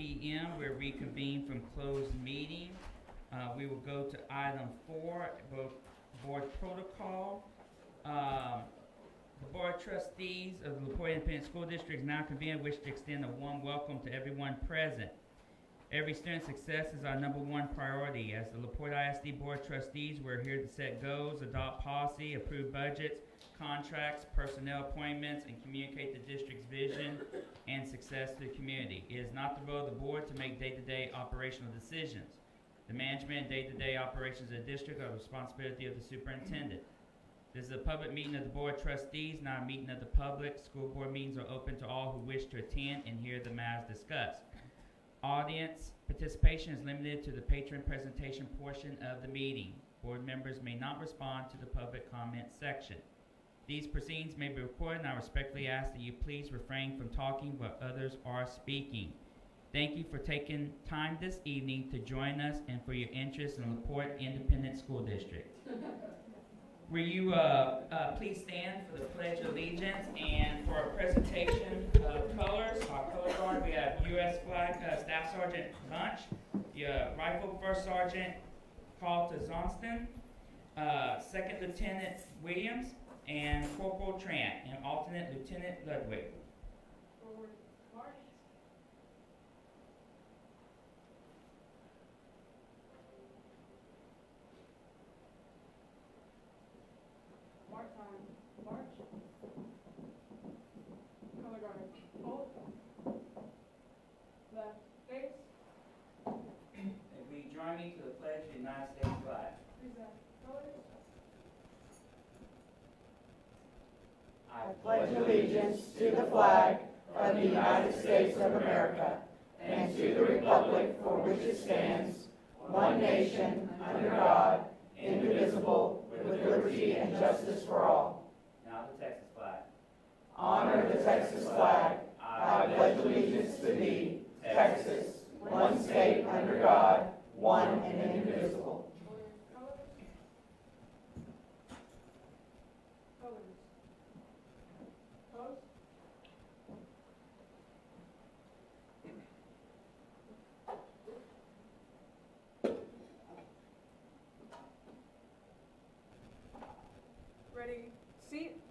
p.m. We're reconvened from closed meeting. We will go to item 4, board protocol. The Board of Trustees of the LaPorte Independent School District is now convened. I wish to extend a warm welcome to everyone present. Every student's success is our #1 priority. As the LaPorte ISD Board of Trustees, we're here to set goals, adopt policy, approve budgets, contracts, personnel appointments, and communicate the district's vision and success to the community. It is not the role of the board to make day-to-day operational decisions. The management and day-to-day operations of the district are the responsibility of the superintendent. This is a public meeting of the Board of Trustees, not a meeting of the public. School board meetings are open to all who wish to attend and hear the matters discussed. Audience participation is limited to the patron presentation portion of the meeting. Board members may not respond to the public comment section. These proceedings may be recorded, and I respectfully ask that you please refrain from talking while others are speaking. Thank you for taking time this evening to join us and for your interest in LaPorte Independent School District. Will you please stand for the Pledge of Allegiance, and for a presentation of colors, our color guard, we have U.S. flag Staff Sergeant Bunch, Rifle First Sergeant Carlton Zonston, Second Lieutenant Williams, and Corporal Trant, and Alternate Lieutenant Ludwig. Forward march. Mark time. March. Color guard. Hold. Left. Face. And will you join me to the Pledge of the United States flag? Present. Colors. I pledge allegiance to the flag of the United States of America and to the republic for which it stands, one nation, under God, indivisible, with liberty and justice for all. Now the Texas flag. Honor the Texas flag. I pledge allegiance to thee, Texas, one state under God, one and indivisible. Colors. Colors. Post. Ready, seat.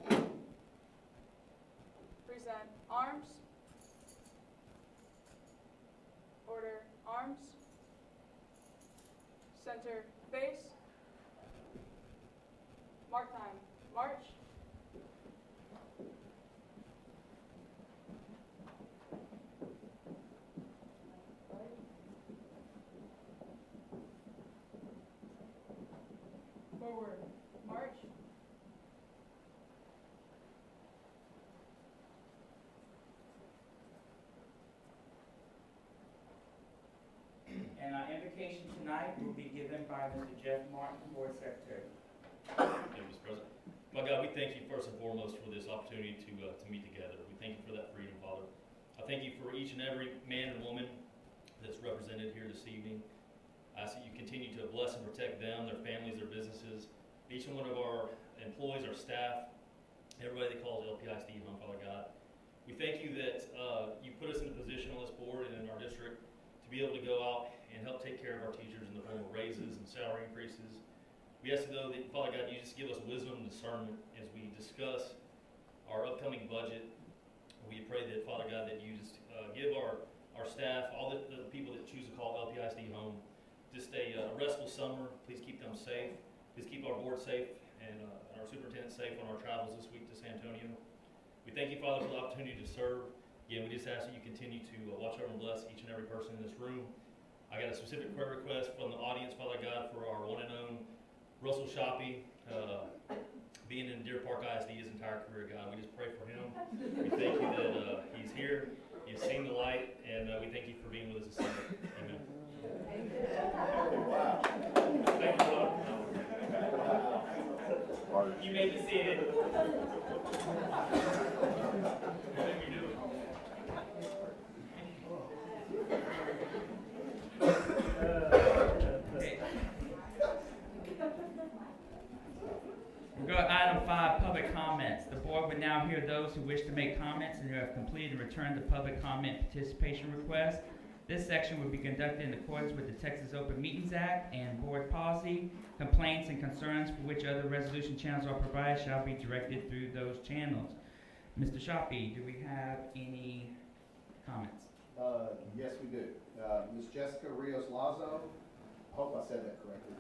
Present arms. Order arms. Center base. Mark time. March. Forward. March. And our invocation tonight will be given by Mr. Jeff Martin, Board Secretary. Thank you, Mr. President. My God, we thank you first and foremost for this opportunity to meet together. We thank you for that freedom, Father. I thank you for each and every man and woman that's represented here this evening. I ask that you continue to bless and protect them, their families, their businesses, each and one of our employees, our staff, everybody that calls LPISD home, Father God. We thank you that you put us in a position on this board and in our district to be able to go out and help take care of our teachers in the form of raises and salary increases. We ask, though, that, Father God, you just give us wisdom and discernment as we discuss our upcoming budget. We pray that, Father God, that you just give our staff, all the people that choose to call LPISD home, just a restful summer. Please keep them safe. Please keep our board safe and our superintendent safe on our travels this week to San Antonio. We thank you, Father, for the opportunity to serve. Again, we just ask that you continue to watch over and bless each and every person in this room. I got a specific prayer request from the audience, Father God, for our one and only Russell Shoppy, being in Deer Park ISD his entire career, God. We just pray for him. We thank you that he's here, he's seen the light, and we thank you for being with us this evening. Amen. Thank you, Lord. You may be seated. Thank you. Okay. We'll go to item 5, public comments. The board would now hear those who wish to make comments and who have completed and returned the public comment participation request. This section will be conducted in accordance with the Texas Open Meetings Act and board policy. Complaints and concerns for which other resolution channels are provided shall be directed through those channels. Mr. Shoppy, do we have any comments? Yes, we do. Ms. Jessica Rios Lazo, hope I said that correctly,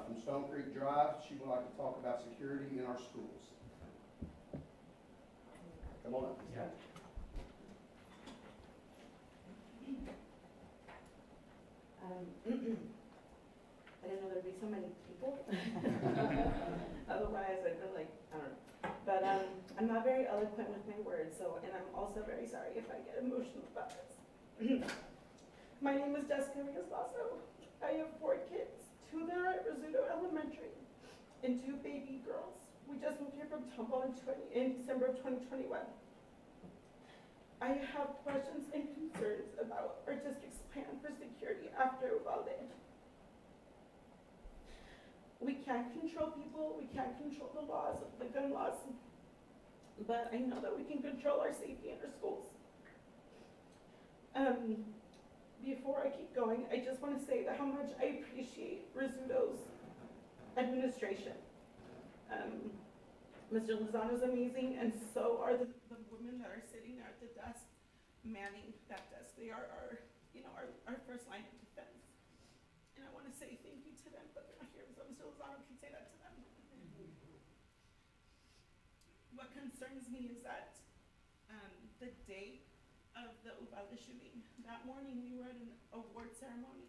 from Stone Creek Drive, she would like to talk about security in our schools. Come on up. Yeah. I didn't know there'd be so many people. Otherwise, I'd been like, I don't know. But I'm not very eloquent with my words, and I'm also very sorry if I get emotional about this. My name is Jessica Rios Lasso. I have 4 kids, 2 that are at Rizzuto Elementary, and 2 baby girls. We just moved here from Tomball in December of 2021. I have questions and concerns about our district's plan for security after Uvalde. We can't control people, we can't control the laws, the gun laws, but I know that we can control our safety in our schools. Before I keep going, I just want to say that how much I appreciate Rizzuto's administration. Mr. Lozano's amazing, and so are the women that are sitting there at the desk, manning that desk. They are our first line of defense. And I want to say thank you to them, but they're not here, so Mr. Lozano can say that to them. What concerns me is that the day of the Uvalde shooting, that morning we were at an award ceremony.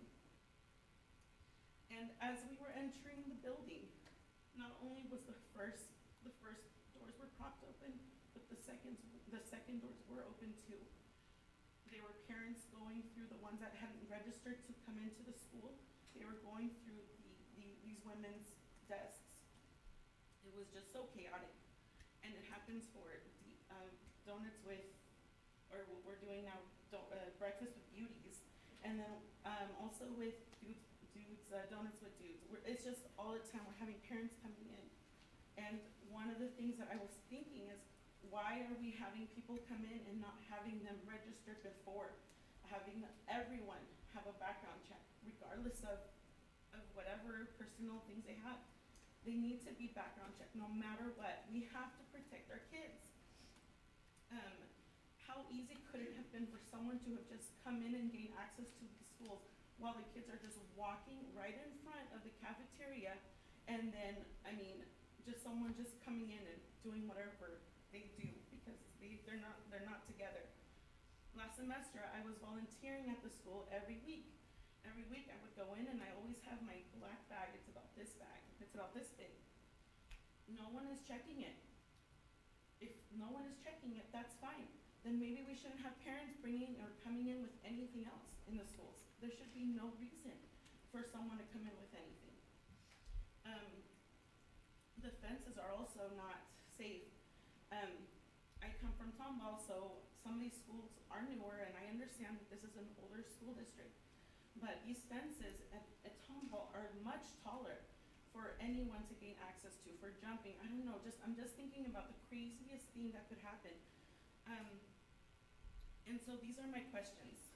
And as we were entering the building, not only was the first doors were propped open, but the second doors were open too. There were parents going through, the ones that hadn't registered to come into the school. They were going through these women's desks. It was just so chaotic. And it happens for donuts with, or what we're doing now, breakfast with beauties. And then also with donuts with dudes. It's just all the time we're having parents coming in. And one of the things that I was thinking is, why are we having people come in and not having them registered before? Having everyone have a background check, regardless of whatever personal things they have. They need to be background checked no matter what. We have to protect our kids. How easy could it have been for someone to have just come in and gain access to the schools while the kids are just walking right in front of the cafeteria, and then, just someone just coming in and doing whatever they do because they're not together. Last semester, I was volunteering at the school every week. Every week I would go in and I always have my black bag. It's about this bag. It's about this big. No one is checking it. If no one is checking it, that's fine. Then maybe we shouldn't have parents bringing or coming in with anything else in the schools. There should be no reason for someone to come in with anything. The fences are also not safe. I come from Tomball, so some of these schools are newer, and I understand that this is an older school district. But these fences at Tomball are much taller for anyone to gain access to, for jumping. I don't know, I'm just thinking about the craziest thing that could happen. And so these are my questions.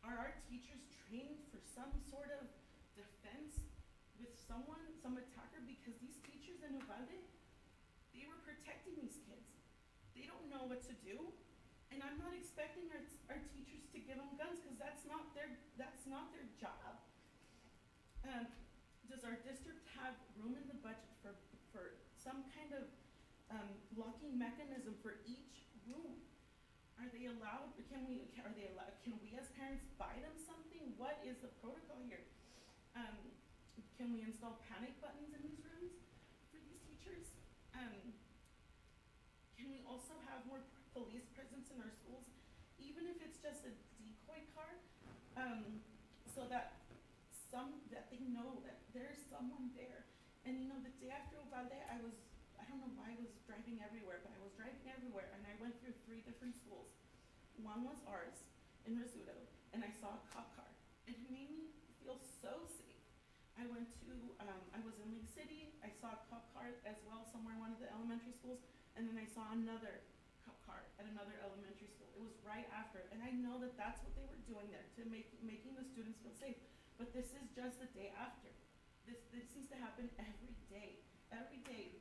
Are our teachers trained for some sort of defense with some attacker? Because these teachers in Uvalde, they were protecting these kids. They don't know what to do. And I'm not expecting our teachers to give them guns because that's not their job. Does our district have room in the budget for some kind of locking mechanism for each room? Are they allowed? Can we as parents buy them something? What is the protocol here? Can we install panic buttons in these rooms for these teachers? Can we also have more police presence in our schools, even if it's just a decoy car, so that they know that there's someone there? And the day after Uvalde, I don't know why I was driving everywhere, but I was driving everywhere, and I went through 3 different schools. One was ours in Rizzuto, and I saw a cop car, and it made me feel so safe. I was in Lake City, I saw a cop car as well somewhere in one of the elementary schools, and then I saw another cop car at another elementary school. It was right after, and I know that that's what they were doing there, to making the students feel safe. But this is just the day after. This seems to happen every day. Every day.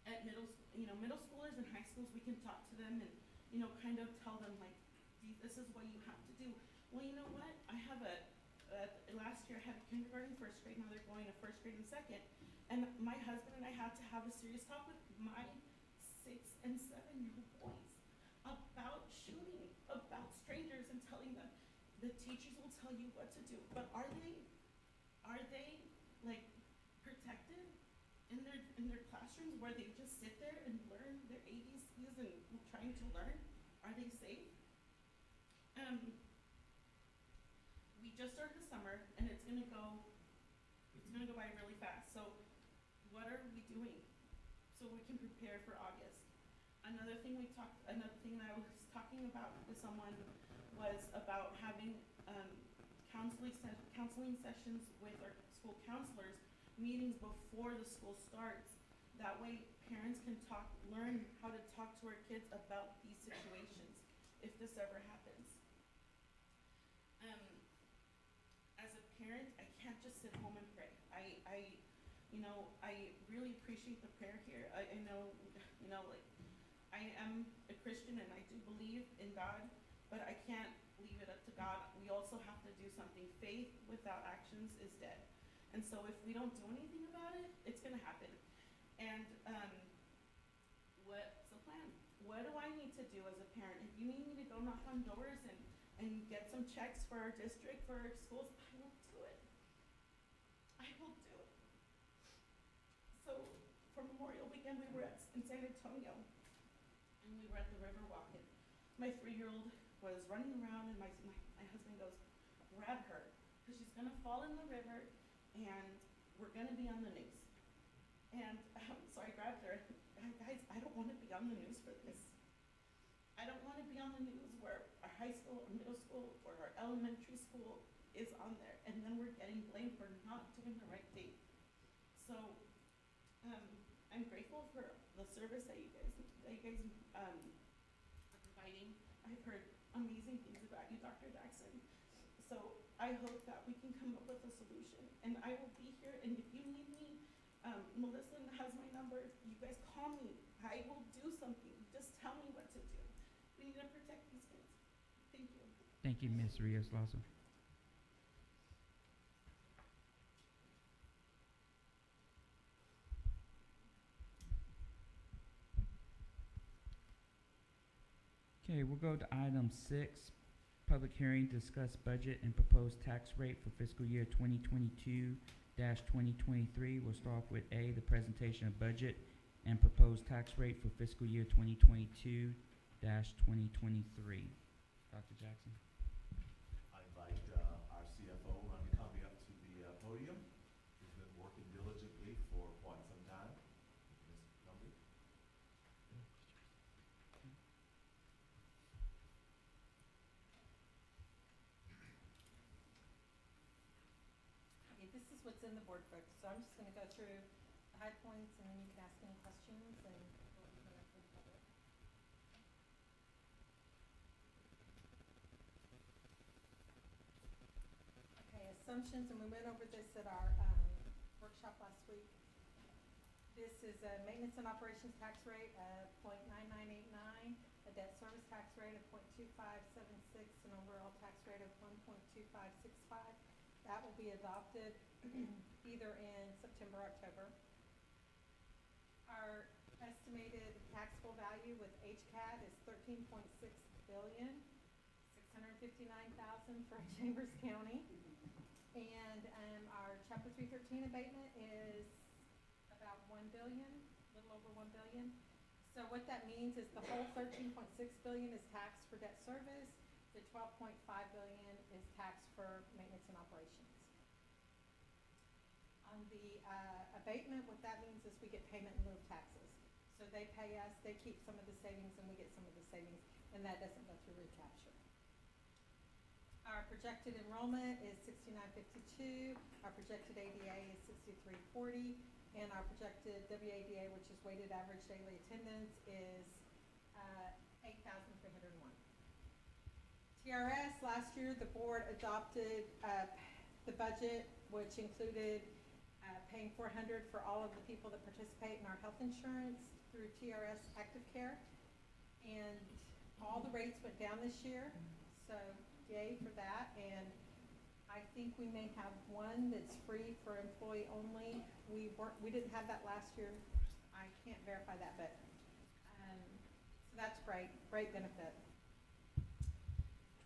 At middle schoolers and high schools, we can talk to them and, kind of tell them, like, this is what you have to do. Well, you know what? I have last year I had kindergarten, first grade, now they're going to first grade and second. And my husband and I had to have a serious talk with my 6 and 7-year-old boys about shooting, about strangers, and telling them the teachers will tell you what to do. But are they like protected in their classrooms where they just sit there and learn their ABCs and trying to learn? Are they safe? We just started the summer, and it's gonna go by really fast. So what are we doing so we can prepare for August? Another thing that I was talking about with someone was about having counseling sessions with our school counselors, meetings before the school starts. That way parents can learn how to talk to our kids about these situations if this ever happens. As a parent, I can't just sit home and pray. I really appreciate the prayer here. I know, like, I am a Christian and I do believe in God, but I can't leave it up to God. We also have to do something. Faith without actions is dead. And so if we don't do anything about it, it's gonna happen. And what's the plan? What do I need to do as a parent? If you need me to go knock on doors and get some checks for our district, for our schools, I will do it. I will do it. So for Memorial Weekend, we were in San Antonio, and we were at the river walking. My 3-year-old was running around, and my husband goes, grab her, because she's gonna fall in the river, and we're gonna be on the news. And so I grabbed her. Guys, I don't want to be on the news for this. I don't want to be on the news where our high school, or middle school, or our elementary school is on there, and then we're getting blamed for not doing the right thing. So I'm grateful for the service that you guys are providing. I've heard amazing things about you, Dr. Jackson. So I hope that we can come up with a solution, and I will be here. And if you need me, Melissa has my number. You guys call me. I will do something. Just tell me what to do. We need to protect these kids. Thank you. Thank you, Ms. Rios-Lazo. Okay, we'll go to item 6, public hearing, discuss budget and proposed tax rate for fiscal year 2022-2023. We'll start off with A, the presentation of budget and proposed tax rate for fiscal year 2022-2023. Dr. Jackson. I invite our CFO, Rhonda Comby, up to the podium. She's been working diligently for quite some time. Ms. Comby? Okay, this is what's in the board book, so I'm just gonna go through the high points and then you can ask any questions and we'll open it up for the public. Okay, assumptions, and we went over this at our workshop last week. This is a maintenance and operations tax rate of 0.9989, a debt service tax rate of 0.2576, an overall tax rate of 1.2565. That will be adopted either in September or October. Our estimated taxable value with HCAD is $13.6 billion, $659,000 for Chambers County. And our Chapter 313 abatement is about $1 billion, a little over $1 billion. So what that means is the whole $13.6 billion is taxed for debt service. The $12.5 billion is taxed for maintenance and operations. On the abatement, what that means is we get payment in lieu of taxes. So they pay us, they keep some of the savings, and we get some of the savings, and that doesn't go through recapture. Our projected enrollment is 6952, our projected ADA is 6340, and our projected WADA, which is weighted average daily attendance, is TRS, last year, the board adopted the budget, which included paying $400 for all of the people that participate in our health insurance through TRS Active Care. And all the rates went down this year, so yay for that. And I think we may have one that's free for employee only. We didn't have that last year. I can't verify that, but so that's great benefit.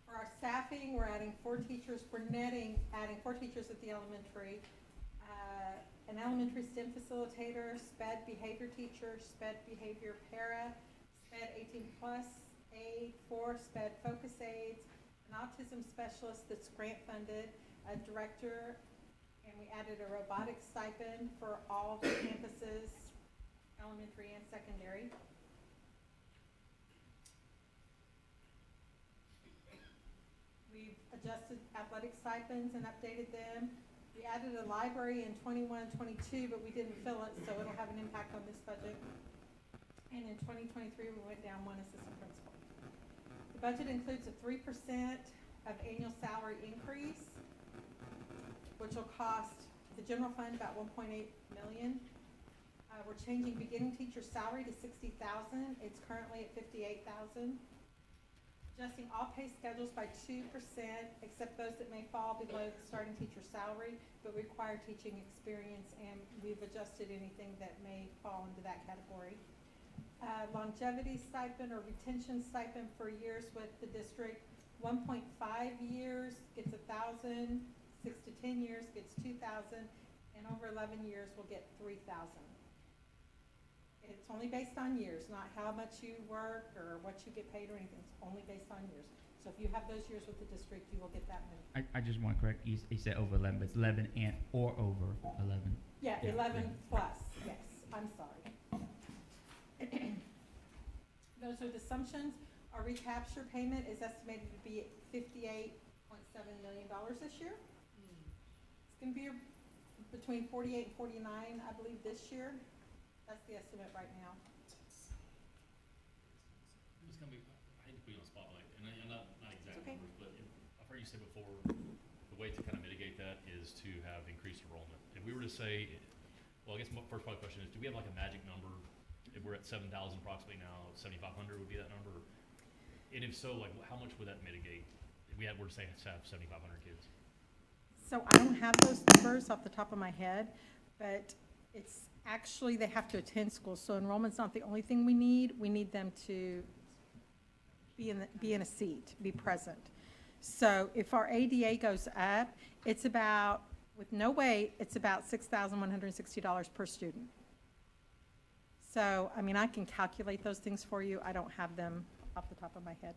For our staffing, we're adding 4 teachers. We're adding 4 teachers at the elementary. An elementary STEM facilitator, SPED behavior teacher, SPED behavior para, SPED 18+ aide, 4 SPED focus aides, an autism specialist that's grant funded, a director, and we added a robotics stipend for all campuses, elementary and secondary. We've adjusted athletic stipends and updated them. We added a library in 21-22, but we didn't fill it, so it'll have an impact on this budget. And in 2023, we went down 1 assistant principal. The budget includes a 3% of annual salary increase, which will cost the general fund about $1.8 million. We're changing beginning teacher salary to $60,000. It's currently at $58,000. Adjusting all pay schedules by 2%, except those that may fall below the starting teacher salary, but require teaching experience, and we've adjusted anything that may fall into that category. Longevity stipend or retention stipend for years with the district, 1.5 years gets $1,000, 6 to 10 years gets $2,000, and over 11 years will get $3,000. It's only based on years, not how much you work or what you get paid or anything. It's only based on years. So if you have those years with the district, you will get that many. I just want to correct, you said over 11, but it's 11 and or over 11. Yeah, Yeah, 11 yeah. plus, yes, I'm sorry. Those are the assumptions. Our recapture payment is estimated to be at $58.7 million this year. It's going to be between 48 and 49, I believe, this year. That's the estimate right now. It's gonna be, I hate to put you on the spotlight, and I'm not exact okay. numbers, but I've heard you say before, the way to kind of mitigate that is to have increased enrollment. If we were to say, well, I guess my first part of the question is, do we have like a magic number? If we're at 7,000 approximately now, 7,500 would be that number? And if so, like, how much would that mitigate? If we were to say have 7,500 kids? So I don't have those numbers off the top of my head, but it's actually, they have to attend school, so enrollment's not the only thing we need. We need them to be in a seat, be present. So if our ADA goes up, it's about, with no wait, it's about $6,160 per student. So, I mean, I can calculate those things for you. I don't have them off the top of my head.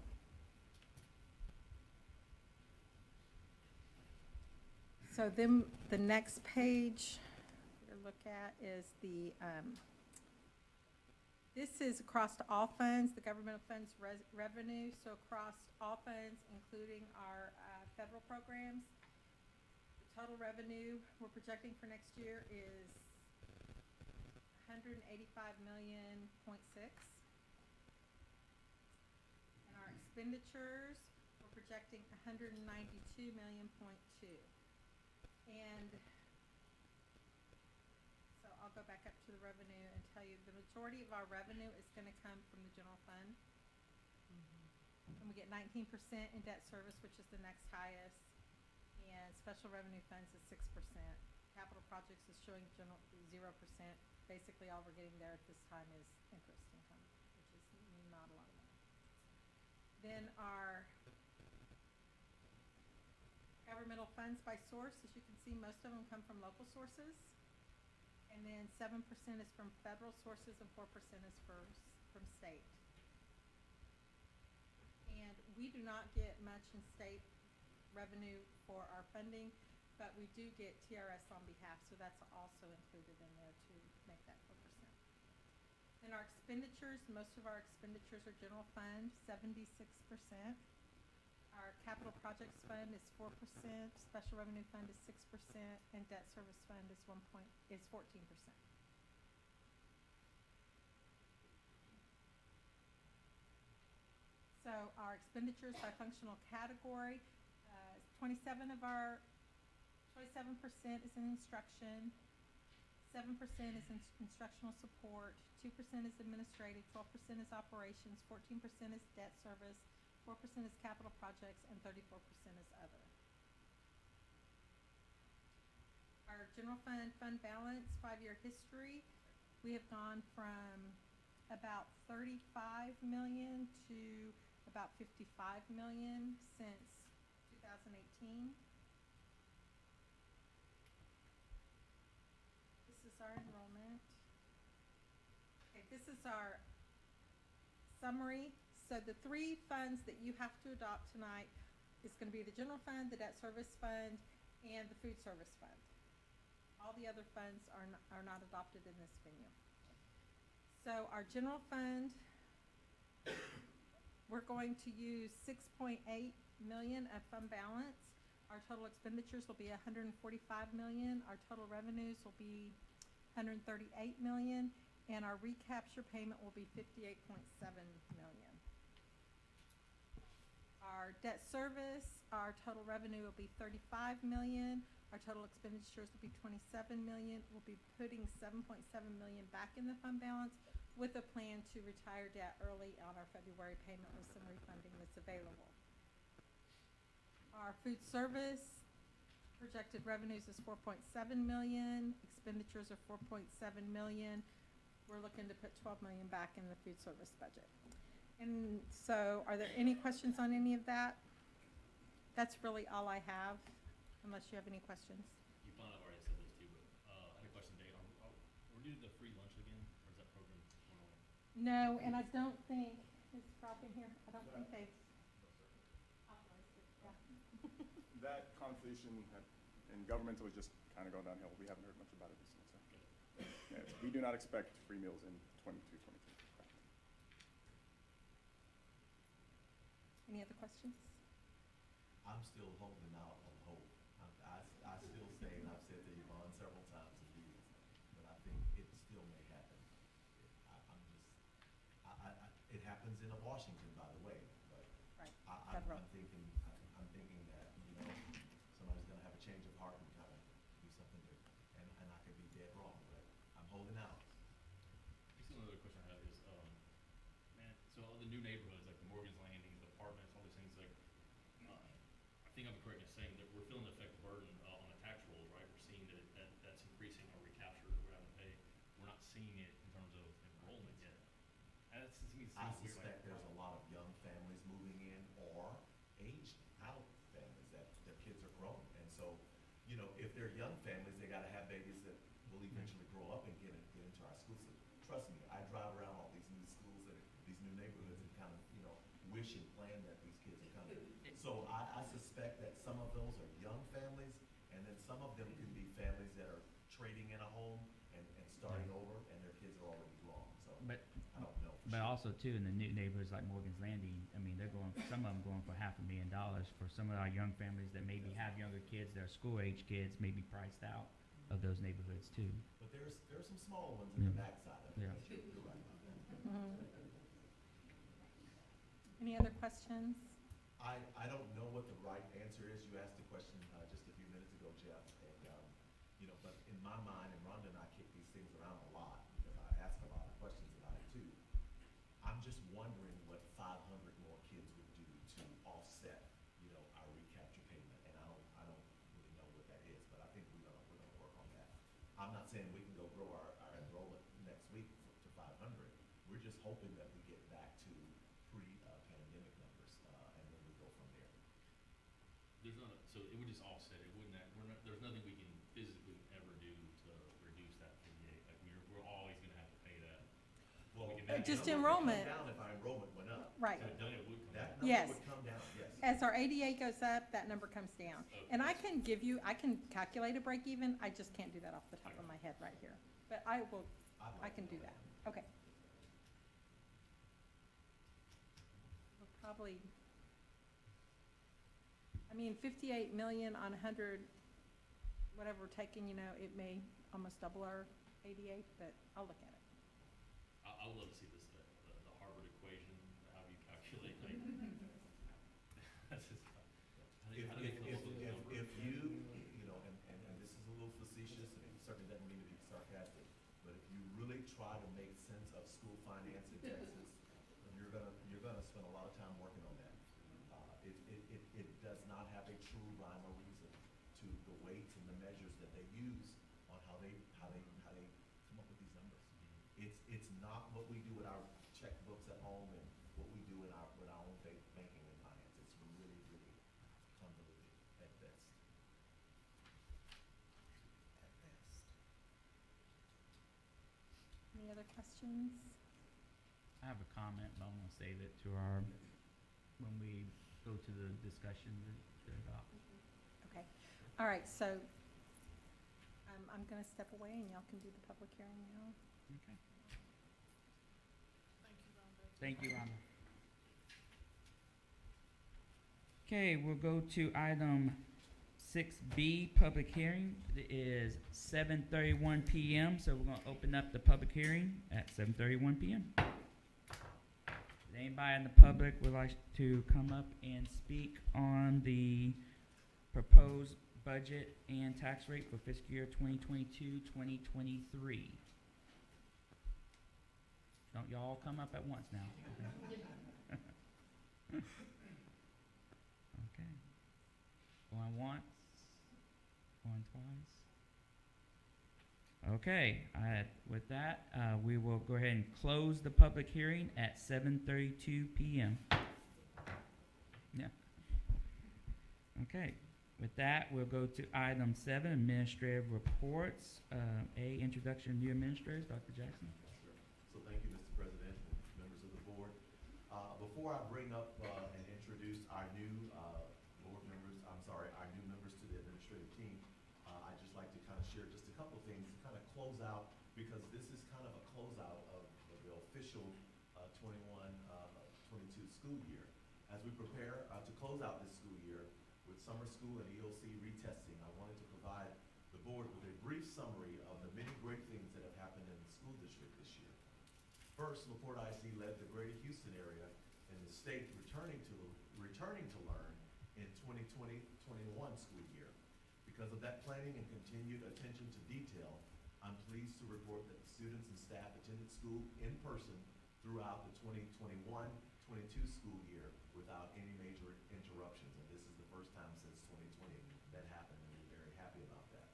So then the next page look at is the, this is across all funds, the governmental funds revenue, so across all funds, including our federal programs. The total revenue we're projecting for next year is $185.6 million. And our expenditures, we're projecting $192.2 million. And I'll go back up to the revenue and tell you the majority of our revenue is going to come from the general fund. And we get 19% in debt service, which is the next highest, and special revenue funds is 6%. Capital projects is showing 0%. Basically, all we're getting there at this time is interest income, which is not a lot of money. Then our governmental funds by source, as you can see, most of them come from local sources. And then 7% is from federal sources and 4% is from state. And we do not get much in state revenue for our funding, but we do get TRS on behalf, so that's also included in there to make that 4%. Then our expenditures, most of our expenditures are general fund, 76%. Our capital projects fund is 4%, special revenue fund is 6%, and debt service fund is 14%. So our expenditures by functional category, 27% is in instruction, 7% is in instructional support, 2% is administrative, 12% is operations, 14% is debt service, 4% is capital projects, and 34% is other. Our general fund balance, 5-year history, we have gone from about 35 million to about 55 million since 2018. This is our enrollment. Okay, this is our summary. So the 3 funds that you have to adopt tonight is going to be the general fund, the debt service fund, and the food service fund. All the other funds are not adopted in this venue. So our general fund, we're going to use 6.8 million of fund balance. Our total expenditures will be 145 million. Our total revenues will be 138 million, and our recapture payment will be 58.7 million. Our debt service, our total revenue will be 35 million. Our total expenditures will be 27 million. We'll be putting 7.7 million back in the fund balance with a plan to retire debt early on our February payment with some refunding that's available. Our food service projected revenues is 4.7 million. Expenditures are 4.7 million. We're looking to put 12 million back in the food service budget. And so, are there any questions on any of that? That's really all I have, unless you have any questions. You found I've already said this too, but I had a question, Dave. We're doing the free lunch again, or is that program going on? No, and I don't think, is Rob in here? I don't think they've authorized it, yeah. That conversation in governmental is just kind of going downhill. We haven't heard much about it recently. So. Yeah, we do not expect free meals in 22-23. Any other questions? I'm still holding out on hope. I still say, and I've said to Yvonne several times in meetings, but I think it still may happen. It happens in Washington, by the way, but Right, I'm federal. thinking that, somebody's gonna have a change of heart and kind of do something different. And I could be dead wrong, but I'm holding out. Just another question I have is, man, so all the new neighborhoods, like the Morgan's Landing, the apartments, all these things, like, I think I'm correct in saying that we're feeling the effect burden on the tax rolls, right? We're seeing that's increasing our recapture that we're having to pay. We're not seeing it in terms of enrollment yet. And it seems weird, I like, suspect there's a lot of young families moving in or aged out families that their kids are grown. And so, if they're young families, they gotta have babies that will eventually grow up and get into our schools. So trust me, I drive around all these new schools and these new neighborhoods and kind of, wish and plan that these kids are coming. So I suspect that some of those are young families, and then some of them can be families that are trading in a home and starting over, and their kids are already grown. So But I don't know. But also too, in the new neighborhoods like Morgan's Landing, I mean, some of them going for $500,000 for some of our young families that maybe have younger kids, that are school-age kids, may be priced out of those neighborhoods too. But there's some small ones in the Yeah. backside of it. Yeah. You're right about that. Any other questions? I don't know what the right answer is. You asked the question just a few minutes ago, Jeff, and, but in my mind, and Rhonda and I kick these things around a lot, because I ask a lot of questions about it too. I'm just wondering what 500 more kids would do to offset, our recapture payment, and I don't really know what that is, but I think we're gonna work on that. I'm not saying we can go grow our enrollment next week to 500. We're just hoping that we get back to pre-pandemic numbers, and then we go from there. So it would just offset it, wouldn't that, there's nothing we can physically ever do to reduce that 58, like we're always gonna have to pay that. Well, that just number would enrollment. come down if our enrollment went up. Right. So then it would come That down. Yes. number would come down, yes. As our ADA goes up, that number comes down. Okay. And I can calculate a break even, I just can't do that off the top of my head right here. But I I'd like can to do know that. Okay. We'll probably, 58 million on 100, whatever we're taking, it may almost double our 88, but I'll look at it. I would love to see this, the Harvard equation, how you calculate, like, to the weights and the measures that they use on how they come up with these numbers. It's not what we do with our checkbooks at home and what we do with our own banking and finance. It's really, really convoluted at best. At best. Any other questions? I have a comment, but I'm gonna save it to our, when we go to the discussion to adopt. Okay. All right, so I'm going to step away and y'all can do the public hearing now. Okay. Thank you, Rhonda. Thank you, Rhonda. Okay, we'll go to item 6B, public hearing. It is 7:31 p.m., so we're gonna open up the public hearing at 7:31 p.m. If anybody in the public would like to come up and speak on the proposed budget and tax rate for fiscal year 2022-2023? Don't y'all come up at once now. Okay. Going once, going twice. Okay, with that, we will go ahead and close the public hearing at 7:32 p.m. Yeah. Okay, with that, we'll go to item 7, administrative reports. A, introduction of new administrators, Dr. Jackson. Sure. So thank you, Mr. President, and members of the board. Before I bring up and introduce our new our new members to the administrative team, I'd just like to kind of share just a couple of things to kind of close out, because this is kind of a closeout of the official 21-22 school year. As we prepare to close out this school year with summer school and EOC retesting, I wanted to provide the board with a brief summary of the many great things that have happened in the school district this year. First, Porte ISD led the greater Houston area in the state returning to learn in 2020-21 school year. Because of that planning and continued attention to detail, I'm pleased to report that the students and staff attended school in person throughout the 2021-22 school year without any major interruptions. And this is the first time since 2020 that happened, and we're very happy about that.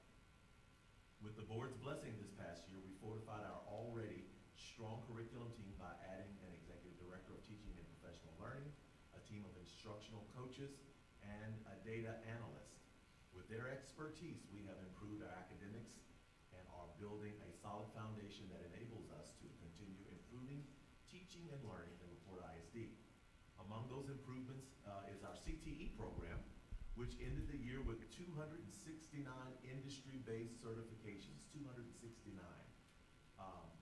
With the board's blessing this past year, we fortified our already strong curriculum team by adding an executive director of teaching and professional learning, a team of instructional coaches, and a data analyst. With their expertise, we have improved our academics and are building a solid foundation that enables us to continue improving teaching and learning in Porte ISD. Among those improvements is our CTE program, which ended the year with 269 industry-based certifications, 269.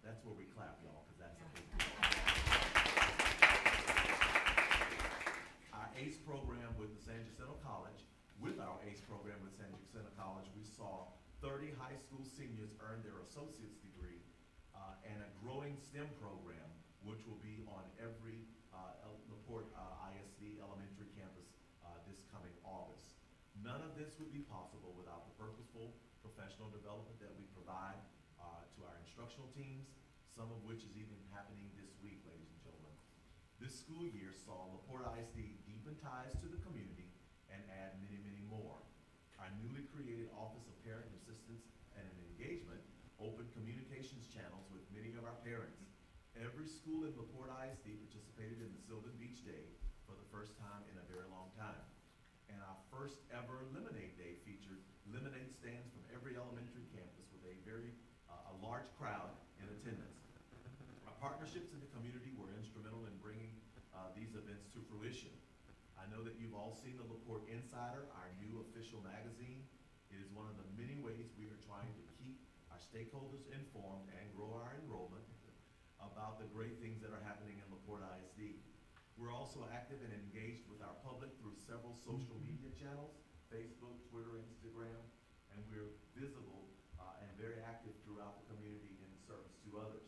That's where we clap, y'all, because that's a big deal. Our ACE program with the San Jacinto College, we saw 30 high school seniors earn their associate's degree and a growing STEM program, which will be on every Porte ISD elementary campus this coming August. None of this would be possible without the purposeful professional development that we provide to our instructional teams, some of which is even happening this week, ladies and gentlemen. This school year saw Porte ISD deepen ties to the community and add many, many more. Our newly created Office of Parent Assistance and Engagement opened communications channels with many of our parents. Every school in Porte ISD participated in the Sylvan Beach Day for the first time in a very long time. And our first ever Lemonade Day featured lemonade stands from every elementary campus with a large crowd in attendance. Our partnerships in the community were instrumental in bringing these events to fruition. I know that you've all seen the LaPorte Insider, our new official magazine. It is one of the many ways we are trying to keep our stakeholders informed and grow our enrollment about the great things that are happening in LaPorte ISD. We're also active and engaged with our public through several social media channels, Facebook, Twitter, Instagram, and we're visible and very active throughout the community in service to others.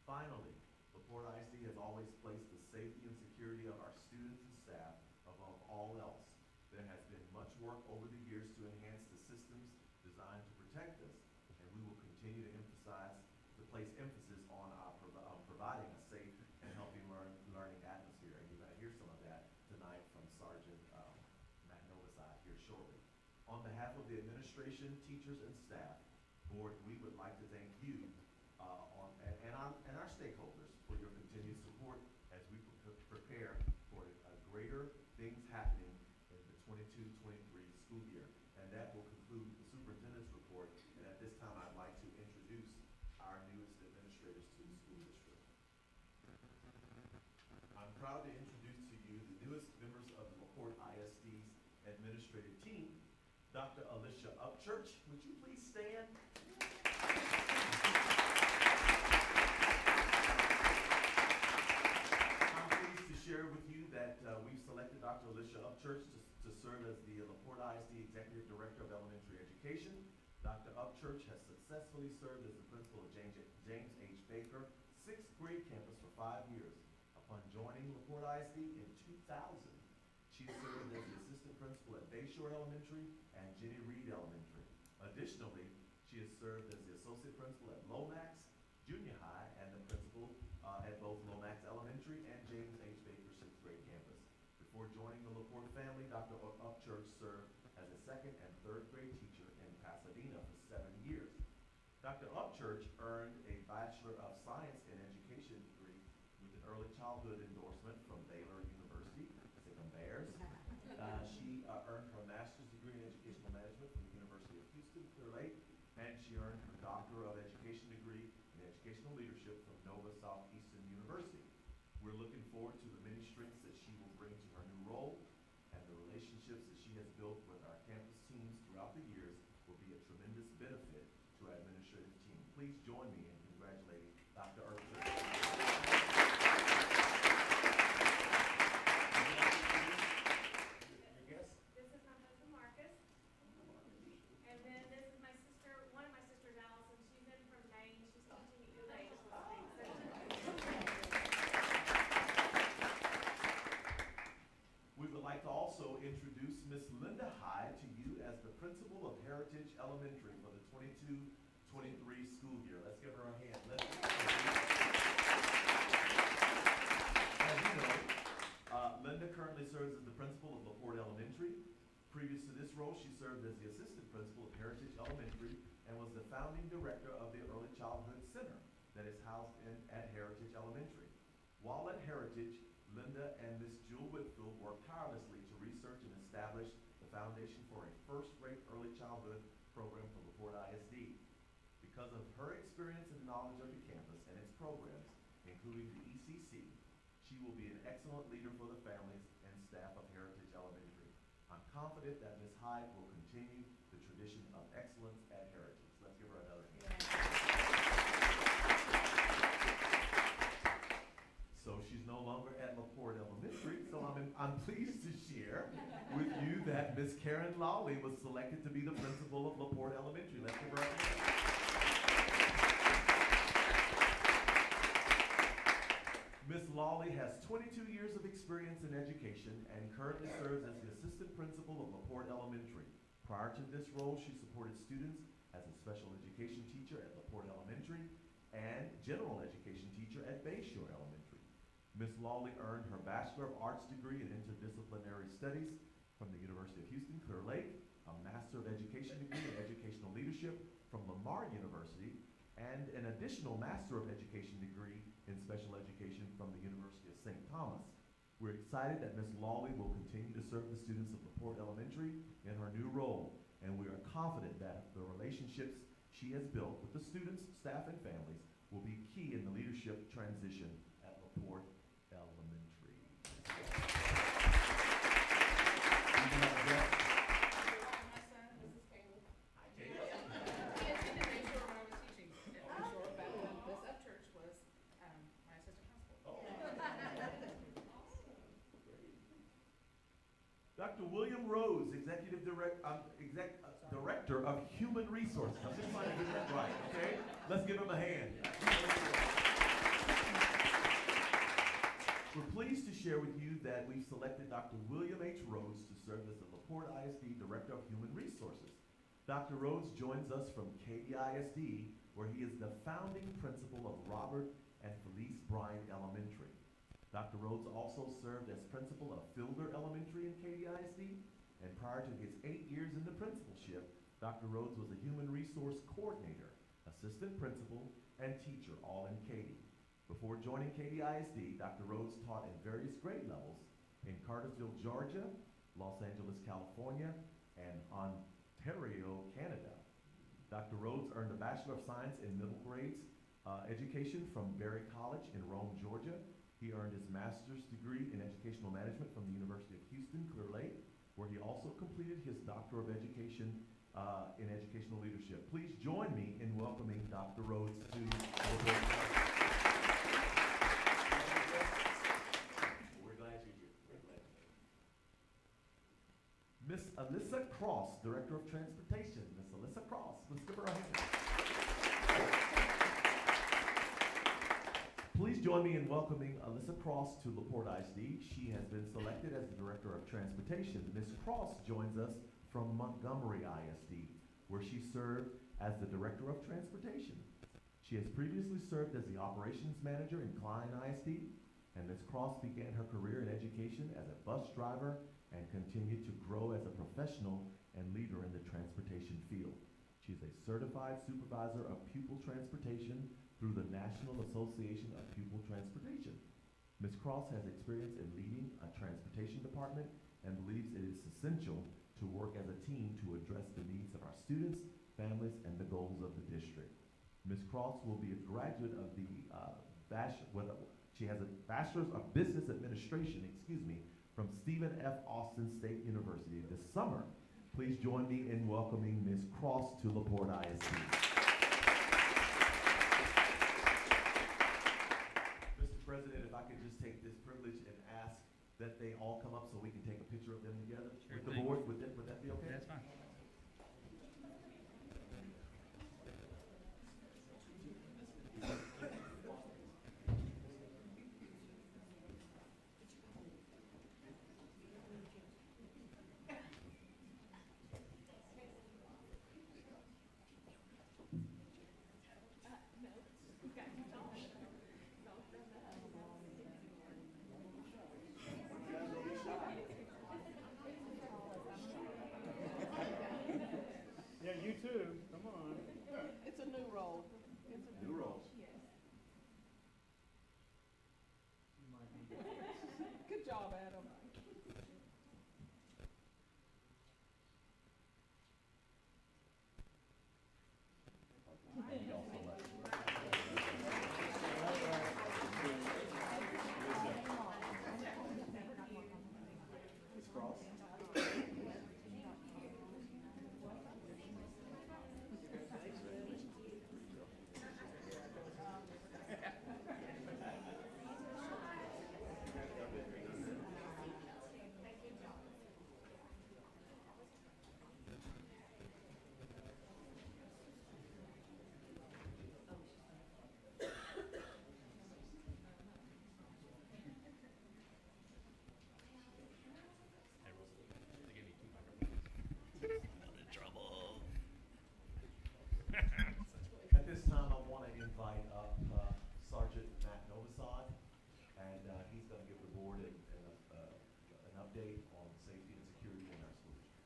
Finally, LaPorte ISD has always placed the safety and security of our students and staff above all else. There has been much work over the years to enhance the systems designed to protect us, and we will continue to place emphasis on providing a safe and healthy learning atmosphere. And you're going to hear some of that tonight from Sergeant Matt Novosad here shortly. On behalf of the administration, teachers, and staff, Board, we would like to thank you and our stakeholders for your continued support as we prepare for greater things happening in the 22-23 school year. And that will conclude the superintendent's report. And at this time, I'd like to introduce our newest administrators to the school district. I'm proud to introduce to you the newest members of the Porte ISD's administrative team. Dr. Alicia Upchurch, would you please stand? I'm pleased to share with you that we've selected Dr. Alicia Upchurch to serve as the LaPorte ISD Executive Director of Elementary Education. Dr. Upchurch has successfully served as the principal of James H. Baker sixth grade campus for 5 years. Upon joining LaPorte ISD in 2000, she served as the assistant principal at Bayshore Elementary and Jenny Reed Elementary. Additionally, she has served as the associate principal at Lomax Junior High and the principal at both Lomax Elementary and James H. Baker sixth grade campus. Before joining the LaPorte family, Dr. Upchurch served as a second and third grade teacher in Pasadena for 7 years. Dr. Upchurch earned a Bachelor of Science in Education degree with an early childhood endorsement from Baylor University, Signal Bears. She earned her master's degree in educational management from the University of Houston, Clear Lake, and she earned her Doctor of Education degree in educational leadership from Nova Southeastern University. We're looking forward to the many strengths that she will bring to her new role, and the relationships that she has built with our campus teams throughout the years will be a tremendous benefit to our administrative team. Please join me in congratulating Dr. Upchurch. This is my husband Marcus, and then this is my sister, one of my sisters, Allison. She's in from Maine. She's teaching at UH this week. We would like to also introduce Miss Linda Hyde to you as the principal of Heritage Elementary for the 22-23 school year. Let's give her a hand. As you know, Linda currently serves as the principal of LaPorte Elementary. Previous to this role, she served as the assistant principal of Heritage Elementary and was the founding director of the Early Childhood Center that is housed at Heritage Elementary. While at Heritage, Linda and Miss Jewel Whitfield worked tirelessly to research and establish the foundation for a first-rate early childhood program for LaPorte ISD. Because of her experience and knowledge of the campus and its programs, including the ECC, she will be an excellent leader for the families and staff of Heritage Elementary. I'm confident that Ms. Hyde will continue the tradition of excellence at Heritage. Let's give her another hand. So she's no longer at LaPorte Elementary, so I'm pleased to share with you that Ms. Karen Lawley was selected to be the principal of LaPorte Elementary. Let's give her a hand. Ms. Lawley has 22 years of experience in education and currently serves as the assistant principal of LaPorte Elementary. Prior to this role, she supported students as a special education teacher at LaPorte Elementary and general education teacher at Bayshore Elementary. Ms. Lawley earned her Bachelor of Arts degree in Interdisciplinary Studies from the University of Houston, Clear Lake, a Master of Education degree in Educational Leadership from Lamar University, and an additional Master of Education degree in Special Education from the University of St. Thomas. We're excited that Ms. Lawley will continue to serve the students of LaPorte Elementary in her new role, and we are confident that the relationships she has built with the students, staff, and families will be key in the leadership transition at LaPorte Elementary. My son, this is Caleb. He attended Bayshore when I was teaching at Bayshore back when Miss Upchurch was my assistant principal. Dr. William Rose, Director of Human Resources. I'm just trying to get that right, okay? Let's give him a hand. We're pleased to share with you that we've selected Dr. William H. Rhodes to serve as the LaPorte ISD Director of Human Resources. Dr. Rhodes joins us from Katy ISD, where he is the founding principal of Robert and Felice Bryan Elementary. Dr. Rhodes also served as principal of Fielder Elementary in Katy ISD, and prior to his 8 years in the principalship, Dr. Rhodes was a human resource coordinator, assistant principal, and teacher, all in Katy. Before joining Katy ISD, Dr. Rhodes taught in various grade levels in Cartersville, Georgia, Los Angeles, California, and Ontario, Canada. Dr. Rhodes earned a Bachelor of Science in Middle Grades Education from Berry College in Rome, Georgia. He earned his master's degree in educational management from the University of Houston, Clear Lake, where he also completed his Doctor of Education in educational leadership. Please join me in welcoming Dr. Rhodes to our board. We're glad you're here. We're glad you're here. Miss Alyssa Cross, Director of Transportation. Miss Alyssa Cross, let's give her a hand. Please join me in welcoming Alyssa Cross to LaPorte ISD. She has been selected as the Director of Transportation. Ms. Cross joins us from Montgomery ISD, where she served as the Director of Transportation. She has previously served as the Operations Manager in Klein ISD, and Ms. Cross began her career in education as a bus driver and continued to grow as a professional and leader in the transportation field. She is a certified supervisor of pupil transportation through the National Association of Pupil Transportation. Ms. Cross has experience in leading a transportation department and believes it is essential to work as a team to address the needs of our students, families, and the goals of the district. Ms. Cross will be a graduate of the she has a Bachelor's of Business Administration, from Stephen F. Austin State University this summer. Please join me in welcoming Ms. Cross to LaPorte ISD. Mr. President, if I could just take this privilege and ask that they all come up so we can take a picture of them together Sure with the thing. board. Would that be okay? That's fine. Yeah, you too. Come on. It's a new role. New roles. Good job, Adam. Ms. Cross. Hey, Russell, they gave me 2 microphones. I'm in trouble. At this time, I want to invite up Sergeant Matt Novosad, and he's going to give the board an update on safety and security in our school district.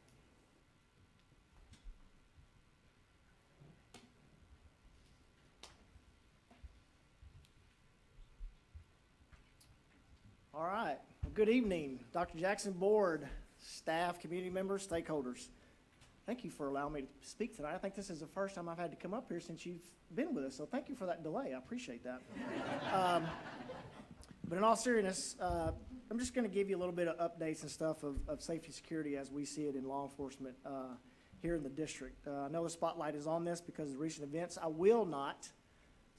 All right. Well, good evening, Dr. Jackson, board, staff, community members, stakeholders. Thank you for allowing me to speak tonight. I think this is the first time I've had to come up here since you've been with us, so thank you for that delay. I appreciate that. But in all seriousness, I'm just going to give you a little bit of updates and stuff of safety and security as we see it in law enforcement here in the district. I know the spotlight is on this because of the recent events. I will not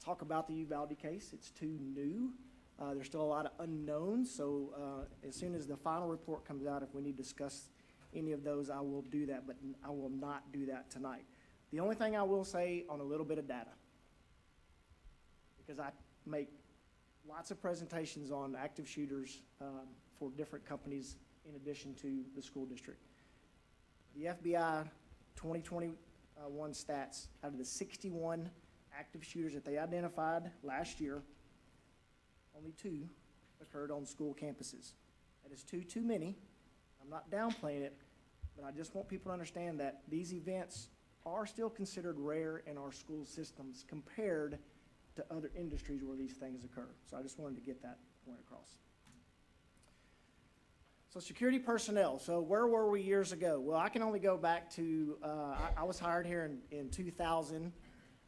talk about the Uvalde case. It's too new. There's still a lot of unknowns, so as soon as the final report comes out, if we need to discuss any of those, I will do that, but I will not do that tonight. The only thing I will say on a little bit of data, because I make lots of presentations on active shooters for different companies in addition to the school district. The FBI 2021 stats, out of the 61 active shooters that they identified last year, only 2 occurred on school campuses. That is 2 too many. I'm not downplaying it, but I just want people to understand that these events are still considered rare in our school systems compared to other industries where these things occur. So I just wanted to get that point across. So security personnel, so where were we years ago? Well, I can only go back to, I was hired here in 2000.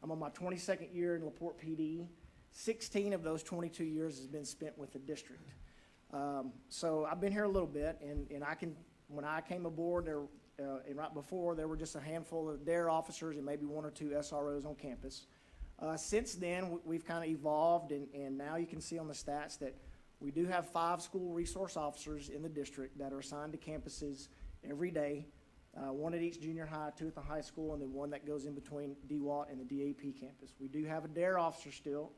I'm on my 22nd year in LaPorte PD. 16 of those 22 years has been spent with the district. So I've been here a little bit, and when I came aboard, and right before, there were just a handful of DARE officers and maybe one or two SROs on campus. Since then, we've kind of evolved, and now you can see on the stats that we do have 5 school resource officers in the district that are assigned to campuses every day, 1 at each junior high, 2 at the high school, and then 1 that goes in between DWAT and the DAP campus. We do have a DARE officer still,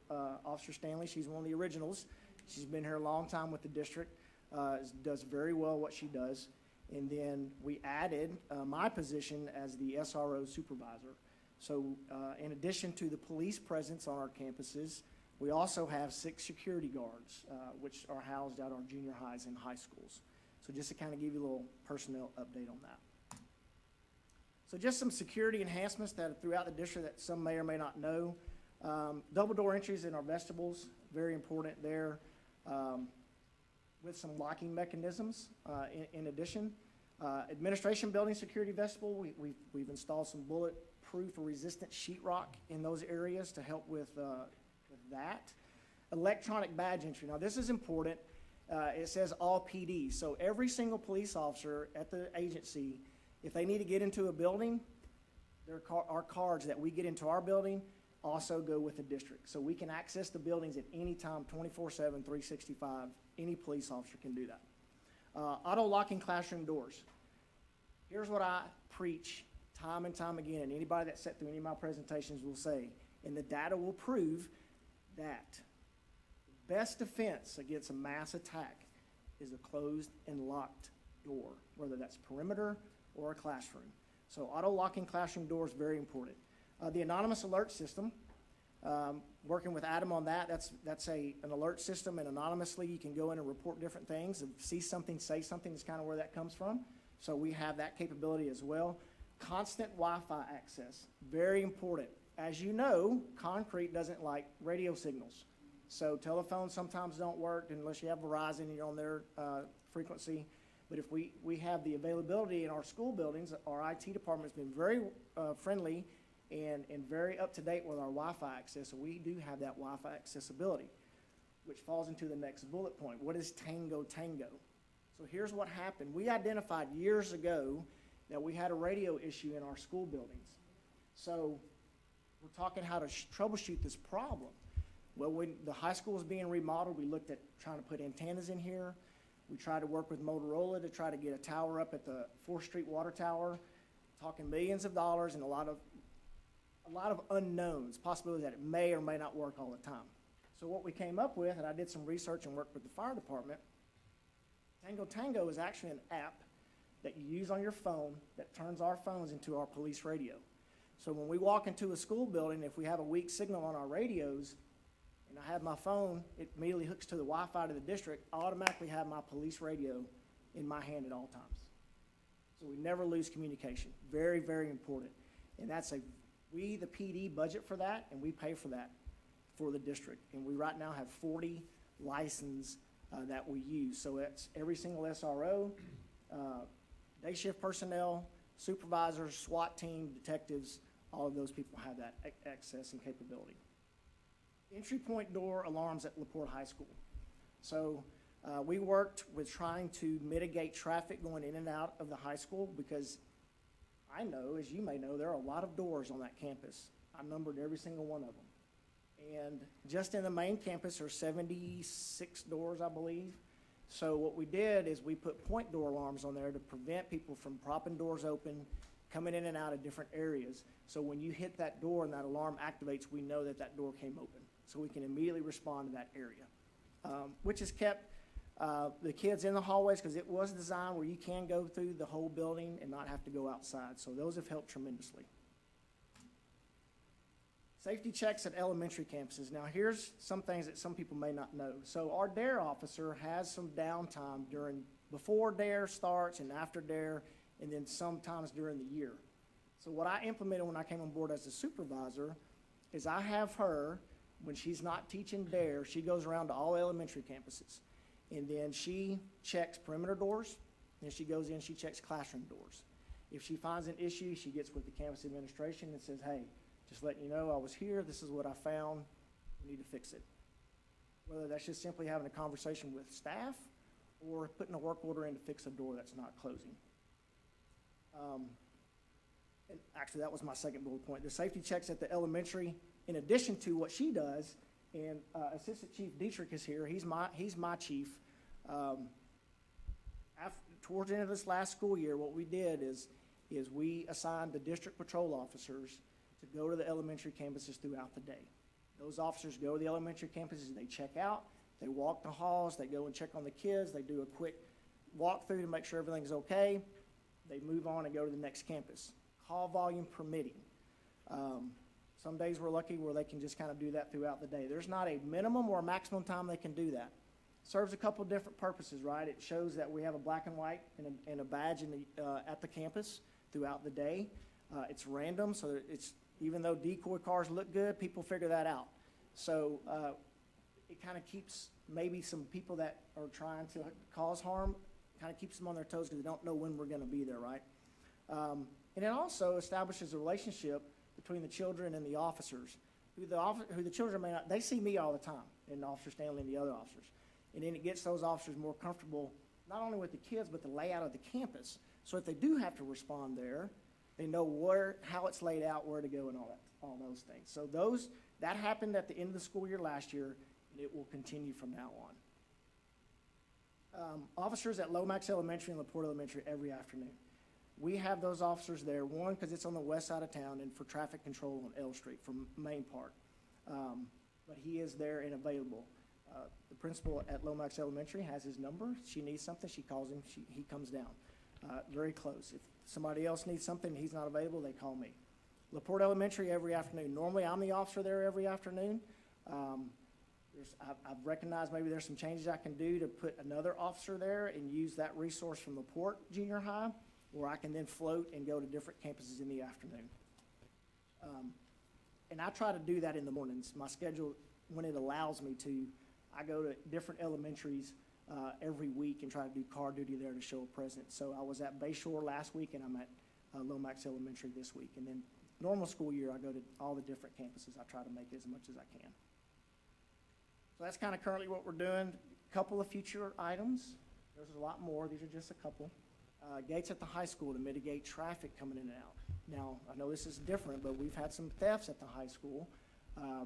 Officer Stanley. She's one of the originals. She's been here a long time with the district, does very well what she does. And then we added my position as the SRO supervisor. So in addition to the police presence on our campuses, we also have 6 security guards, which are housed at our junior highs and high schools. So just to kind of give you a little personnel update on that. So just some security enhancements that are throughout the district that some may or may not know. Double door entries in our vestibules, very important there, with some locking mechanisms in addition. Administration building security vestibule, we've installed some bulletproof or resistant sheetrock in those areas to help with that. Electronic badge entry. Now this is important. It says all PD. So every single police officer at the agency, if they need to get into a building, our cards that we get into our building also go with the district. So we can access the buildings at any time, 24/7, 365. Any police officer can do that. Auto locking classroom doors. Here's what I preach time and time again, and anybody that sat through any of my presentations will say, and the data will prove that the best defense against a mass attack is a closed and locked door, whether that's perimeter or a classroom. So auto locking classroom doors, very important. The anonymous alert system, working with Adam on that, that's an alert system, and anonymously you can go in and report different things. If see something, say something is kind of where that comes from. So we have that capability as well. Constant Wi-Fi access, very important. As you know, concrete doesn't like radio signals. So telephones sometimes don't work unless you have Verizon and you're on their frequency. But if we have the availability in our school buildings, our IT department's been very friendly and very up to date with our Wi-Fi access. So we do have that Wi-Fi accessibility, which falls into the next bullet point. What is Tango Tango? So here's what happened. We identified years ago that we had a radio issue in our school buildings. So we're talking how to troubleshoot this problem. Well, when the high school was being remodeled, we looked at trying to put antennas in here. We tried to work with Motorola to try to get a tower up at the 4th Street Water Tower, talking millions of dollars and a lot of unknowns, possibilities that it may or may not work all the time. So what we came up with, and I did some research and worked with the fire department, Tango Tango is actually an app that you use on your phone that turns our phones into our police radio. So when we walk into a school building, if we have a weak signal on our radios, and I have my phone, it immediately hooks to the Wi-Fi to the district, I automatically have my police radio in my hand at all times. So we never lose communication. Very, very important. And we, the PD, budget for that, and we pay for that for the district. And we right now have 40 licenses that we use. So it's every single SRO, day shift personnel, supervisors, SWAT team, detectives, all of those people have that access and capability. Entry point door alarms at LaPorte High School. So we worked with trying to mitigate traffic going in and out of the high school because I know, as you may know, there are a lot of doors on that campus. I numbered every single one of them. And just in the main campus are 76 doors, I believe. So what we did is we put point door alarms on there to prevent people from propping doors open, coming in and out of different areas. So when you hit that door and that alarm activates, we know that that door came open. So we can immediately respond to that area, which has kept the kids in the hallways because it was designed where you can go through the whole building and not have to go outside. So those have helped tremendously. Safety checks at elementary campuses. Now here's some things that some people may not know. So our DARE officer has some downtime before DARE starts and after DARE, and then sometimes during the year. So what I implemented when I came on board as a supervisor is I have her, when she's not teaching DARE, she goes around to all elementary campuses. And then she checks perimeter doors, then she goes in, she checks classroom doors. If she finds an issue, she gets with the campus administration and says, hey, just letting you know I was here, this is what I found, we need to fix it. Whether that's just simply having a conversation with staff or putting a work order in to fix a door that's not closing. And actually, that was my second bullet point. The safety checks at the elementary, in addition to what she does, and Assistant Chief Dietrich is here. He's my chief. Towards the end of this last school year, what we did is we assigned the district patrol officers to go to the elementary campuses throughout the day. Those officers go to the elementary campuses, they check out, they walk the halls, they go and check on the kids, they do a quick walkthrough to make sure everything's okay. They move on and go to the next campus. Call volume permitting. Some days we're lucky where they can just kind of do that throughout the day. There's not a minimum or a maximum time they can do that. Serves a couple of different purposes, right? It shows that we have a black and white and a badge at the campus throughout the day. It's random, so it's, even though decoy cars look good, people figure that out. So it kind of keeps maybe some people that are trying to cause harm, kind of keeps them on their toes because they don't know when we're going to be there, right? And it also establishes a relationship between the children and the officers, who the children may not, they see me all the time, and Officer Stanley and the other officers. And then it gets those officers more comfortable, not only with the kids, but the layout of the campus. So if they do have to respond there, they know how it's laid out, where to go, and all those things. So that happened at the end of the school year last year, and it will continue from now on. Officers at Lomax Elementary and LaPorte Elementary every afternoon. We have those officers there, one, because it's on the west side of town, and for traffic control on L Street from Main Park. But he is there and available. The principal at Lomax Elementary has his number. She needs something, she calls him, he comes down. Very close. If somebody else needs something and he's not available, they call me. LaPorte Elementary every afternoon. Normally, I'm the officer there every afternoon. I've recognized maybe there's some changes I can do to put another officer there and use that resource from LaPorte Junior High, where I can then float and go to different campuses in the afternoon. And I try to do that in the mornings. My schedule, when it allows me to, I go to different elementaries every week and try to do car duty there to show a presence. So I was at Bayshore last week, and I'm at Lomax Elementary this week. And then normal school year, I go to all the different campuses. I try to make it as much as I can. So that's kind of currently what we're doing. A couple of future items. There's a lot more. These are just a couple. Gates at the high school to mitigate traffic coming in and out. Now, I know this is different, but we've had some thefts at the high school,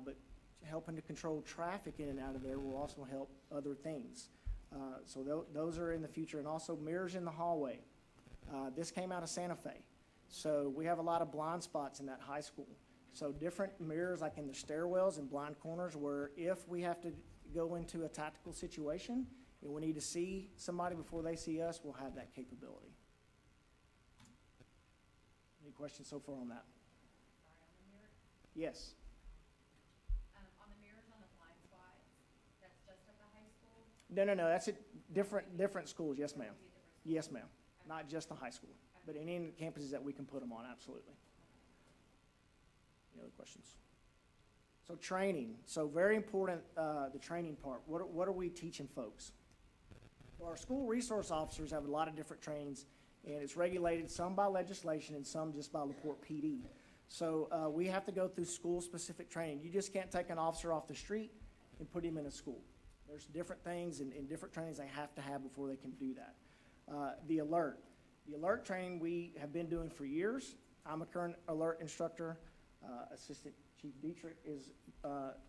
but helping to control traffic in and out of there will also help other things. So those are in the future, and also mirrors in the hallway. This came out of Santa Fe. So we have a lot of blind spots in that high school. So different mirrors like in the stairwells and blind corners, where if we have to go into a tactical situation and we need to see somebody before they see us, we'll have that capability. Any questions so far on that? Sorry, on the mirror, Yes. on the mirrors on the blind spots, that's just at the high school? No, that's at different schools, yes, ma'am. Yes, ma'am. Not just the high school, but any of the campuses that we can put them on, absolutely. Any other questions? So training, so very important, the training part. What are we teaching folks? Well, our school resource officers have a lot of different trainings, and it's regulated some by legislation and some just by LaPorte PD. So we have to go through school-specific training. You just can't take an officer off the street and put him in a school. There's different things and different trainings they have to have before they can do that. The alert training we have been doing for years. I'm a current alert instructor. Assistant Chief Dietrich is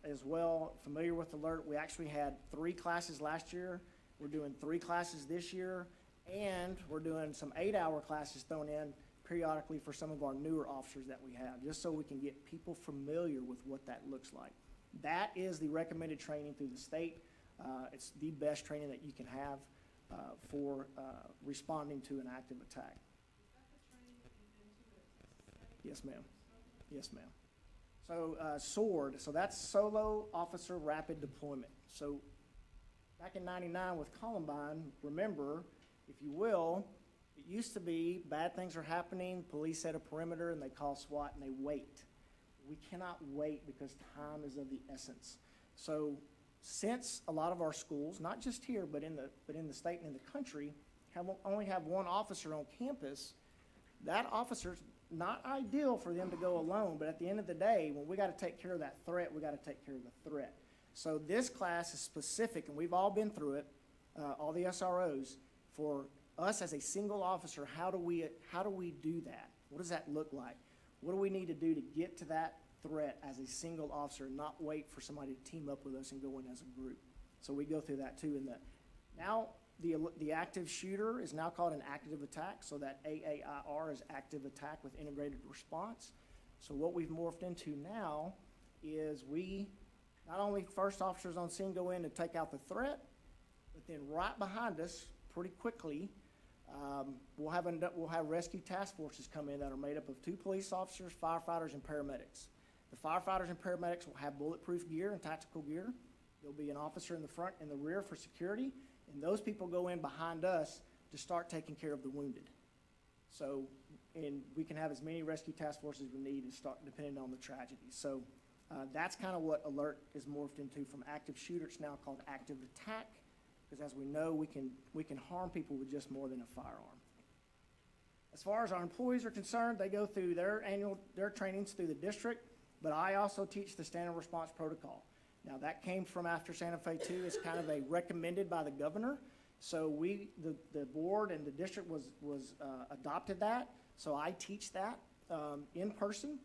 as well familiar with alert. We actually had 3 classes last year. We're doing 3 classes this year, and we're doing some 8-hour classes thrown in periodically for some of our newer officers that we have, just so we can get people familiar with what that looks like. That is the recommended training through the state. It's the best training that you can have for responding to an active attack. Is that the training that you've been to at Texas State? Yes, ma'am. Yes, ma'am. So SWORD, so that's Solo Officer Rapid Deployment. So back in '99 with Columbine, remember, if you will, It used to be bad things are happening, police set a perimeter and they call SWAT and they wait. We cannot wait because time is of the essence. So since a lot of our schools, not just here, but in the state and in the country, only have one officer on campus, that officer's not ideal for them to go alone, but at the end of the day, when we gotta take care of that threat, we gotta take care of the threat. So this class is specific, and we've all been through it, all the SROs, for us as a single officer, how do we do that? What does that look like? What do we need to do to get to that threat as a single officer and not wait for somebody to team up with us and go in as a group? So we go through that too. Now the active shooter is now called an active attack, so that AAIR is active attack with integrated response. So what we've morphed into now is we, not only first officers on scene go in to take out the threat, but then right behind us, pretty quickly, we'll have rescue task forces come in that are made up of 2 police officers, firefighters, and paramedics. The firefighters and paramedics will have bulletproof gear and tactical gear. There'll be an officer in the front and the rear for security, and those people go in behind us to start taking care of the wounded. So, and we can have as many rescue task forces we need to start, depending on the tragedy. So that's kind of what alert is morphed into from active shooter. It's now called active attack, because as we know, we can harm people with just more than a firearm. As far as our employees are concerned, they go through their trainings through the district, but I also teach the standard response protocol. Now that came from after Santa Fe 2. It's kind of a recommended by the governor. So the board and the district was adopted that. So I teach that in person,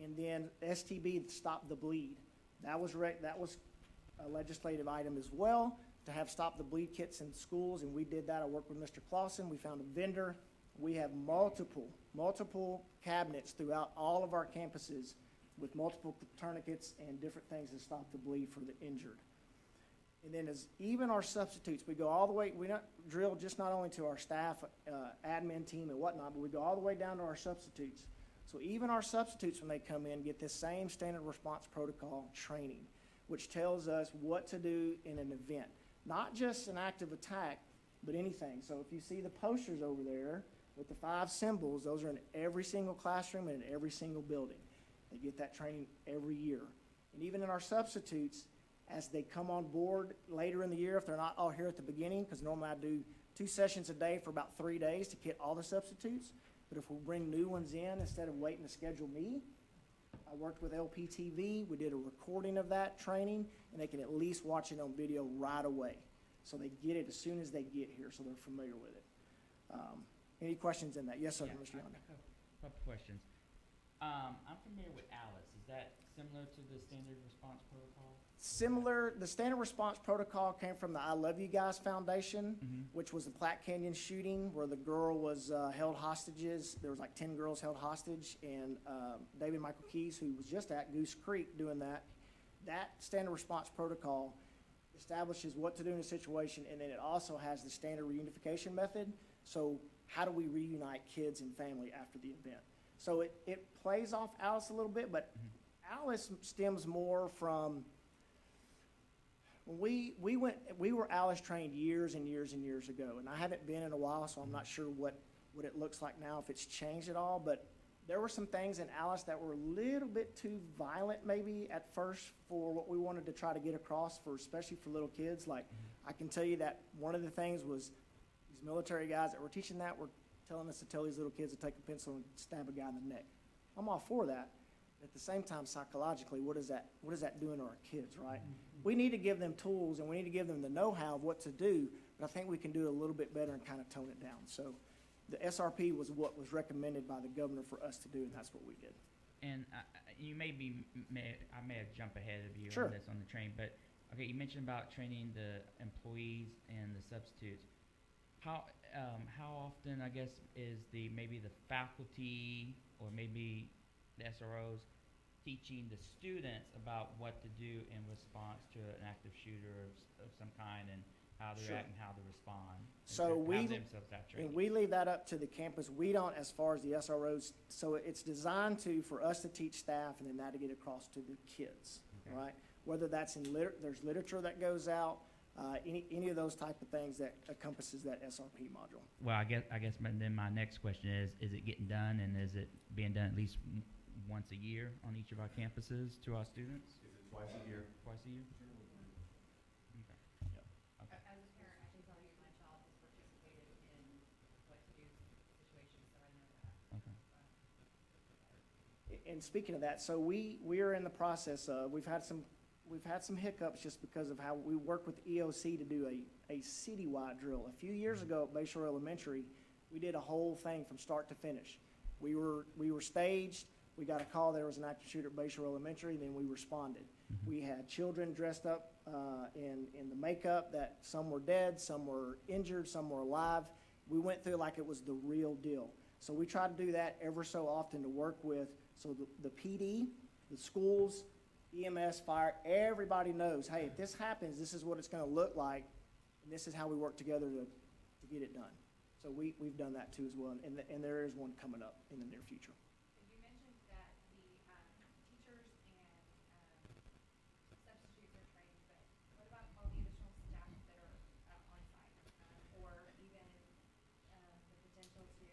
and then STB, Stop the Bleed. That was a legislative item as well, to have Stop the Bleed kits in schools, and we did that. I worked with Mr. Clausen. We found a vendor. We have multiple cabinets throughout all of our campuses with multiple tourniquets and different things to stop the bleed for the injured. And then even our substitutes, we go all the way, we not drill just not only to our staff, admin team and whatnot, but we go all the way down to our substitutes. So even our substitutes, when they come in, get this same standard response protocol training, which tells us what to do in an event. Not just an active attack, but anything. So if you see the posters over there with the 5 symbols, those are in every single classroom and in every single building. They get that training every year. And even in our substitutes, as they come on board later in the year, if they're not all here at the beginning, because normally I do 2 sessions a day for about 3 days to get all the substitutes. But if we bring new ones in, instead of waiting to schedule me, I worked with LPTV. We did a recording of that training, and they can at least watch it on video right away. So they get it as soon as they get here, so they're familiar with it. Any questions in that? Yes, sir, Mr. Yonda. A couple questions. I'm familiar with Alice. Is that similar to the standard response protocol? Similar. The standard response protocol came from the I Love You Guys Foundation, which was the Platte Canyon shooting where the girl was held hostages. There was like 10 girls held hostage, and David Michael Keys, who was just at Goose Creek doing that, that standard response protocol establishes what to do in a situation, and then it also has the standard reunification method. So how do we reunite kids and family after the event? So it plays off Alice a little bit, but Alice stems more from when we were Alice trained years and years and years ago, and I haven't been in a while, so I'm not sure what it looks like now, if it's changed at all, but there were some things in Alice that were a little bit too violent maybe at first for what we wanted to try to get across, especially for little kids. Like, I can tell you that one of the things was these military guys that were teaching that were telling us to tell these little kids to take a pencil and stab a guy in the neck. I'm all for that. At the same time, psychologically, what is that doing to our kids, right? We need to give them tools, and we need to give them the know-how of what to do, but I think we can do it a little bit better and kind of tone it down. So the SRP was what was recommended by the governor for us to do, and that's what we did. And you I may have jumped ahead of you Sure. on this on the train, but okay, you mentioned about training the employees and the substitutes. How often, I guess, is maybe the faculty or maybe the SROs teaching the students about what to do in response to an active shooter of some kind, and how to Sure. react and how to respond? So Have we themselves that training? And we leave that up to the campus. We don't, as far as the SROs, so it's designed for us to teach staff and then that to get across to the kids, Okay. right? Whether that's there's literature that goes out. any of those type of things that encompasses that SRP module. Well, I guess then my next question is it getting done, and is it being done at least once a year on each of our campuses to our students? Is it twice a year? Twice a year? Okay. As a parent, I can tell you my child has participated in what to do situations, so I know that. Okay. And speaking of that, so we are in the process of, we've had some hiccups just because of how we work with EOC to do a citywide drill. A few years ago at Bayshore Elementary, we did a whole thing from start to finish. We were staged, we got a call there was an active shooter at Bayshore Elementary, then we responded. We had children dressed up in the makeup that some were dead, some were injured, some were alive. We went through like it was the real deal. So we try to do that ever so often to work with, so the PD, the schools, EMS, fire, everybody knows, hey, if this happens, this is what it's gonna look like, and this is how we work together to get it done. So we've done that too as well, and there is one coming up in the near future. You mentioned that the teachers and substitutes are trained, but what about all the additional staff that are on site? Or even the potential to,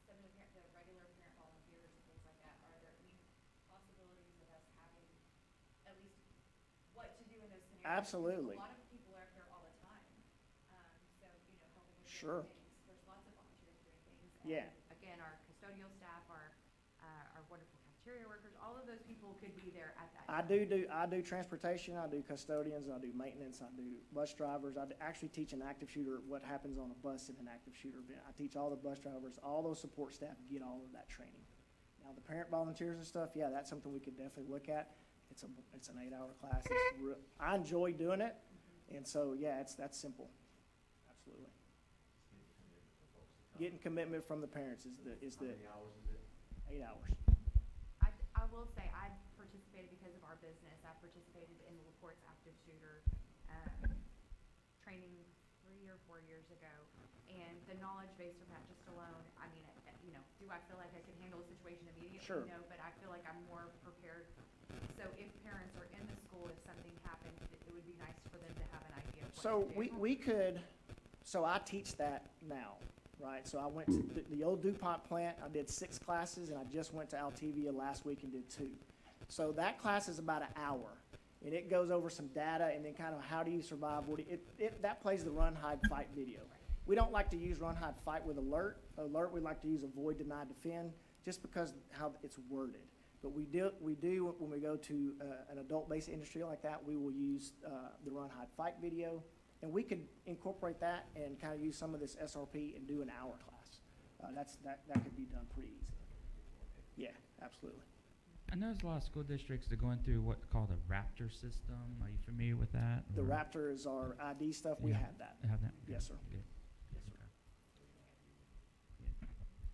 some of the regular parent volunteers and things like that, are there any possibilities of us having at least what to do in those scenarios? Absolutely. A lot of people are out there all the time, so, helping with Sure. different things. There's lots of volunteers doing things. Yeah. Again, our custodial staff, our wonderful cafeteria workers, all of those people could be there at that I time. do transportation, I do custodians, I do maintenance, I do bus drivers. I actually teach an active shooter, what happens on a bus in an active shooter event. I teach all the bus drivers, all those support staff get all of that training. Now, the parent volunteers and stuff, yeah, that's something we could definitely look at. It's an 8-hour class. I enjoy doing it, and so, yeah, that's simple. Absolutely. Getting commitment from the parents is the How many hours is it? 8 hours. I will say, I participated because of our business. I participated in the LaPorte's active shooter training 3 or 4 years ago. And the knowledge base from that just alone, I mean, do I feel like I could handle a situation immediately? Sure. No, but I feel like I'm more prepared. So if parents are in the school, if something happens, it would be nice for them to have an idea of what So to do. we could, so I teach that now, right? So I went to the old DuPont plant, I did 6 classes, and I just went to Altivia last week and did 2. So that class is about an hour, and it goes over some data and then kind of how do you survive, that plays the run, hide, fight video. We don't like to use run, hide, fight with alert, we like to use avoid, deny, defend, just because how it's worded. But we do when we go to an adult-based industry like that, we will use the run, hide, fight video, and we could incorporate that and kind of use some of this SRP and do an hour class. That could be done pretty easily. Yeah, absolutely. I know there's a lot of school districts that are going through what's called a Raptor system. Are you familiar with that? The or- Raptor is our ID stuff. We Yeah. have that. Have that? Yes, sir. Good. Yes, sir.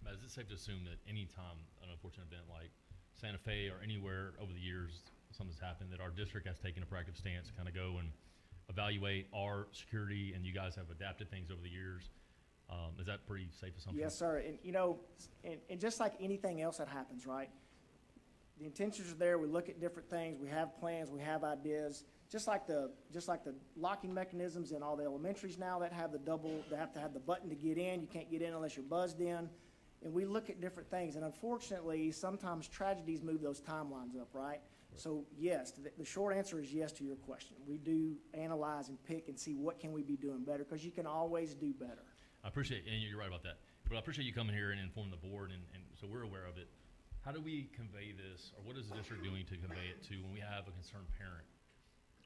Matt, is it safe to assume that any time an unfortunate event like Santa Fe or anywhere over the years something's happened, that our district has taken a proactive stance to kind of go and evaluate our security, and you guys have adapted things over the years? Is that pretty safe assumption? Yes, sir. And, and just like anything else that happens, right? The intentions are there. We look at different things. We have plans. We have ideas. Just like the locking mechanisms in all the elementaries now that have they have to have the button to get in. You can't get in unless you're buzzed in. And we look at different things. And unfortunately, sometimes tragedies move those timelines up, right? So yes, the short answer is yes to your question. We do analyze and pick and see what can we be doing better, because you can always do better. I appreciate, and you're right about that, but I appreciate you coming here and informing the board, and so we're aware of it. How do we convey this, or what is the district doing to convey it to when we have a concerned parent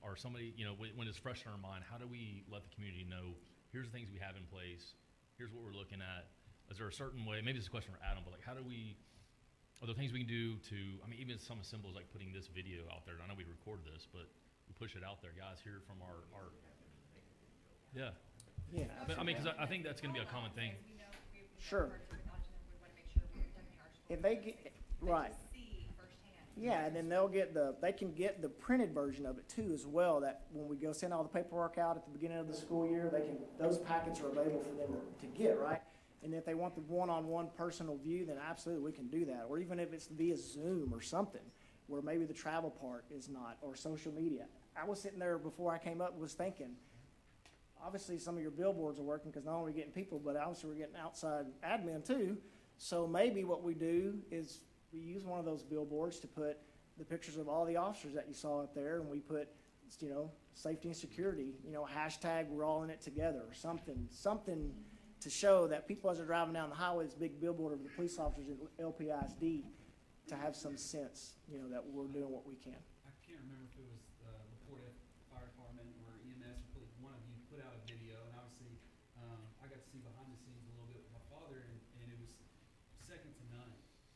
or somebody, when it's fresh in our mind? How do we let the community know, here's the things we have in place, here's what we're looking at? Is there a certain way, maybe this is a question for Adam, but like, are there things we can do to, even some symbols like putting this video out there? I know we record this, but we push it out there, guys, here from our yeah. Yeah. But because I think that's going to be a common thing. Sure. If they get, right. Yeah, and then they can get the printed version of it too as well, that when we go send all the paperwork out at the beginning of the school year, those packets are available for them to get, right? And if they want the one-on-one personal view, then absolutely we can do that. Or even if it's via Zoom or something, where maybe the travel part is not, or social media. I was sitting there before I came up, was thinking, obviously some of your billboards are working, because not only are we getting people, but obviously we're getting outside admin too. So maybe what we do is we use one of those billboards to put the pictures of all the officers that you saw up there, and we put, you know, safety and security, you know, hashtag we're all in it together, or something to show that people as they're driving down the highway, this big billboard of the police officers at LP ISD, to have some sense, you know, that we're doing what we can. I can't remember if it was LaPorte Fire Department or EMS, or one of you put out a video, and obviously, I got to see behind the scenes a little bit with my father, and it was second to none.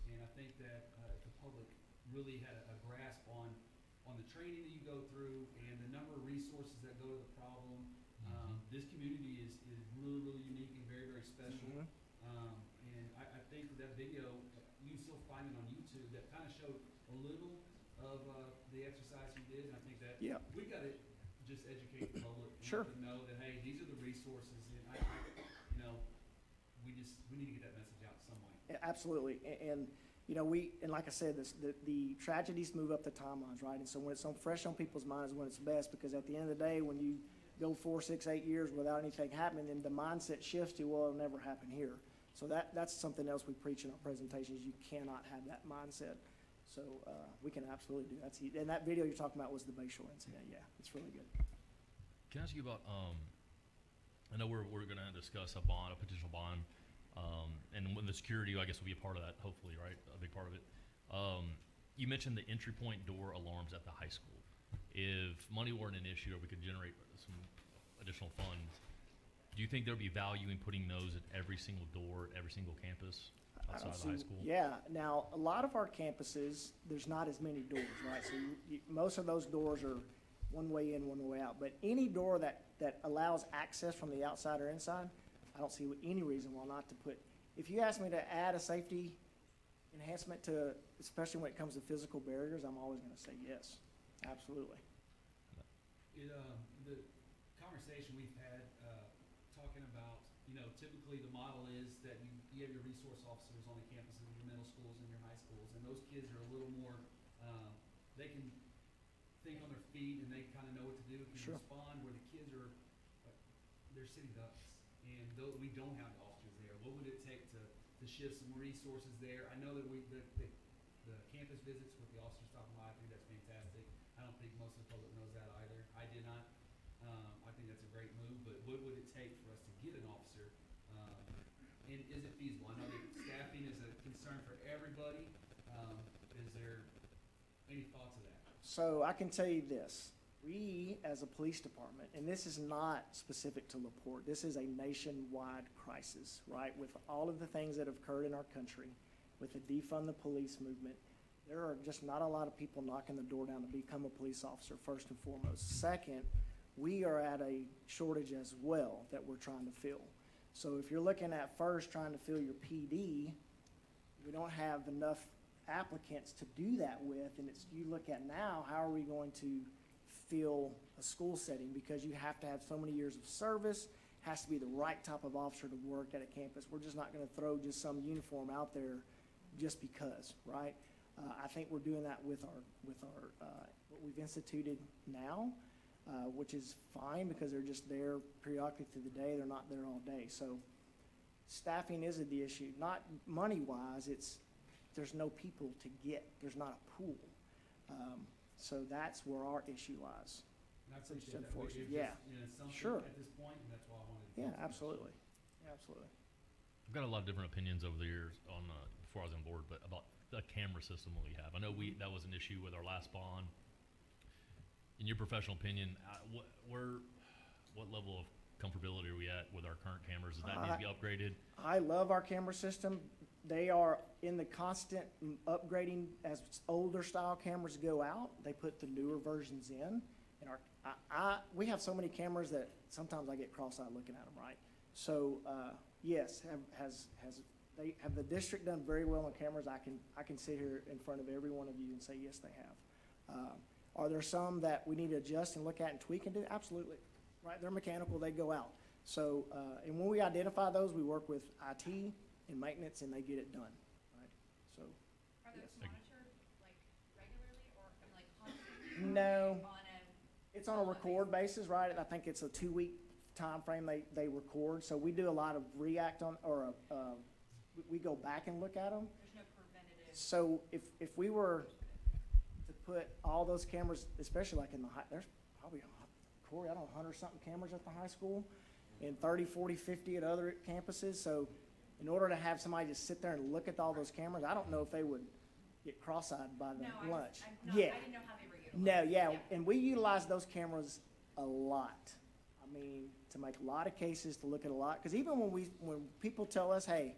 And I think that if the public really had a grasp on the training that you go through and the number of resources that go to the problem, this community is really, really unique and very, very special. And I think that video, you can still find it on YouTube, that kind of showed a little of the exercise you did, and I think that we got to just educate the public and Sure. let them know that, hey, these are the resources, and you know, we need to get that message out some way. Yeah, absolutely, and you know, and like I said, the tragedies move up the timelines, right? And so when it's fresh on people's minds is when it's best, because at the end of the day, when you go 4, 6, 8 years without anything happening, then the mindset shifts to, well, it'll never happen here. So that's something else we preach in our presentations. You cannot have that mindset. So we can absolutely do that. And that video you're talking about was the Bayshore incident. Yeah, it's really good. Can I ask you about, I know we're going to discuss a potential bond, and when the security, I guess, will be a part of that, hopefully, right? A big part of it. You mentioned the entry point door alarms at the high school. If money weren't an issue, or we could generate some additional funds, do you think there'd be value in putting those at every single door, at every single campus outside of the high school? Yeah. Now, a lot of our campuses, there's not as many doors, right? So most of those doors are one way in, one way out. But any door that allows access from the outside or inside, I don't see any reason why not to put. If you ask me to add a safety enhancement to, especially when it comes to physical barriers, I'm always going to say yes. Absolutely. The conversation we've had, talking about, you know, typically the model is that you have your resource officers on the campuses of your middle schools and your high schools, and those kids are a little more, they can think on their feet and they kind of know what to do, can Sure. respond, where the kids are, they're city ducks, and we don't have the officers there. What would it take to shift some resources there? I know that the campus visits with the officers talking about, I think that's fantastic. I don't think most of the public knows that either. I did not. I think that's a great move, but what would it take for us to get an officer? And is it feasible? I know that staffing is a concern for everybody. Is there any thoughts of that? So I can tell you this. We, as a police department, and this is not specific to LaPorte, this is a nationwide crisis, right? With all of the things that have occurred in our country, with the defund the police movement, there are just not a lot of people knocking the door down to become a police officer, first and foremost. Second, we are at a shortage as well that we're trying to fill. So if you're looking at first trying to fill your PD, we don't have enough applicants to do that with, and you look at now, how are we going to fill a school setting? Because you have to have so many years of service, has to be the right type of officer to work at a campus. We're just not going to throw just some uniform out there just because, right? I think we're doing that with our what we've instituted now, which is fine because they're just there periodically through the day. They're not there all day. So staffing isn't the issue. Not money-wise, there's no people to get. There's not a pool. So that's where our issue lies. And I It's appreciate that. unfortunate. It's Yeah. just, you know, something Sure. at this point, and that's why I wanted to. Yeah, absolutely. Absolutely. I've got a lot of different opinions over the years on, before I was on board, but about the camera system that we have. I know that was an issue with our last bond. In your professional opinion, what level of comfortability are we at with our current cameras? Does that need to be upgraded? I love our camera system. They are in the constant upgrading as older style cameras go out. They put the newer versions in. And we have so many cameras that sometimes I get cross-eyed looking at them, right? So, yes, have the district done very well on cameras? I can sit here in front of every one of you and say, yes, they have. Are there some that we need to adjust and look at and tweak and do? Absolutely, right? They're mechanical, they go out. So, and when we identify those, we work with IT and maintenance, and they get it done, right? So, Are those yes. monitored, like, regularly, or, like, constantly? No. On It's on a record basis, right? I think it's a 2-week time frame they record. So we do a lot of react on, or we go back and look at them. There's no preventative. So if we were to put all those cameras, especially like in the high, there's probably, Corey, I don't know, 100-something cameras at the high school, and 30, 40, 50 at other campuses. So in order to have somebody just sit there and look at all those cameras, I don't know if they would get cross-eyed by the No, lunch. I Yeah. didn't know how they were utilized. No, yeah, and we utilize those cameras a lot. I mean, to make a lot of cases, to look at a lot, because even when people tell us, hey,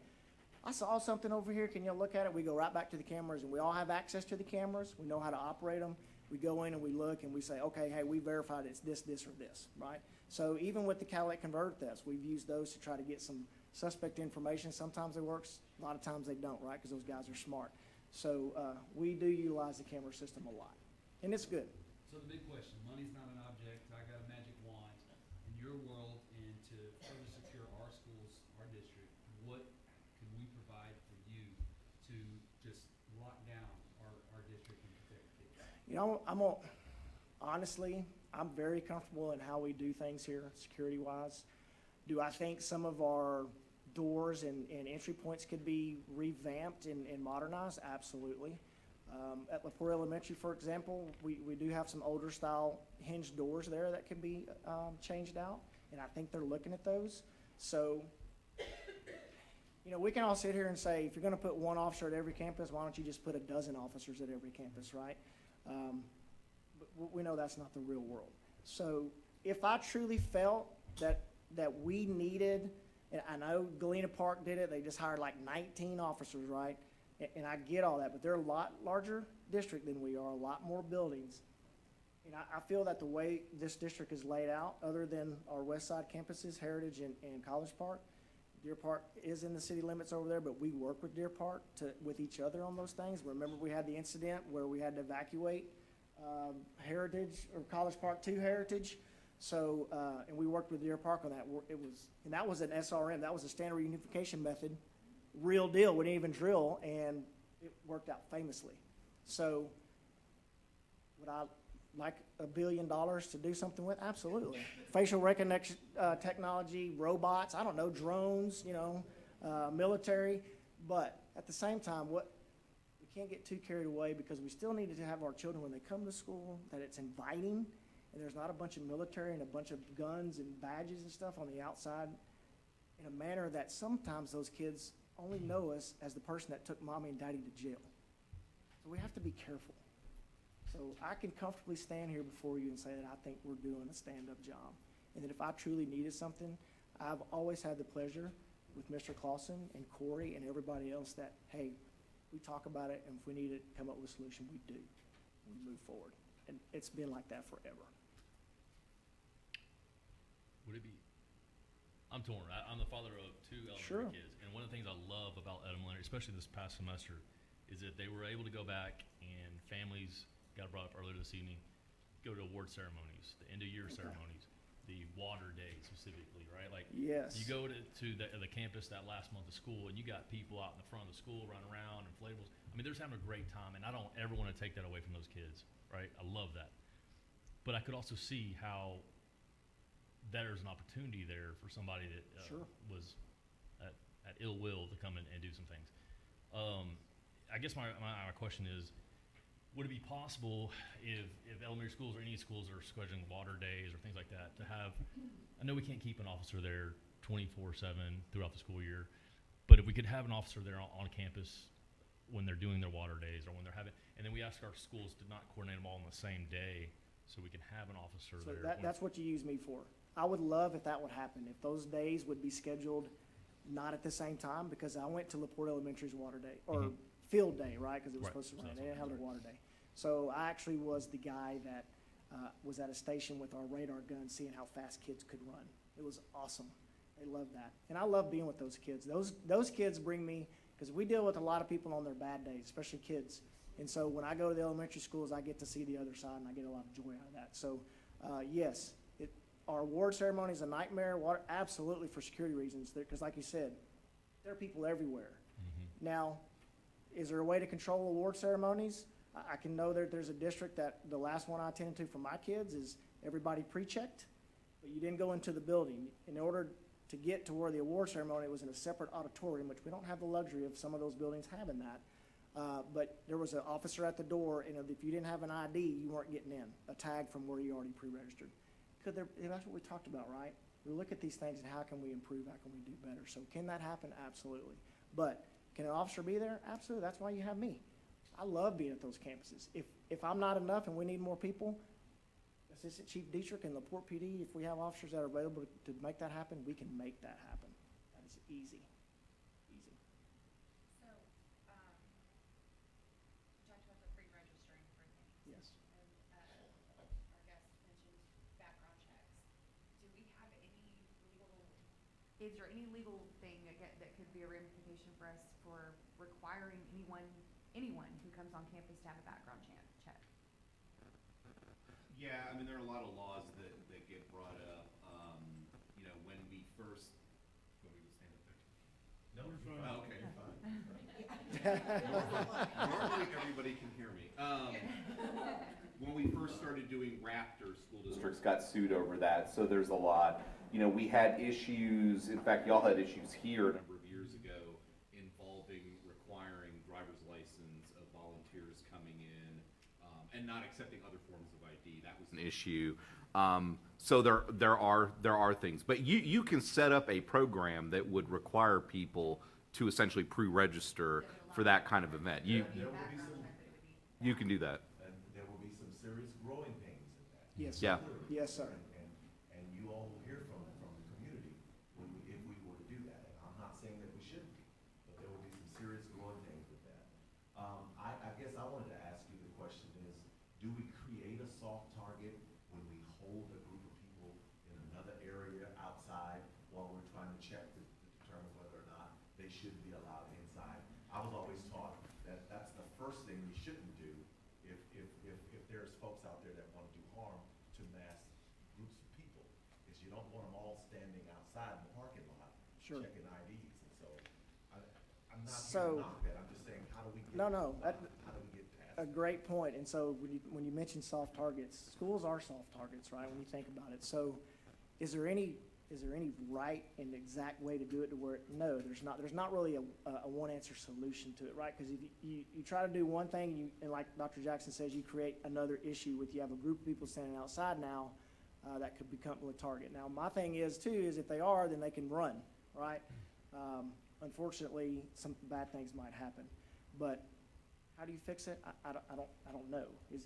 I saw something over here, can you look at it? We go right back to the cameras, and we all have access to the cameras. We know how to operate them. We go in and we look and we say, okay, hey, we verified it's this, this, or this, right? So even with the catalytic converter test, we've used those to try to get some suspect information. Sometimes it works, a lot of times they don't, right? Because those guys are smart. So we do utilize the camera system a lot, and it's good. So the big question, money's not an object, I got a magic wand. In your world, and to further secure our schools, our district, what can we provide for you to just lock down our district and protect kids? You know, honestly, I'm very comfortable in how we do things here, security-wise. Do I think some of our doors and entry points could be revamped and modernized? Absolutely. At LaPorte Elementary, for example, we do have some older style hinged doors there that could be changed out, and I think they're looking at those. So, you know, we can all sit here and say, if you're gonna put one officer at every campus, why don't you just put a dozen officers at every campus, right? But we know that's not the real world. So if I truly felt that we needed, and I know Galena Park did it, they just hired like 19 officers, right? And I get all that, but they're a lot larger district than we are, a lot more buildings. And I feel that the way this district is laid out, other than our west side campuses, Heritage and College Park, Deer Park is in the city limits over there, but we work with Deer Park with each other on those things. Remember, we had the incident where we had to evacuate Heritage, or College Park to Heritage. So, and we worked with Deer Park on that. And that was an SRM, that was a standard unification method, real deal, we didn't even drill, and it worked out famously. So, would I like $1 billion to do something with? Absolutely. Facial recognition technology, robots, I don't know, drones, you know, military. But at the same time, we can't get too carried away, because we still need to have our children, when they come to school, that it's inviting, and there's not a bunch of military and a bunch of guns and badges and stuff on the outside, in a manner that sometimes those kids only know us as the person that took mommy and daddy to jail. So we have to be careful. So I can comfortably stand here before you and say that I think we're doing a stand-up job. And that if I truly needed something, I've always had the pleasure with Mr. Clausen and Corey and everybody else that, hey, we talk about it, and if we need to come up with a solution, we do. We move forward. And it's been like that forever. Would it be? I'm torn. I'm the father of 2 elementary kids, and one of the things I love about elementary, especially this past semester, is that they were able to go back, and families got brought up earlier this evening, go to award ceremonies, the end of year ceremonies, the water day specifically, right? Like, yes. You go to the campus that last month of school, and you got people out in the front of the school running around, inflatables. I mean, they're just having a great time, and I don't ever want to take that away from those kids, right? I love that. But I could also see how there's an opportunity there for somebody that was at ill will to come in and do some things. I guess my question is, would it be possible if elementary schools or any schools are scheduling water days or things like that to have, I know we can't keep an officer there 24/7 throughout the school year, but if we could have an officer there on campus when they're doing their water days, or when they're having, and then we ask our schools to not coordinate them all on the same day, so we can have an officer So there. that's what you use me for. I would love if that would happen, if those days would be scheduled not at the same time, because I went to LaPorte Elementary's water day, or field day, right? Because it was supposed to rain. They didn't have their water day. So I actually was the guy that was at a station with our radar gun, seeing how fast kids could run. It was awesome. They love that. And I love being with those kids. Those kids bring me, because we deal with a lot of people on their bad days, especially kids. And so when I go to the elementary schools, I get to see the other side, and I get a lot of joy out of that. So yes, our award ceremony is a nightmare. Absolutely, for security reasons, because like you said, there are people everywhere. Now, is there a way to control award ceremonies? I can know that there's a district that the last one I attended to for my kids is everybody pre-checked. but you didn't go into the building. In order to get to where the award ceremony was in a separate auditorium, which we don't have the luxury of some of those buildings having that. But there was an officer at the door, and if you didn't have an ID, you weren't getting in, a tag from where you already pre-registered. That's what we talked about, right? We look at these things and how can we improve, how can we do better? So can that happen? Absolutely. But can an officer be there? Absolutely. That's why you have me. I love being at those campuses. If I'm not enough and we need more people, Assistant Chief Dietrich and LaPorte PD, if we have officers that are available to make that happen, we can make that happen. That is easy. Easy. So, you talked about the pre-registering for things. Yes. And, our guest mentioned background checks. Do we have any is there any legal thing that could be a ramification for us for requiring anyone who comes on campus to have a background check? Yeah, I mean, there are a lot of laws that get brought up. When we first, want me to stand up there? No, You're you're fine. fine. Okay. You're fine. Normally, everybody can hear me. When we first started doing Raptor, school districts got sued over that, so there's a lot. We had issues, in fact, y'all had issues here a number of years ago involving requiring driver's license of volunteers coming in and not accepting other forms of ID. That was an issue. So there are things, but you can set up a program that would require people to essentially pre-register for that kind of event. You can do that. And there will be some serious growing pains in that. Yes. Yeah. Yes, sir. And you all will hear from the community if we were to do that. And I'm not saying that we shouldn't, but there will be some serious growing pains with that. I guess I wanted to ask you, the question is, do we create a soft target when we hold a group of people in another area outside while we're trying to check to determine whether or not they should be allowed inside? I was always taught that that's the first thing we shouldn't do if there's folks out there that want to do harm to mass groups of people, is you don't want them all standing outside in the parking lot Sure. checking IDs. And so I'm not here So- to knock that. I'm just saying, how do we get No, how do we get past a great point. And so when you mention soft targets, schools are soft targets, right? When you think about it. So is there any right and exact way to do it to where, no, there's not really a one answer solution to it, right? Because if you try to do one thing and like Dr. Jackson says, you create another issue with, you have a group of people standing outside now that could become a target. Now, my thing is too, is if they are, then they can run, right? Unfortunately, some bad things might happen, but how do you fix it? I don't know.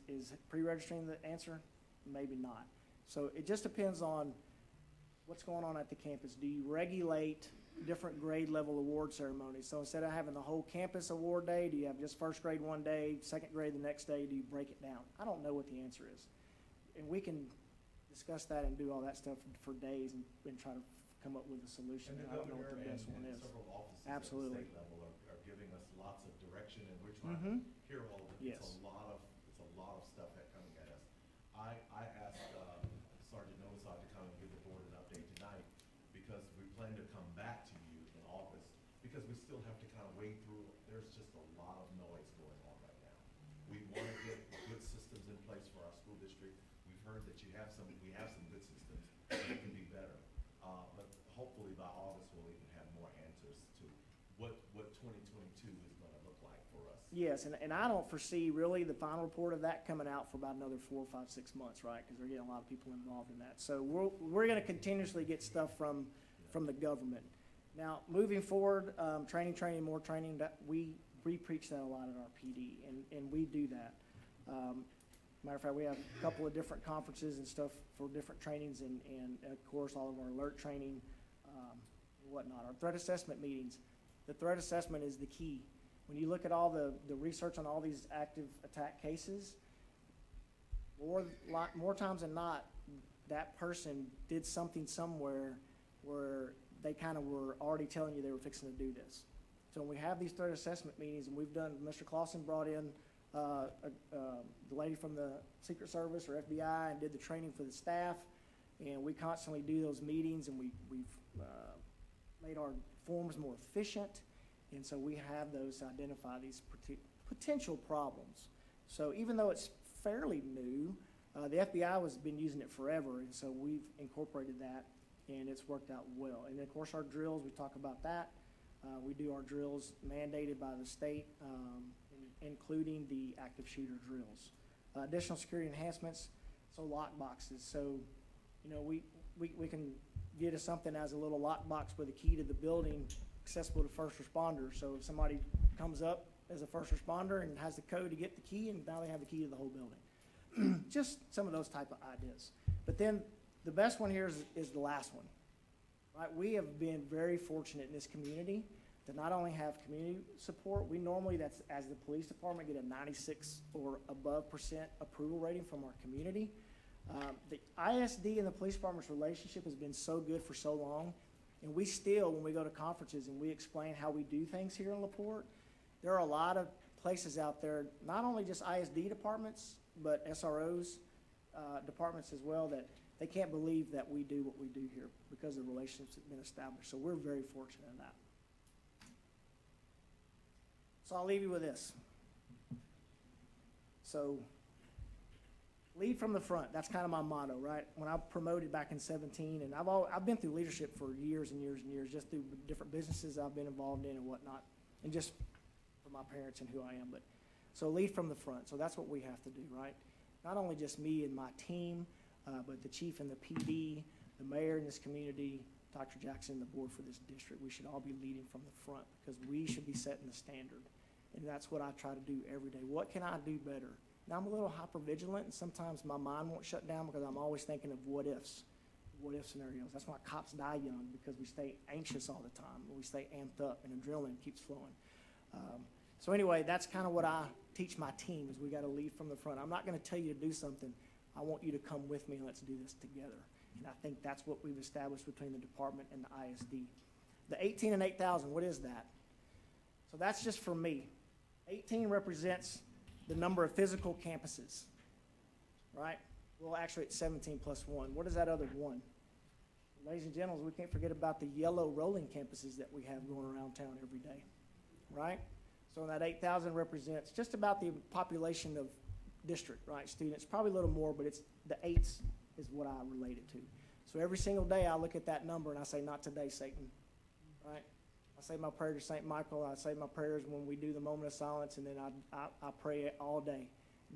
Is pre-registering the answer? Maybe not. So it just depends on what's going on at the campus. Do you regulate different grade level award ceremonies? So instead of having the whole campus award day, do you have just first grade one day, second grade the next day? Do you break it down? I don't know what the answer is. And we can discuss that and do all that stuff for days and try to come up with a solution. And the I don't know what governor the best one and is. several offices Absolutely. at the state level are giving us lots of direction, and we're trying to hear all of it. Yes. It's a lot of stuff that coming at us. I asked Sergeant Novosad to come and give the board an update tonight because we plan to come back to you in August because we still have to kind of wade through. There's just a lot of noise going on right now. We want to get good systems in place for our school district. We've heard that we have some good systems, but it can be better. But hopefully by August, we'll even have more answers to what 2022 is going to look like for us. Yes, and I don't foresee really the final report of that coming out for about another 4, 5, 6 months, right? Because they're getting a lot of people involved in that. So we're going to continuously get stuff from the government. Now, moving forward, training, more training. That we preach that a lot at our PD, and we do that. Matter of fact, we have a couple of different conferences and stuff for different trainings, and of course all of our alert training, and whatnot. Our threat assessment meetings. The threat assessment is the key. When you look at all the research on all these active attack cases, more times than not, that person did something somewhere where they kind of were already telling you they were fixing to do this. So when we have these threat assessment meetings, and we've done, Mr. Clausen brought in the lady from the Secret Service or FBI and did the training for the staff, and we constantly do those meetings, and we've made our forms more efficient, and so we have those to identify these potential problems. So even though it's fairly new, The FBI has been using it forever, and so we've incorporated that, and it's worked out well. And of course, our drills, we talk about that. We do our drills mandated by the state, including the active shooter drills. Additional security enhancements, so lock boxes. So, you know, we can get us something as a little lock box with a key to the building accessible to first responders. So if somebody comes up as a first responder and has the code to get the key, and now they have the key to the whole building. Just some of those type of ideas. But then the best one here is the last one. Right? We have been very fortunate in this community to not only have community support, we normally, that's as the police department, get a 96 or above % approval rating from our community. The ISD and the police department's relationship has been so good for so long, and we still, when we go to conferences and we explain how we do things here in LaPorte, there are a lot of places out there, not only just ISD departments, but SROs departments as well, that they can't believe that we do what we do here because the relationships have been established. So we're very fortunate in that. So I'll leave you with this. So lead from the front. That's kind of my motto, right? When I promoted back in 17, and I've been through leadership for years and years and years, just through different businesses I've been involved in and whatnot, and just for my parents and who I am. But so lead from the front. So that's what we have to do, right? Not only just me and my team, but the chief and the PD, the mayor in this community, Dr. Jackson, and the board for this district. We should all be leading from the front because we should be setting the standard. And that's what I try to do every day. What can I do better? Now, I'm a little hyper-vigilant, and sometimes my mind won't shut down because I'm always thinking of what-ifs, what-if scenarios. That's why cops die young, because we stay anxious all the time. We stay amped up, and adrenaline keeps flowing. So anyway, that's kind of what I teach my team, is we got to lead from the front. I'm not going to tell you to do something. I want you to come with me, and let's do this together. And I think that's what we've established between the department and the ISD. The 18 and 8,000, what is that? So that's just for me. 18 represents the number of physical campuses, right? Well, actually, it's 17 plus 1. What is that other 1? Ladies and gentlemen, we can't forget about the yellow rolling campuses that we have going around town every day, right? So that 8,000 represents just about the population of district, right? Students, probably a little more, but it's the 8s is what I relate it to. So every single day I look at that number and I say, not today, Satan, right? I say my prayer to St. Michael. I say my prayers when we do the moment of silence, and then I pray it all day.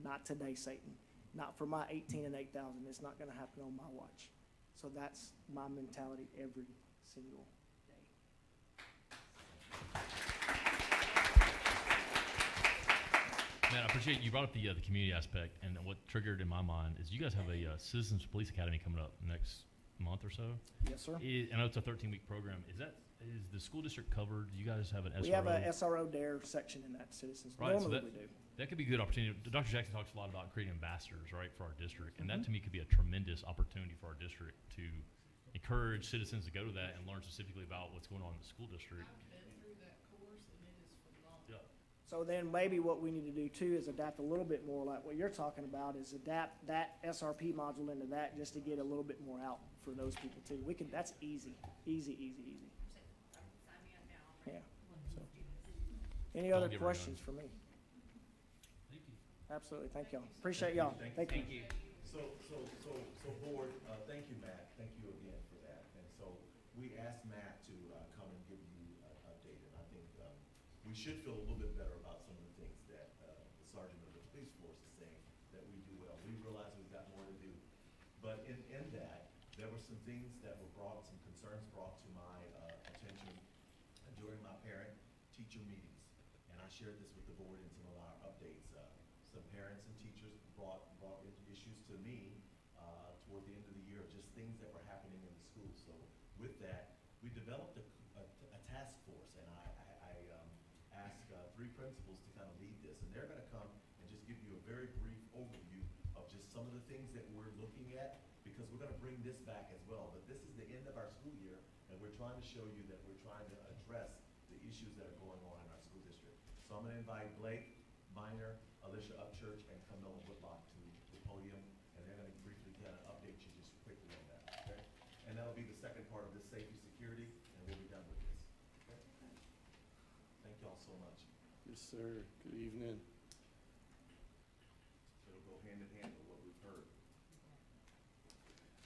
Not today, Satan. Not for my 18 and 8,000. It's not going to happen on my watch. So that's my mentality every single day. Man, I appreciate you brought up the community aspect, and what triggered in my mind is you guys have a Citizens Police Academy coming up next month or so. Yes, sir. I know it's a 13-week program. Is the school district covered? Do you guys have an SRO? We have a SRO DARE section in that Citizens. Right, Normally so we do. That could be a good opportunity. Dr. Jackson talks a lot about creating ambassadors, right, for our district, and that to me could be a tremendous opportunity for our district to encourage citizens to go to that and learn specifically about what's going on in the school district. I've been through that course and it is phenomenal. Yeah. So then maybe what we need to do too is adapt a little bit more like what you're talking about, is adapt that SRP module into that just to get a little bit more out for those people too. We can, that's easy, easy, easy, easy. Sign me up now. Yeah. So, any other get questions for me? Thank you. Absolutely, thank y'all. Appreciate y'all. Thank you. Thank you. So board, thank you, Matt. Thank you again for that. And so we asked Matt to come and give you an update, and I think we should feel a little bit better about some of the things that the sergeant of the police force is saying that we do well. We realize we've got more to do, but in that, there were some things that were some concerns brought to my attention during my parent-teacher meetings, and I shared this with the board in some of our updates. Some parents and teachers brought issues to me toward the end of the year, just things that were happening in the school. So with that, we developed a task force, and I asked 3 principals to kind of lead this, and they're going to come and just give you a very brief overview of just some of the things that we're looking at, because we're going to bring this back as well. But this is the end of our school year, and we're trying to show you that we're trying to address the issues that are going on in our school district. So I'm going to invite Blake Miner, Alicia Upchurch, and Camilla Whitlock to the podium, and they're going to briefly kind of update you just quickly on that, okay? And that'll be the second part of this safety security, and we'll be done with this, okay? Thank y'all so much. Yes, sir. Good evening. So it'll go hand in hand with what we've heard.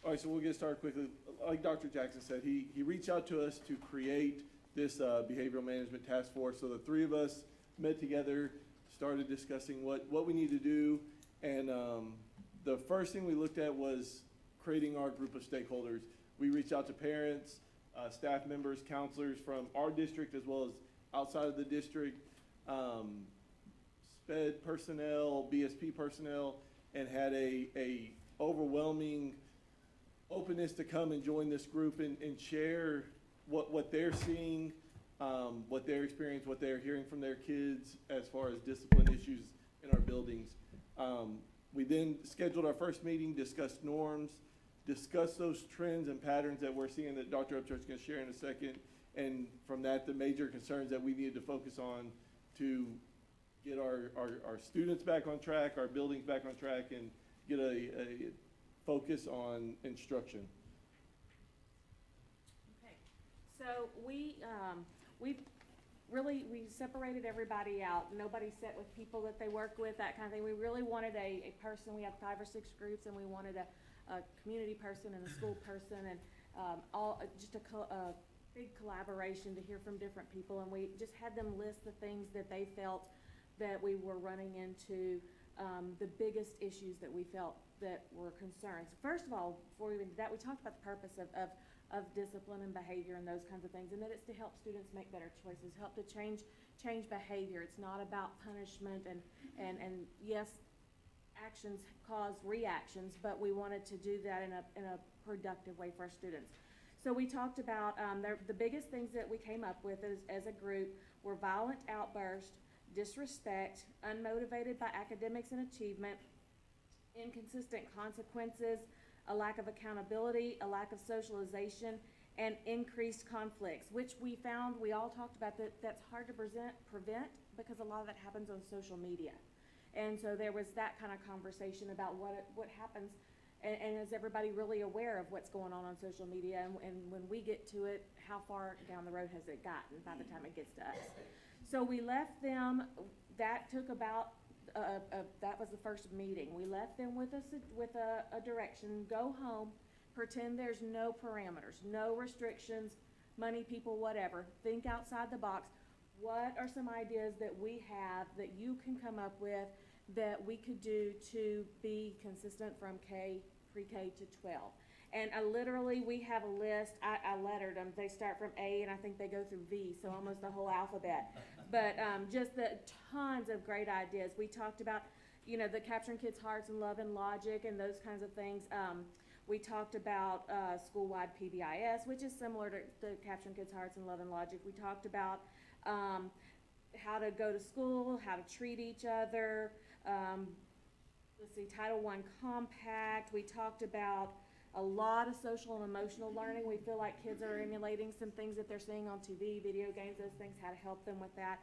All right, so we'll get started quickly. Like Dr. Jackson said, he reached out to us to create this behavioral management task force. So the three of us met together, started discussing what we need to do. And the first thing we looked at was creating our group of stakeholders. We reached out to parents, staff members, counselors from our district as well as outside of the district, SPED personnel, BSP personnel, and had a overwhelming openness to come and join this group and share what they're seeing, what their experience, what they're hearing from their kids as far as discipline issues in our buildings. We then scheduled our first meeting, discussed norms, discussed those trends and patterns that we're seeing that Dr. Upchurch is going to share in a second, and from that, the major concerns that we needed to focus on to get our students back on track, our buildings back on track, and get a focus on instruction. Okay, so we separated everybody out. Nobody sat with people that they work with, that kind of thing. We really wanted a person. We had 5 or 6 groups, and we wanted a community person and a school person, and just a big collaboration to hear from different people. And we just had them list the things that they felt that we were running into, the biggest issues that we felt that were concerns. First of all, before we even did that, we talked about the purpose of discipline and behavior and those kinds of things, and that it's to help students make better choices, help to change behavior. It's not about punishment, and yes, actions cause reactions, but we wanted to do that in a productive way for our students. So we talked about the biggest things that we came up with as a group were violent outbursts, disrespect, unmotivated by academics and achievement, inconsistent consequences, a lack of accountability, a lack of socialization, and increased conflicts, which we found, we all talked about that's hard to prevent because a lot of that happens on social media. And so there was that kind of conversation about what happens, and is everybody really aware of what's going on social media, and when we get to it, how far down the road has it gotten by the time it gets to us. So we left them, that took about, that was the first meeting. We left them with a direction, go home, pretend there's no parameters, no restrictions, money, people, whatever. Think outside the box. What are some ideas that we have that you can come up with that we could do to be consistent from pre-K to 12? And we have a list, I lettered them, they start from A and I think they go through V, so almost the whole alphabet. But just the tons of great ideas. We talked about, the capturing kids' hearts and love and logic and those kinds of things. We talked about school-wide PBIS, which is similar to capturing kids' hearts and love and logic. We talked about how to go to school, how to treat each other. Title I Compact. We talked about a lot of social and emotional learning. We feel like kids are emulating some things that they're seeing on TV, video games, those things, how to help them with that.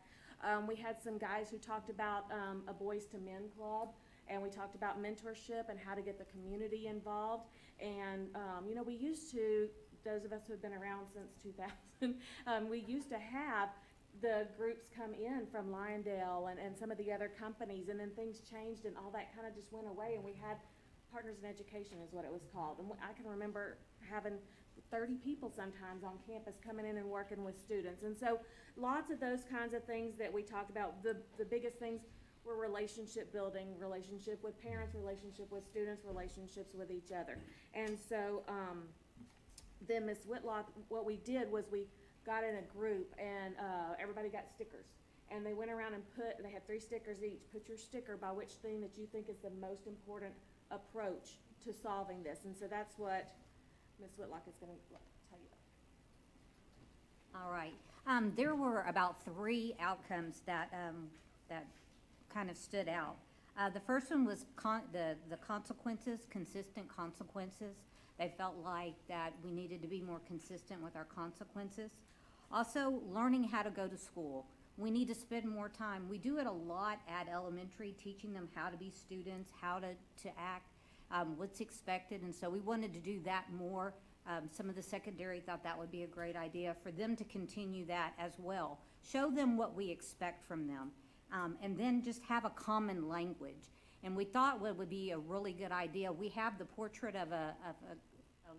We had some guys who talked about a Boys to Men club, and we talked about mentorship and how to get the community involved. And, we used to, those of us who have been around since 2000, we used to have the groups come in from Lyondale and some of the other companies, and then things changed and all that kind of just went away, and we had Partners in Education is what it was called. And I can remember having 30 people sometimes on campus coming in and working with students. And so lots of those kinds of things that we talked about. The biggest things were relationship building, relationship with parents, relationship with students, relationships with each other. And so then Ms. Whitlock, what we did was we got in a group, and everybody got stickers. And they went around and they had 3 stickers each. Put your sticker by which thing that you think is the most important approach to solving this. And so that's what Ms. Whitlock is going to tell you about. All right. There were about 3 outcomes that kind of stood out. The first one was the consequences, consistent consequences. They felt like that we needed to be more consistent with our consequences. Also, learning how to go to school. We need to spend more time. We do it a lot at elementary, teaching them how to be students, how to act, what's expected, and so we wanted to do that more. Some of the secondary thought that would be a great idea for them to continue that as well. Show them what we expect from them, and then just have a common language. And we thought what would be a really good idea, we have the portrait of a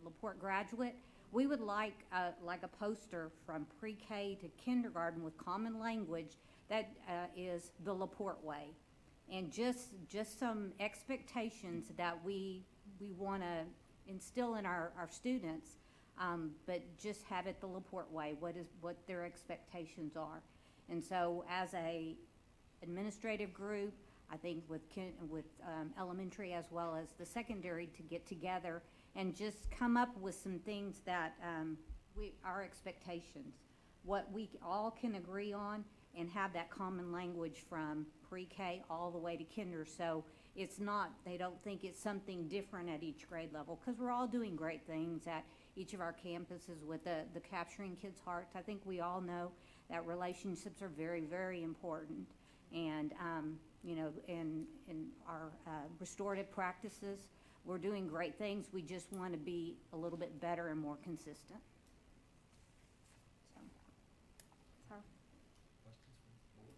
LaPorte graduate, we would like a poster from pre-K to kindergarten with common language that is the LaPorte way. And just some expectations that we want to instill in our students, but just have it the LaPorte way, what their expectations are. And so as a administrative group, I think with elementary as well as the secondary, to get together and just come up with some things that our expectations, what we all can agree on, and have that common language from pre-K all the way to kinder. So it's not, they don't think it's something different at each grade level, because we're all doing great things at each of our campuses with the capturing kids' hearts. I think we all know that relationships are very, very important. And, you know, in our restorative practices, we're doing great things. We just want to be a little bit better and more consistent. So, sorry. Questions from the board?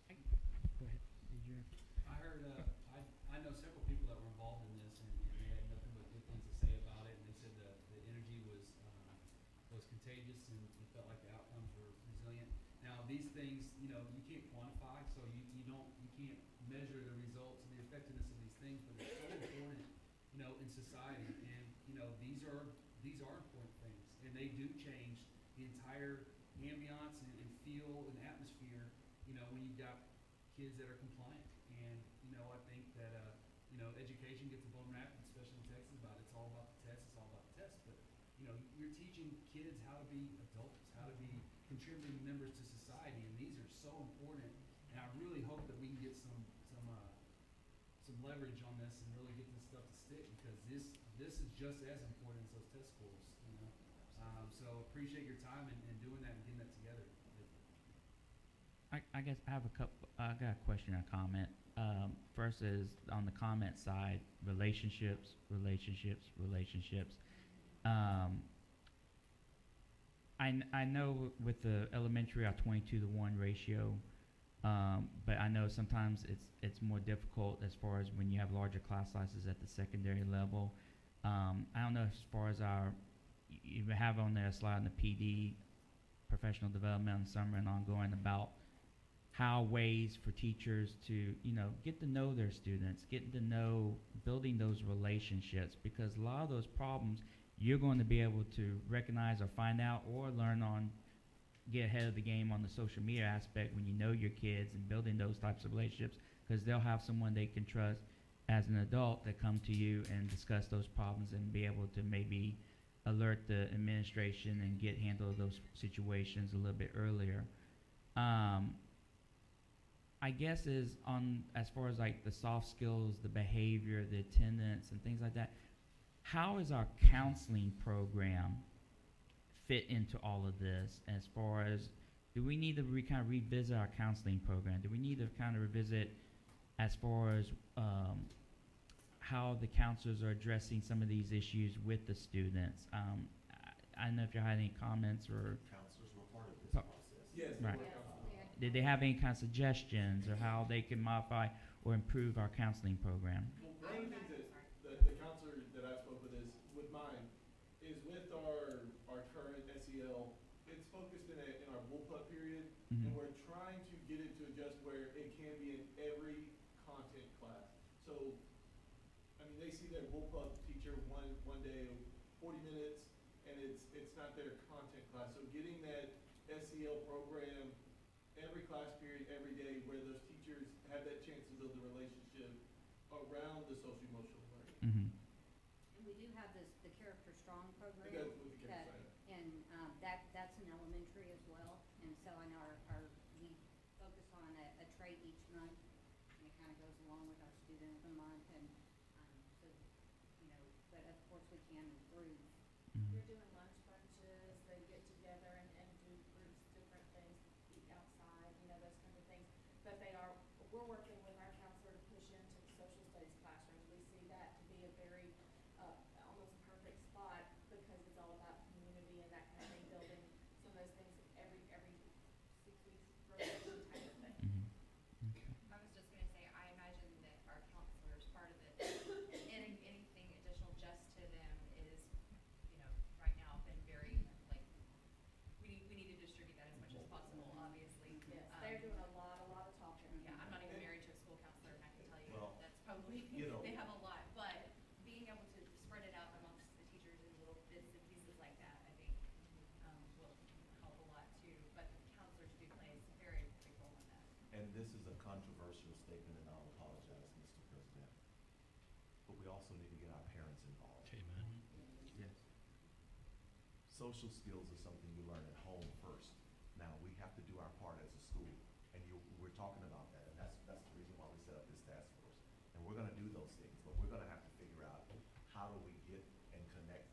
Any questions? Go ahead. Did you? I heard, I know several people that were involved in this, and they had nothing but good things to say about it, and they said the energy was contagious, and it felt like the outcomes were resilient. Now, these things, you know, you can't quantify, so you can't measure the results and the effectiveness of these things, but it's so important, you know, in society. And, you know, these are important things, and they do change the entire ambiance and feel and atmosphere, you know, when you've got kids that are compliant. And, you know, I think that, you know, education gets a bum rap, especially in Texas, about it's all about the test, it's all about the test. But, you know, you're teaching kids how to be adults, how to be contributing members to society, and these are so important. And I really hope that we can get some leverage on this and really get this stuff to stick, because this is just as important as those test scores, you know. So appreciate your time and doing that and getting that together. I guess I have I got a question or comment. First is on the comment side, relationships. I know with the elementary, our 22-to-1 ratio, but I know sometimes it's more difficult as far as when you have larger class sizes at the secondary level. I don't know as far as you have on there a slide on the PD, professional development on summer and ongoing, about how ways for teachers to, you know, get to know their students, getting to know, building those relationships, because a lot of those problems you're going to be able to recognize or find out or learn on, get ahead of the game on the social media aspect when you know your kids and building those types of relationships, because they'll have someone they can trust as an adult that come to you and discuss those problems and be able to maybe alert the administration and get handle of those situations a little bit earlier. I guess is on as far as like the soft skills, the behavior, the attendance and things like that, how is our counseling program fit into all of this? As far as, do we need to kind of revisit our counseling program? Do we need to kind of revisit as far as how the counselors are addressing some of these issues with the students? I don't know if you had any comments or... Counselors were part of this process. Yes, Right. they were counselors. Did they have any kind of suggestions or how they can modify or improve our counseling program? Well, one of the things that the counselor that I spoke with with mine is with our current SEL, it's focused in our bullpup period, and we're trying to get it to adjust where it can be in every content class. So, I mean, they see their bullpup teacher one day, 40 minutes, and it's not their content class. So getting that SEL program every class period, every day, where those teachers have that chance to build a relationship around the social emotional learning. Mm-hmm. And we do have the Character Strong program. That's with the character sign. And that's an elementary as well. And so in we focus on a trait each month, and it kind of goes along with our student of the month. And so, you know, but of course we can improve. We're doing lunch bunches, they get together and do groups, different things, eat outside, you know, those kinds of things. But we're working with our counselor to push into the social studies classrooms. We see that to be a very, almost perfect spot, because it's all about community and that kind of thing, building some of those things every 6 weeks rotation type of thing. I was just gonna say, I imagine that our counselors, part of it, anything additional just to them is this is a controversial statement, and I'll apologize, Mr. President, but we also need to get our parents involved. Amen. Yes. Social skills is something you learn at home first. Now, we have to do our part as a school, and we're talking about that, and that's the reason why we set up this task force. And we're gonna do those things, but we're gonna have to figure out how do we get and connect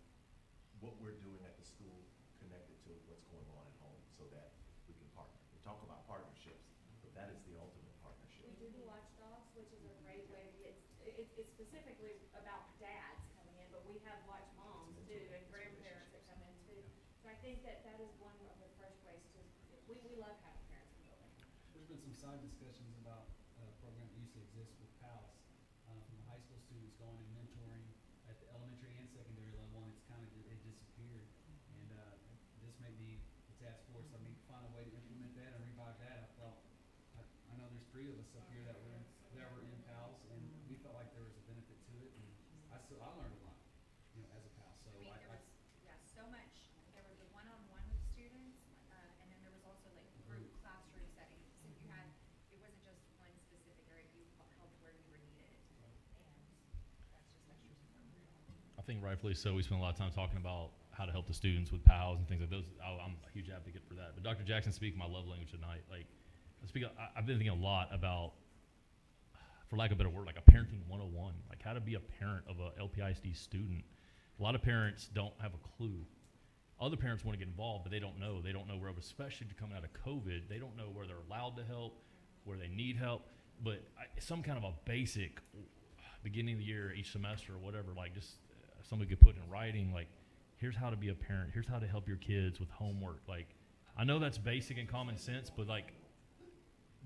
what we're doing at the school connected to what's going on at home, so that we can partner. We talk about partnerships, but that is the ultimate partnership. We do the watchdogs, which is a great way to get, it's specifically about dads coming in, but we have watch moms too, and grandparents that come in too. So I think that is one of the first ways to, we love having parents in the building. There's been some side discussions about a program that used to exist with PALS, from the high school students going and mentoring at the elementary and secondary level, and it's kind of, it disappeared. And, this may be the task force, I mean, find a way to implement that and revive that. I know there's 3 of us up here that were in PALS, and we felt like there was a benefit to it, and I learned a lot, as a PALS, so I mean, there was, yeah, so much. There was the one-on-one with students, and then there was also like group classroom settings. So you had, it wasn't just one specific area, you helped where you were needed. And that's just extra support. I think rightfully so. We spend a lot of time talking about how to help the students with PALs and things like those. I'm a huge advocate for that. But Dr. Jackson, speaking my love language tonight, like, I've been thinking a lot about, for lack of a better word, like a parenting 101, like how to be a parent of a LPISD student. A lot of parents don't have a clue. Other parents want to get involved, but they don't know. They don't know where, especially coming out of COVID, they don't know where they're allowed to help, where they need help. But some kind of a basic beginning of the year, each semester or whatever, like just somebody could put in writing, like, here's how to be a parent. Here's how to help your kids with homework. Like, I know that's basic and common sense, but like,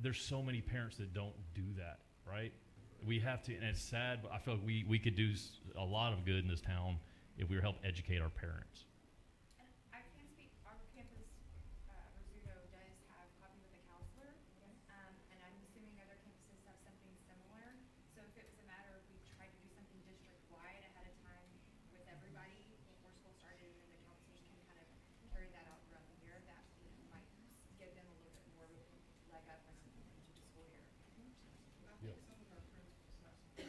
there's so many parents that don't do that, right? We have to, and it's sad, but I feel like we could do a lot of good in this town if we were help educate our parents. And I can speak, our campus, Rizzuto does have coffee with a counselor. And I'm assuming other campuses have something similar. So if it was a matter of we tried to do something district-wide ahead of time with everybody before school started, and then the counselors can kind of carry that out throughout the year, that might give them a little bit more of a leg up into the school year. I think some of our principals have some.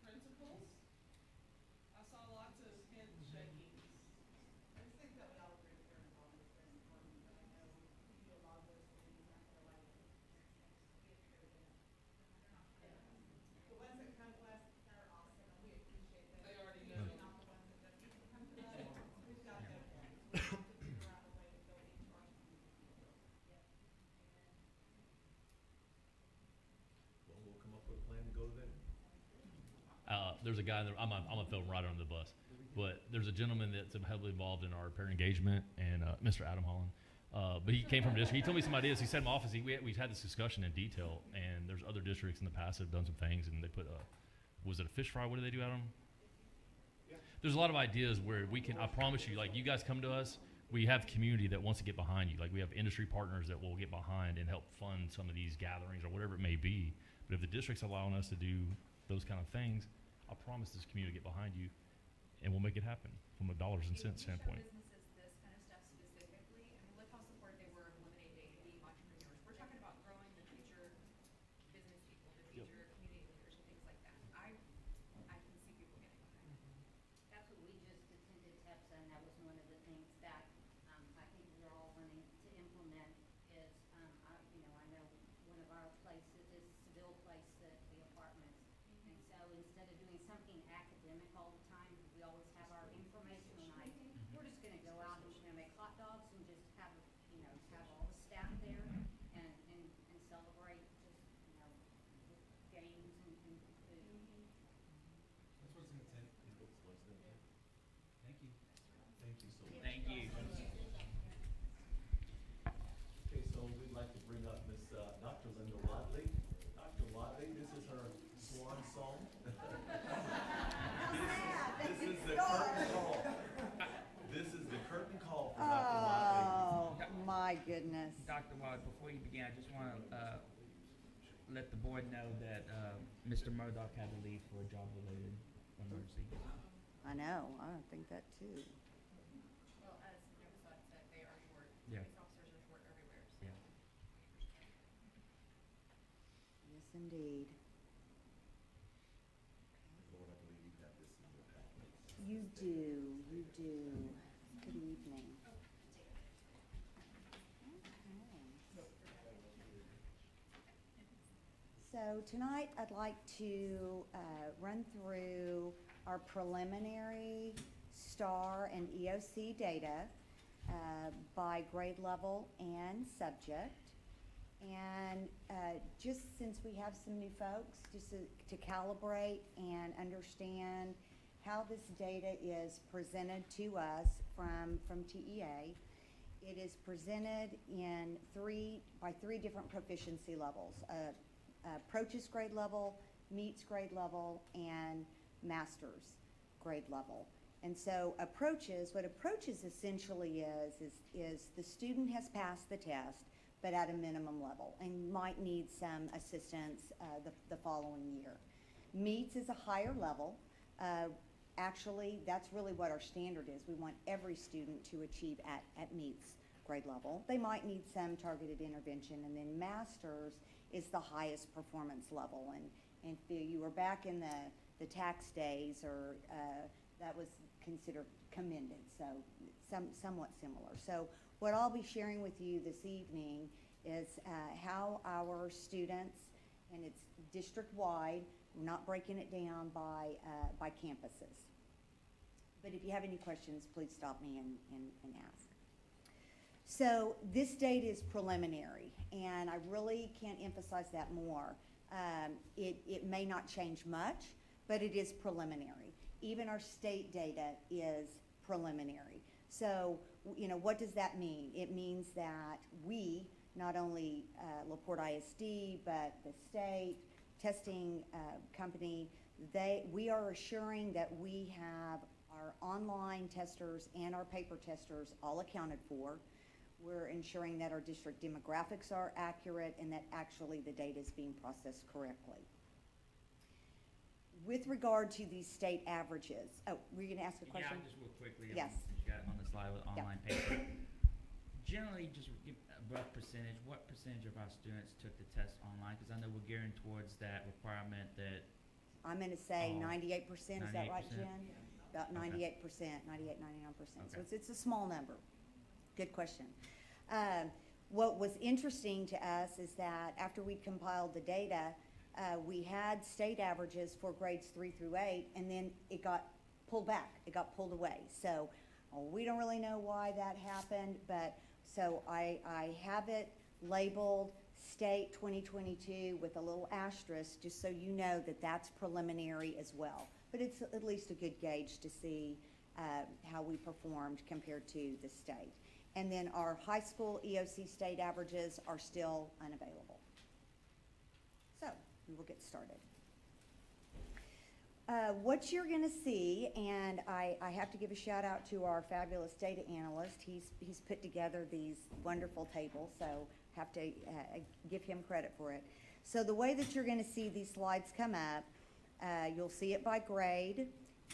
Principals? I saw lots of head shaking. I just think that we all agree with their involvement is very important, but I know we do a lot of those things, and I feel like we appear to the ones that come to us, they're awesome, and we appreciate them. They already Usually know. not the ones that don't need to come to us. We've got to go to them. We have to figure out a way to go into our community. Well, we'll come up with a plan to go to them. There's a guy there, I'm a film writer on the bus, but there's a gentleman that's heavily involved in our parent engagement, and Mr. Adam Holland. But he came from a district. He told me some ideas. He said in my office, we've had this discussion in detail, and there's other districts in the past that have done some things, and they put was it a fish fry? What do they do, Adam? There's a lot of ideas where we can, I promise you, like, you guys come to us, we have community that wants to get behind you. Like, we have industry partners that will get behind and help fund some of these gatherings or whatever it may be. But if the district's allowing us to do those kind of things, I promise this community to get behind you, and we'll make it happen from a dollars and cents standpoint. Businesses this kind of stuff specifically, I mean, look how supportive they were of Lemonade Day to be entrepreneurs. We're talking about growing the future business people, the future community leaders and things like that. I can see people getting behind it. That's what we just attended TEPSA, and that was one of the things that, I think we're all wanting to implement is, I know one of our places is Seville Place, the apartments. And so instead of doing something academic all the time, because we always have our informational night, we're just gonna go out and we're gonna make hot dogs and just have, have all the staff there and celebrate just, with games and food. That's what it's gonna take. Thank you. Thank you so much. Thank you. Okay, so we'd like to bring up Miss Dr. Linda Wadley. Dr. Wadley, this is her swan song. This is the curtain call. This is the curtain call for Dr. Wadley. Oh, my goodness. Dr. Watt, before you begin, I just want to let the board know that Mr. Murdoch had to leave for a job-related emergency. I know, I think that too. Well, as Nevisot said, they are short. Yeah. Police officers are short everywhere, so. Yeah. indeed. Lord, I believe you have this in your package. You do, you do. Good evening. So tonight, I'd like to run through our preliminary STAR and EOC data by grade level and subject. And just since we have some new folks, just to calibrate and understand how this data is presented to us from TEA, it is presented in by three different proficiency levels. Approaches grade level, meets grade level, and masters grade level. And so what approaches essentially is the student has passed the test, but at a minimum level, and might need some assistance the following year. Meets is a higher level. Actually, that's really what our standard is. We want every student to achieve at meets grade level. They might need some targeted intervention, and then masters is the highest performance level. And if you were back in the tax days, or that was considered commended, so somewhat similar. So what I'll be sharing with you this evening is how our students, and it's district-wide, we're not breaking it down by campuses. But if you have any questions, please stop me and ask. So this data is preliminary, and I really can't emphasize that more. It may not change much, but it is preliminary. Even our state data is preliminary. So, what does that mean? It means that we, not only Porte ISD, but the state testing company, we are assuring that we have our online testers and our paper testers all accounted for. We're ensuring that our district demographics are accurate and that actually the data is being processed correctly. With regard to these state averages, were you going to ask a question? Yeah, just real quickly. Yes. Since you got it on the slide with online paper. Generally, just give a rough percentage. What percentage of our students took the test online? Because I know we're gearing towards that requirement that. I'm going to say 98%. Is that right, 98%? Jen? About 98%, 98, 99%. So it's a small number. Good question. What was interesting to us is that after we compiled the data, we had state averages for grades 3 through 8, and then it got pulled back. It got pulled away. So we don't really know why that happened, but so I have it labeled state 2022 with a little asterisk, just so you know that that's preliminary as well. But it's at least a good gauge to see how we performed compared to the state. And then our high school EOC state averages are still unavailable. So we will get started. What you're going to see, and I have to give a shout out to our fabulous data analyst. He's put together these wonderful tables, so have to give him credit for it. So the way that you're going to see these slides come up, you'll see it by grade,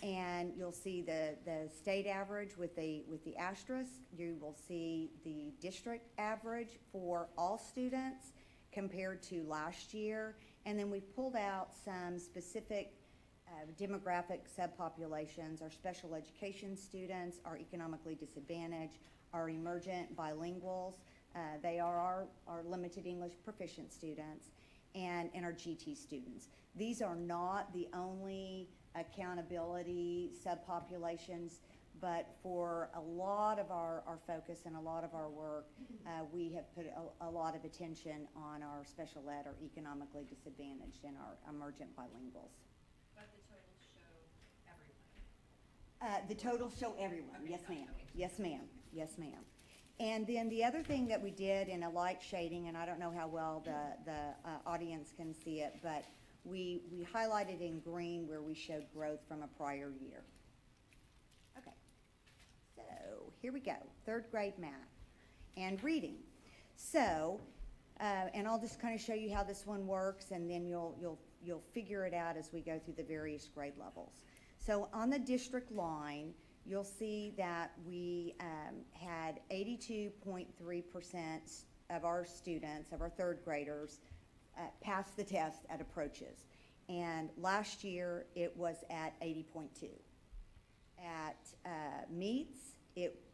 and you'll see the state average with the asterisk. You will see the district average for all students compared to last year, and then we've pulled out some specific demographic subpopulations: our special education students, our economically disadvantaged, our emergent bilinguals. They are our limited English proficient students, and our GT students. These are not the only accountability subpopulations, but for a lot of our focus and a lot of our work, we have put a lot of attention on our special ed, our economically disadvantaged, and our emergent bilinguals. But the totals show everyone? The totals show everyone, Okay, yes gotcha, ma'am, okay. yes ma'am, yes ma'am. And then the other thing that we did in a light shading, and I don't know how well the audience can see it, but we highlighted in green where we showed growth from a prior year. Okay, so here we go, third grade math and reading. So, and I'll just kind of show you how this one works, and then you'll figure it out as we go through the various grade levels. So on the district line, you'll see that we had 82.3% of our students, of our third graders, pass the test at approaches. And last year, it was at 80.2. At meets,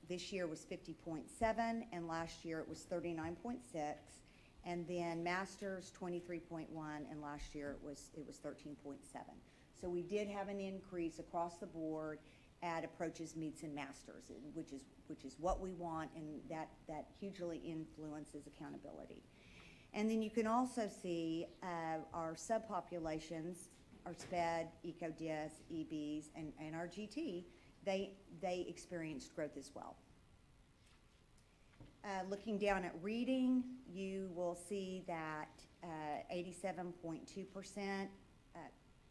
this year was 50.7, and last year it was 39.6. And then masters, 23.1, and last year it was 13.7. So we did have an increase across the board at approaches, meets, and masters, which is what we want, and that hugely influences accountability. And then you can also see our subpopulations, our SPED, EcoDIS, EBs, and our GT, they experienced growth as well. Looking down at reading, you will see that 87.2%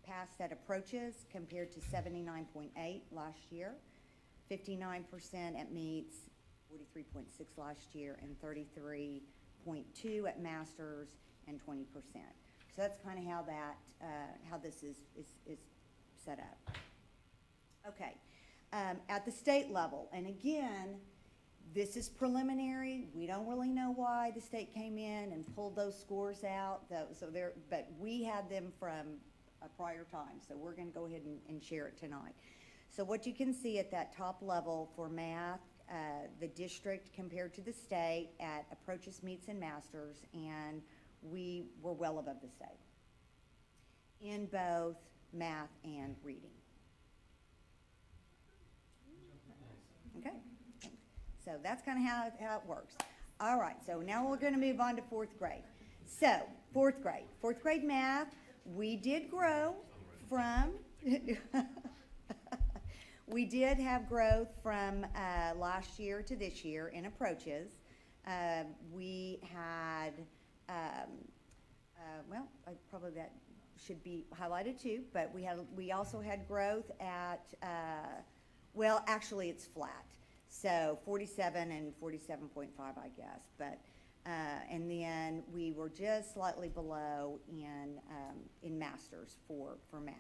passed at approaches compared to 79.8 last year, 59% at meets, 43.6 last year, and 33.2 at masters, and 20%. So that's kind of how this is set up. Okay, at the state level, and again, this is preliminary. We don't really know why the state came in and pulled those scores out. But we had them from a prior time, so we're going to go ahead and share it tonight. So what you can see at that top level for math, the district compared to the state at approaches, meets, and masters, and we were well above the state in both math and reading. Okay. So that's kind of how it works. All right, so now we're going to move on to fourth grade. So, fourth grade math, we did grow from, we did have growth from last year to this year in approaches. We had, well, probably that should be highlighted too, but we also had growth at, well, actually it's flat. So 47 and 47.5, I guess, but and then we were just slightly below in masters for math.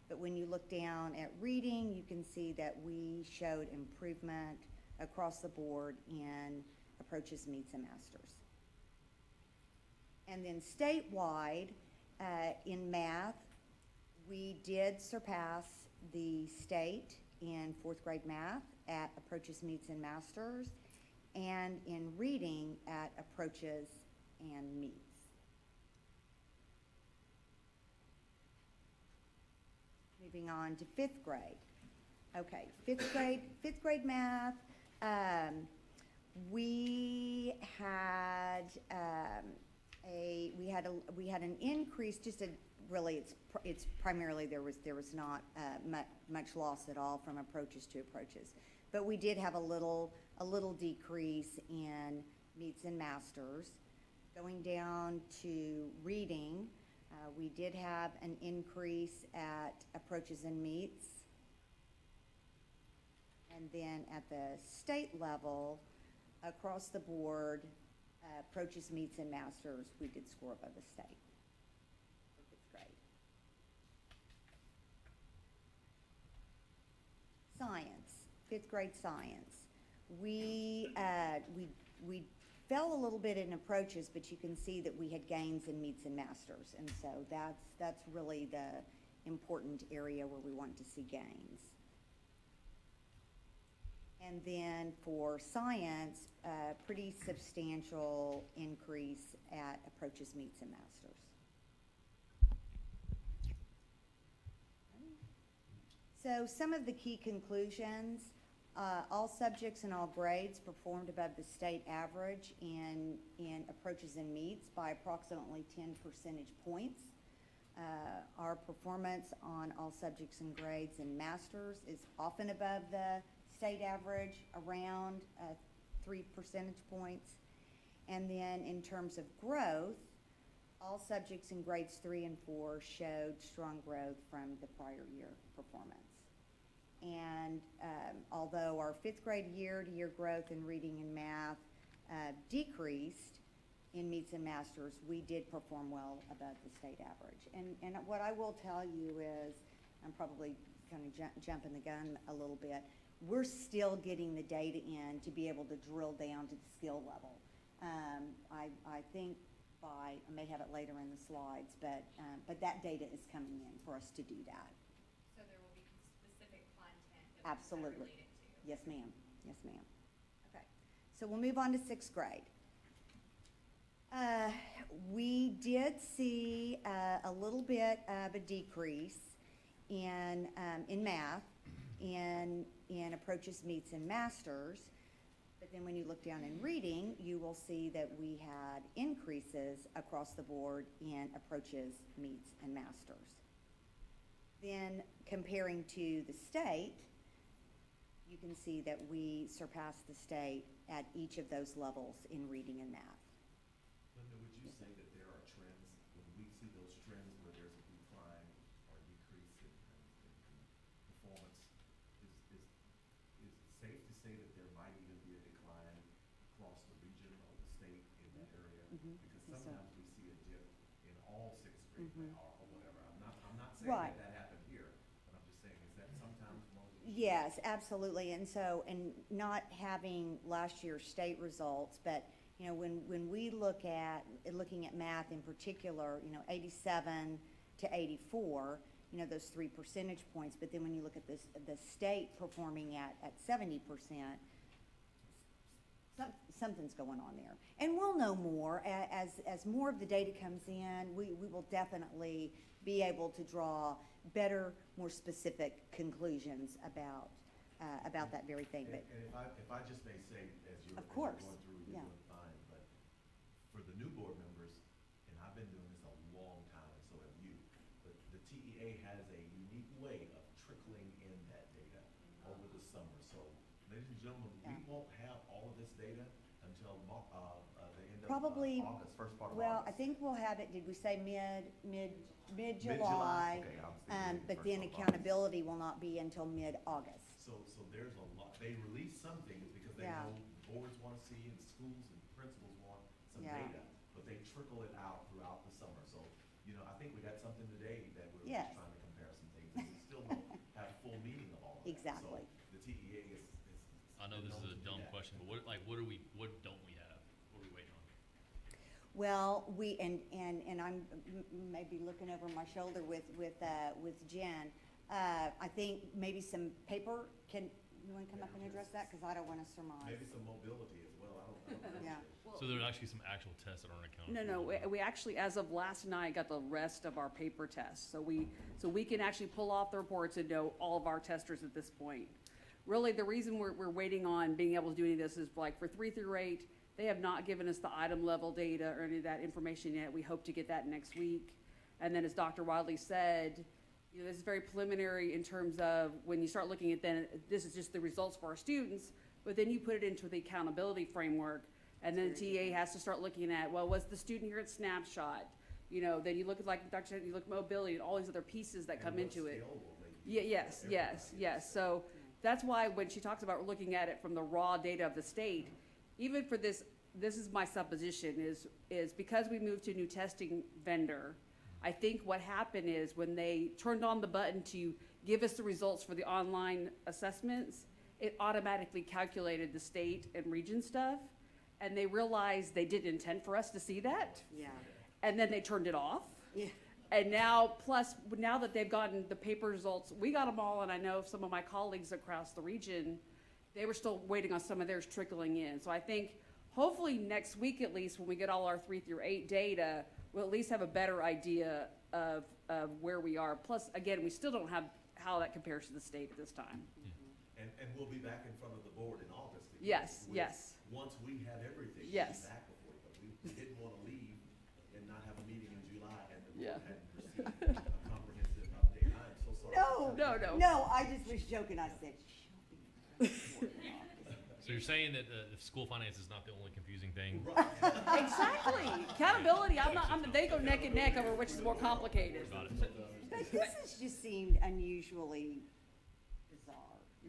But when you look down at reading, you can see that we showed improvement across the board in approaches, meets, and masters. And then statewide, in math, we did surpass the state in fourth grade math at approaches, meets, and masters, and in reading at approaches and meets. Moving on to fifth grade. Okay, fifth grade math. We had an increase. It's primarily there was not much loss at all from approaches to approaches, but we did have a little decrease in meets and masters. Going down to reading, we did have an increase at approaches and meets, and then at the state level, across the board, approaches, meets, and masters, we did score above the state. Science, fifth grade science. We fell a little bit in approaches, but you can see that we had gains in meets and masters, and so that's really the important area where we want to see gains. And then for science, a pretty substantial increase at approaches, meets, and masters. So some of the key conclusions, all subjects and all grades performed above the state average in approaches and meets by approximately 10 percentage points. Our performance on all subjects and grades in masters is often above the state average, around 3 percentage points. And then in terms of growth, all subjects in grades 3 and 4 showed strong growth from the prior year performance. And although our fifth grade year-to-year growth in reading and math decreased in meets and masters, we did perform well above the state average. And what I will tell you is, I'm probably kind of jumping the gun a little bit, we're still getting the data in to be able to drill down to the skill level. I think by, I may have it later in the slides, but that data is coming in for us to do that. So there will be specific content that Absolutely. related to. Yes, ma'am. Yes, ma'am. Okay, so we'll move on to sixth grade. We did see a little bit of a decrease in math, in approaches, meets, and masters. But then when you look down in reading, you will see that we had increases across the board in approaches, meets, and masters. Then comparing to the state, you can see that we surpassed the state at each of those levels in reading and math. Linda, would you say that there are trends, when we see those trends where there's a decline or decrease in performance, is it safe to say that there might even be a decline across the region or the state in that area? Because sometimes we see a dip in all sixth grade or whatever. I'm not saying Right. that happened here, but I'm just saying, is that sometimes one of the Yes, absolutely. And so, and not having last year's state results, but, you know, when we looking at math in particular, you know, 87 to 84, you know, those 3 percentage points, but then when you look at this, the state performing at 70%, something's going on there. And we'll know more as more of the data comes in. We will definitely be able to draw better, more specific conclusions about that very thing. But And if I just may say, as you're Of course, going through, you're yeah. doing fine, but for the new board members, and I've been doing this a long time, and so have you, but the TEA has a unique way of trickling in that data over the summer. So, ladies and gentlemen, we won't have all of this data until the end of Probably, August, first part of well, I August. think we'll have it, did we say mid-July? Mid-July, okay, I was thinking But first then part of August. accountability will not be until mid-August. So there's a lot, they release some things because they Yeah. know boards wanna see and schools and principals want some Yeah. data, but they trickle it out throughout the summer. So, you know, I think we got something today that we're Yes. just trying to compare some things, and we still don't have full meaning of all of that. Exactly. So the TEA is. I know this is a dumb question, but what don't we have? What are we waiting on? Well, and I'm maybe looking over my shoulder with Jen. I think maybe some paper, you wanna come up and address that? Cause I don't wanna surmise. Maybe some mobility as well, I don't know. Yeah. So there's actually some actual tests that aren't accounted for? No, we actually, as of last night, got the rest of our paper tests. So we can actually pull off the reports and know all of our testers at this point. Really, the reason we're waiting on being able to do any of this is like for 3 through 8, they have not given us the item level data or any of that information yet. We hope to get that next week. And then as Dr. Wadley said, you know, this is very preliminary in terms of when you start looking at then, this is just the results for our students, but then you put it into the accountability framework, and then TA has to start looking at, well, was the student here at snapshot? You know, then you look at, like Dr. said, you look at mobility and all these other pieces that come into it. Yes. So that's why when she talks about looking at it from the raw data of the state, even for this is my supposition, is because we moved to a new testing vendor, I think what happened is when they turned on the button to give us the results for the online assessments, it automatically calculated the state and region stuff, and they realized they didn't intend for us to see that. Yeah. And then they turned it off. Yeah. And now that they've gotten the paper results, we got them all, and I know some of my colleagues across the region, they were still waiting on some of theirs trickling in. So I think hopefully next week at least, when we get all our 3 through 8 data, we'll at least have a better idea of where we are. Plus, again, we still don't have how that compares to the state at this time. And we'll be back in front of the board in August. Yes. Once we have everything, we'll Yes. be back before you, but we didn't want to leave and not have a meeting in July and the Yeah. board hadn't received a comprehensive update. I'm so sorry. No, I just was joking. I said, she'll be. So you're saying that the school finance is not the only confusing thing? Exactly. Accountability, they go neck and neck over which is more complicated. Got it. But this has just seemed unusually bizarre.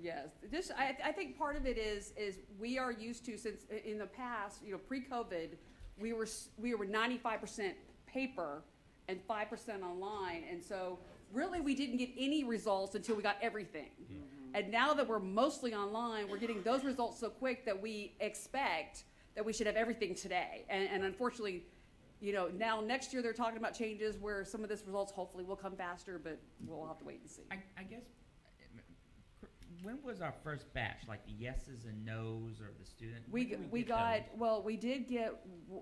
Yes, I think part of it is we are used to, since in the past, you know, pre-COVID, we were 95% paper and 5% online, and so really we didn't get any results until we got everything. And now that we're mostly online, we're getting those results so quick that we expect that we should have everything today. And unfortunately, You know, now next year they're talking about changes where some of this results hopefully will come faster, but we'll have to wait and see. I guess, when was our first batch, like the yeses and nos of the student? When did We get got, those? well, we did get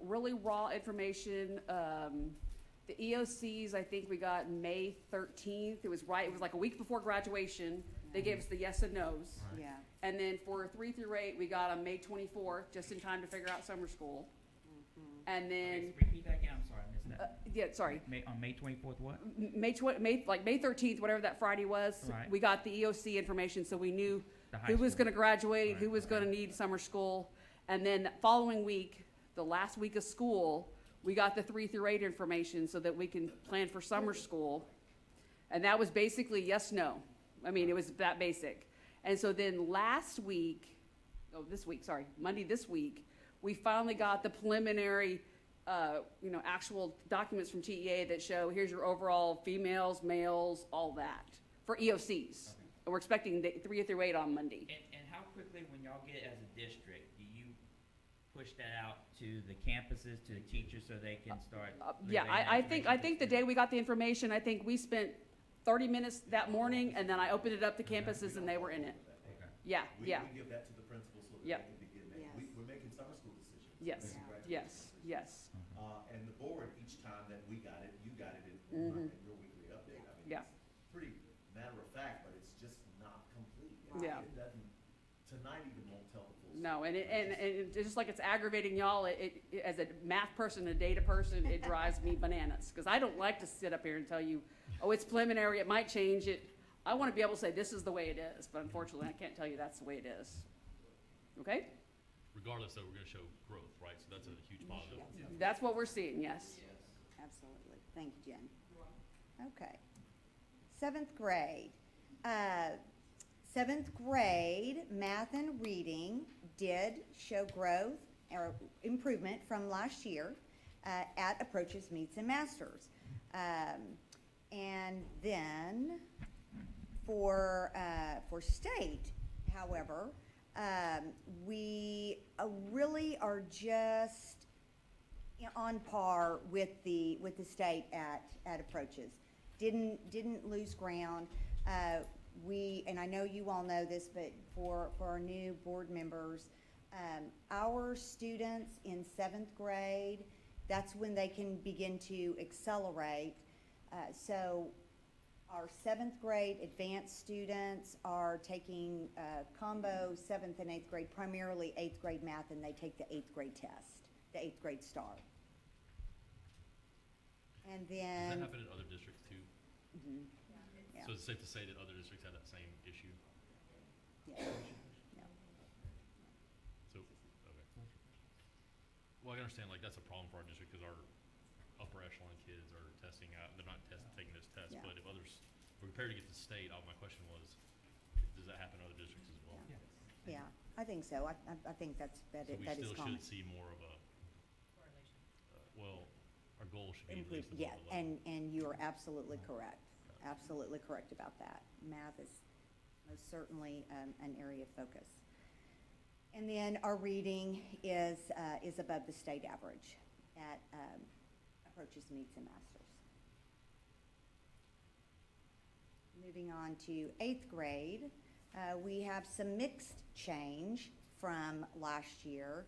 really raw information. The EOCs, I think we got May 13th. It was like a week before graduation. They gave us the yes and nos. Right. Yeah. And then for 3 through 8, we got on May 24th, just in time to figure out summer school. And then, Okay, repeat that again, I'm sorry, I missed that. yeah, sorry. On May 24th, what? May 13th, whatever that Friday was, Right. we got the EOC information, so we knew The high who was school. gonna graduate, Right, who was gonna need summer school. And then the following week, the last week of school, we got the 3 through 8 information so that we can plan for summer school. And that was basically yes, no. I mean, it was that basic. And so then Monday this week, we finally got the preliminary, actual documents from TEA that show, here's your overall females, males, all that, for EOCs. And we're expecting the 3 through 8 on Monday. And how quickly, when y'all get as a district, do you push that out to the campuses, to the teachers, so they can start? Yeah, relaying I that think information the to day we got the information, I think we spent 30 minutes that morning, and then I opened it up to campuses and they were in it. Okay. Yeah, yeah, We give that to the principals so that Yep. they can begin making, Yes. we're making summer school decisions. yes, Making graduation yes, decisions. yes. And the board, each time that we got it, you got it in your weekly update. I mean, Yeah. it's pretty matter of fact, but it's just not complete. Yeah. It doesn't, tonight even won't tell the full story. No, and it's just like it's aggravating y'all, as a math person, a data person, it drives me bananas. Because I don't like to sit up here and tell you, oh, it's preliminary, it might change it. I want to be able to say, this is the way it is, but unfortunately, I can't tell you that's the way it is. Okay? Regardless, though, we're gonna show growth, right? So that's a huge positive. That's what we're seeing, yes. Absolutely. Thank you, Jen. Okay. 7th grade. 7th grade math and reading did show growth or improvement from last year at Approaches, Meets, and Masters. And then for state, however, we really are just on par with the state at Approaches. Didn't lose ground. And I know you all know this, but for our new board members, our students in 7th grade, that's when they can begin to accelerate. So our 7th grade advanced students are taking combo 7th and 8th grade, primarily 8th grade math, and they take the 8th grade test, the 8th grade STAR. And Does then. that happen in other districts too? Yeah. So it's safe to say that other districts have that same issue? Yeah. Yeah. So, okay. Well, I understand, like, that's a problem for our district, because our upper echelon kids are testing out, they're not taking those tests, Yeah. but if others, if we're prepared to get to state, my question was, does that happen in other districts as well? Yeah, I think so. I think that So we is still common. should see more of a, well, our goal should be at least above Yes, the level. and you are absolutely correct. Absolutely correct about that. Math is most certainly an area of focus. And then our reading is above the state average at Approaches, Meets, and Masters. Moving on to 8th grade, we have some mixed change from last year,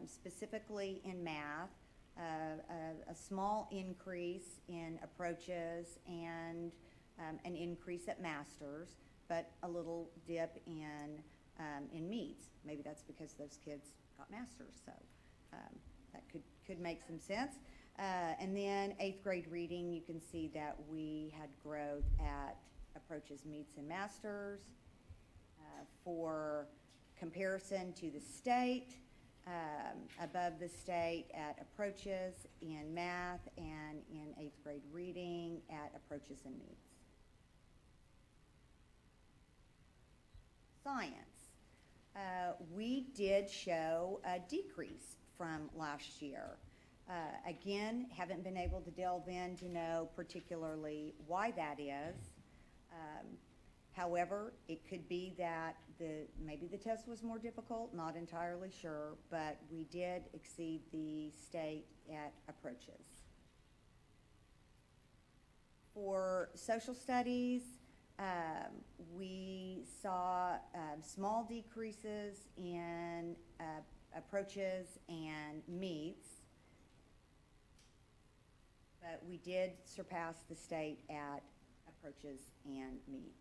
specifically in math. A small increase in Approaches and an increase at Masters, but a little dip in Meets. Maybe that's because those kids got Masters, so that could make some sense. And then 8th grade reading, you can see that we had growth at Approaches, Meets, and Masters. For comparison to the state, above the state at Approaches in math and in 8th grade reading at Approaches and Meets. Science. We did show a decrease from last year. Again, haven't been able to delve in to know particularly why that is. However, it could be that maybe the test was more difficult, not entirely sure, but we did exceed the state at approaches. For social studies, we saw small decreases in approaches and meets, but we did surpass the state at approaches and meets.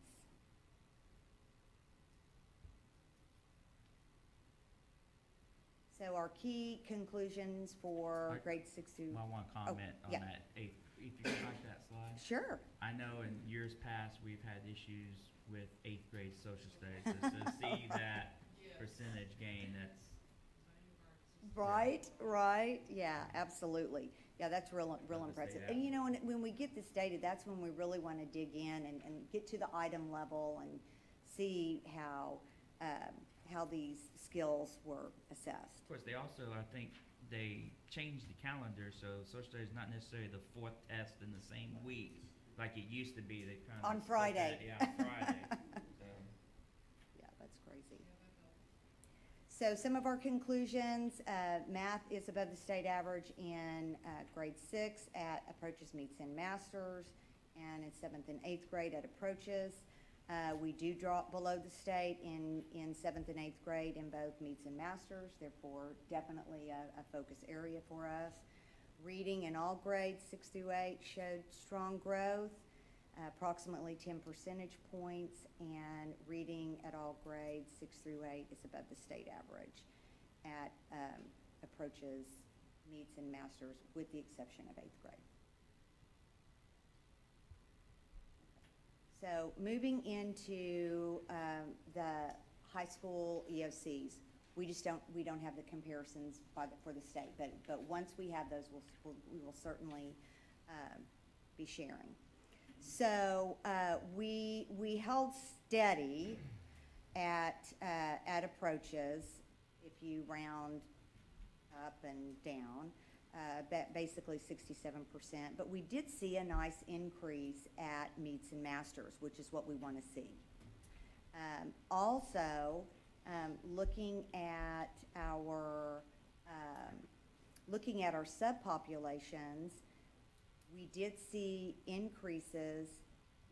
So our key conclusions for grade 6 through. I want to comment on yeah. that. If you can like that slide. Sure. I know in years past, we've had issues with 8th grade social studies. So to see that percentage gain, that's. Right, yeah, absolutely. Yeah, that's real impressive. And you know, when we get this data, that's when we really want to dig in and get to the item level and see how these skills were assessed. Of course, they also, I think, they changed the calendar, so social studies is not necessarily the 4th test in the same week like it used to be. They kind of On Friday. Yeah, on Friday. So. Yeah, that's crazy. So some of our conclusions, math is above the state average in grade 6 at approaches, meets, and masters, and in 7th and 8th grade at approaches. We do drop below the state in 7th and 8th grade in both meets and masters, therefore definitely a focus area for us. Reading in all grades 6 through 8 showed strong growth, approximately 10 percentage points, and reading at all grades 6 through 8 is above the state average at approaches, meets, and masters, with the exception of 8th grade. So moving into the high school EOCs, we don't have the comparisons for the state, but once we have those, we will certainly be sharing. So we held steady at approaches, if you round up and down. Basically 67%, but we did see a nice increase at meets and masters, which is what we want to see. Also, looking at our subpopulations, we did see increases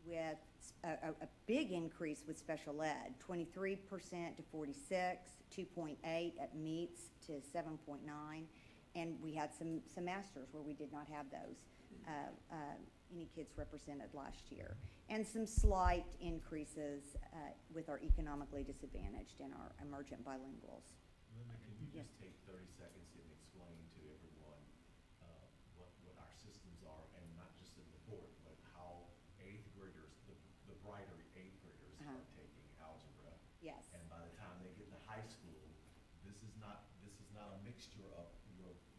with a big increase with special ed, 23% to 46, 2.8 at meets to 7.9. And we had some masters where we did not have those, any kids represented last year. And some slight increases with our economically disadvantaged and our emergent bilinguals. Linda, can you Yes. just take 30 seconds and explain to everyone what our systems are, and not just in the report, but how 8th graders, the brighter 8th graders are taking algebra. Yes. And by the time they get to high school, this is not a mixture of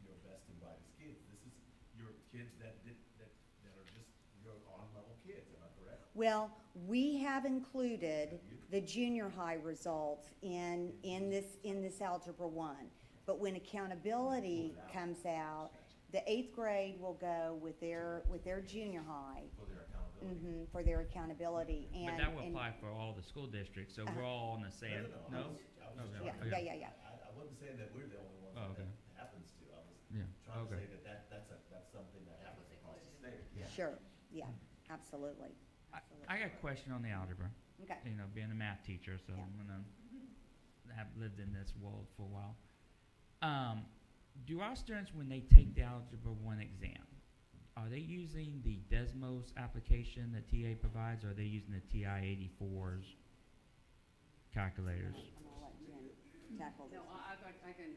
your best and brightest kids. This is your kids that are just your on-level kids. Am I correct? Well, we have included the junior high results in this Algebra 1. But when accountability comes out, the 8th grade will go with their junior high. For their accountability. For their accountability. But that will apply for all the school districts, so we're all on the same. No? Yeah. I wasn't saying that we're the only ones Oh, okay. that happens to. I was Yeah, trying okay. to say that's something that happens across the state. Yeah. Sure, yeah, absolutely. I got a question on the algebra. Okay. You know, being a math teacher, so Yeah. I'm gonna have lived in this world for a while. Do our students, when they take the Algebra 1 exam, are they using the Desmos application that TA provides, or are they using the TI-84's calculators? I'm gonna let Jen tackle this.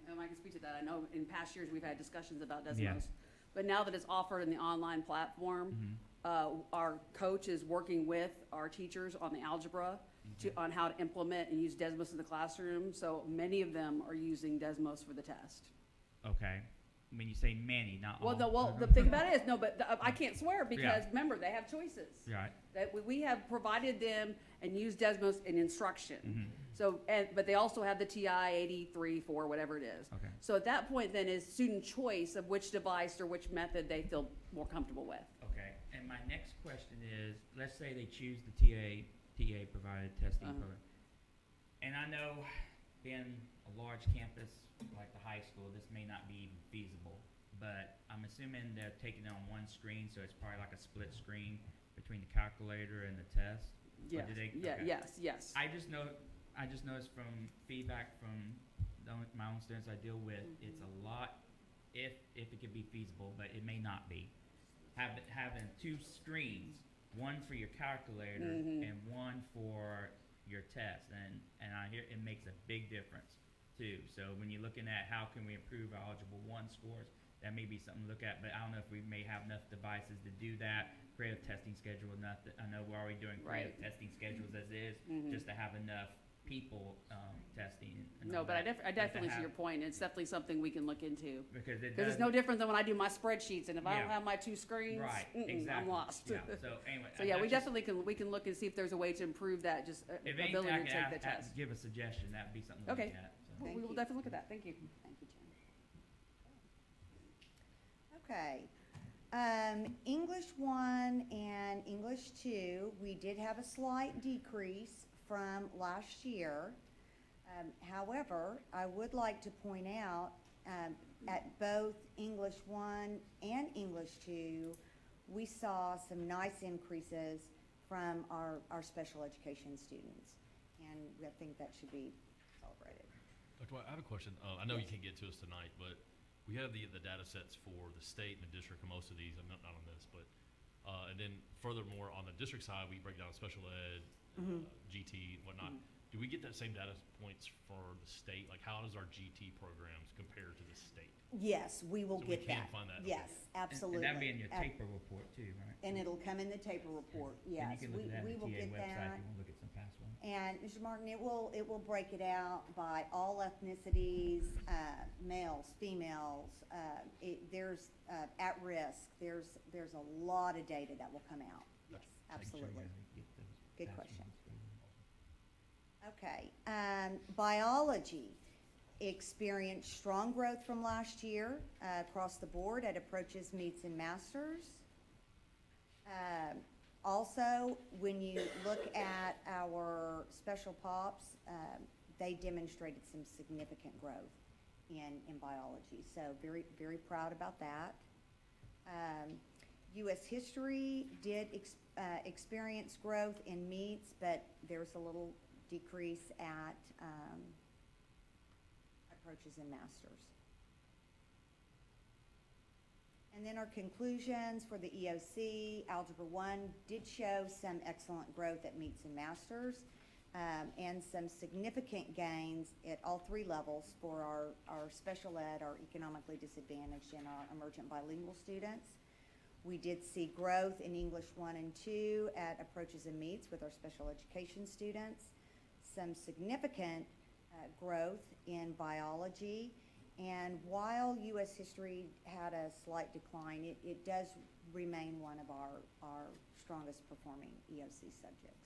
No, I can speak to that. I know in past years we've had discussions about Desmos. Yeah. But now that it's offered in the online platform, our coach is working with our teachers on the algebra on how to implement and use Desmos in the classroom. So many of them are using Desmos for the test. Okay. When you say many, not all. The thing about it is, no, but I can't swear because remember, they have choices. Right. That we have provided them and used Desmos in instruction. So, but they also have the TI-83, 4, whatever it is. Okay. So at that point then is student choice of which device or which method they feel more comfortable with. Okay. And my next question is, let's say they choose the TA provided testing Uh-huh. program. And I know, being a large campus like the high school, this may not be even feasible, but I'm assuming they're taking it on one screen, so it's probably like a split screen between the calculator and the test. Or Yes, do they- yeah, okay. yes. I just noticed from feedback from my own students I deal with, it's a lot, if it could be feasible, but it may not be. Having two screens, one for your calculator and one for your test, and I hear it makes a big difference too. So when you're looking at how can we improve our eligible one scores, that may be something to look at, but I don't know if we may have enough devices to do that. Creative testing schedule enough. I know we're already doing creative testing schedules as is, just to have enough people testing. And No, all but that. I definitely to see your have- point. It's definitely something we can look into. Because it's no different than when I do my spreadsheets, and if I don't Yeah. have my two screens, Right, I'm exactly. lost. Yeah, so anyway. So yeah, we that's just- definitely can look and see if there's a way to improve that, just If anything, ability I to could take the test. give a suggestion, that'd be something to Okay. look at. So. We will definitely look at that. Thank you. Thank you, Jen. Okay. English 1 and English 2, we did have a slight decrease from last year. However, I would like to point out, at both English 1 and English 2, we saw some nice increases from our special education students. And I think that should be celebrated. Dr. White, I have a question. I know you can't get to us tonight, but we have the data sets for the state and the district on most of these. I'm not on this, but and then furthermore, on the district side, we break down special ed, GT, and whatnot. Do we get that same data points for the state? Like, how does our GT programs compare to the state? Yes, we will So get we can that. find that. Yes, absolutely. And that'd be in your taper report too, right? And it'll come in the taper report, yes. And you can look at that on We the will TA get website that. if you want to look at some past ones. And Mr. Martin, it will break it out by all ethnicities, males, females, there's at risk. There's a lot of data that will come out. Yes, Make sure you absolutely. get those Good past question. ones. Okay, biology experienced strong growth from last year across the board at approaches, meets, and masters. Also, when you look at our special pops, they demonstrated some significant growth in biology. So very, very proud about that. U.S. history did experience growth in meets, but there's a little decrease at approaches and masters. And then our conclusions for the EOC, Algebra 1 did show some excellent growth at meets and masters, and some significant gains at all three levels for our special ed, our economically disadvantaged, and our emergent bilingual students. We did see growth in English 1 and 2 at approaches and meets with our special education students. Some significant growth in biology. And while U.S. history had a slight decline, it does remain one of our strongest performing EOC subjects.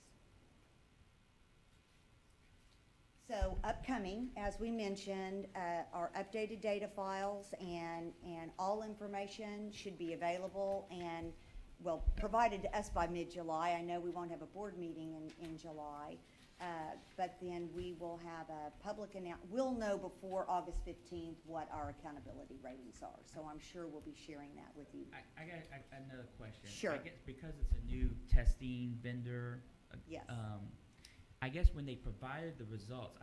So upcoming, as we mentioned, our updated data files and all information should be available and, well, provided to us by mid-July. I know we won't have a board meeting in July, but then we will have a public announcement. We'll know before August 15th what our accountability ratings are. So I'm sure we'll be sharing that with you. I got another question. Sure. I guess because it's a new testing vendor. Yes. I guess when they provided the results,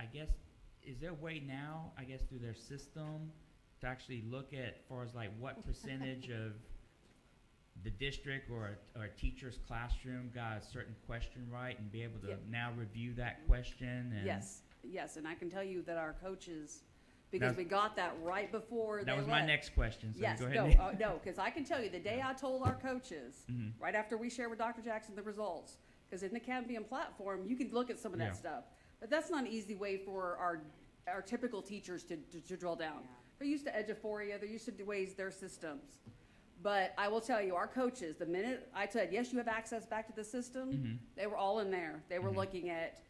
is there a way now, through their system, to actually look at, far as like what percentage of the district or a teacher's classroom got a certain question right and be able to now review that question? And Yes, and I can tell you that our coaches, because we got that right before that they was my left. next question, so Yes, go ahead. no, because I can tell you, the day I told our coaches, right after we shared with Dr. Jackson the results, because in the Cambium platform, you can look at some of that stuff. But that's not an easy way for our typical teachers to drill down. They're used to Eduphoria, they're used to ways their systems. But I will tell you, our coaches, the minute I said, yes, you have access back to the system, they were all in there. They were looking at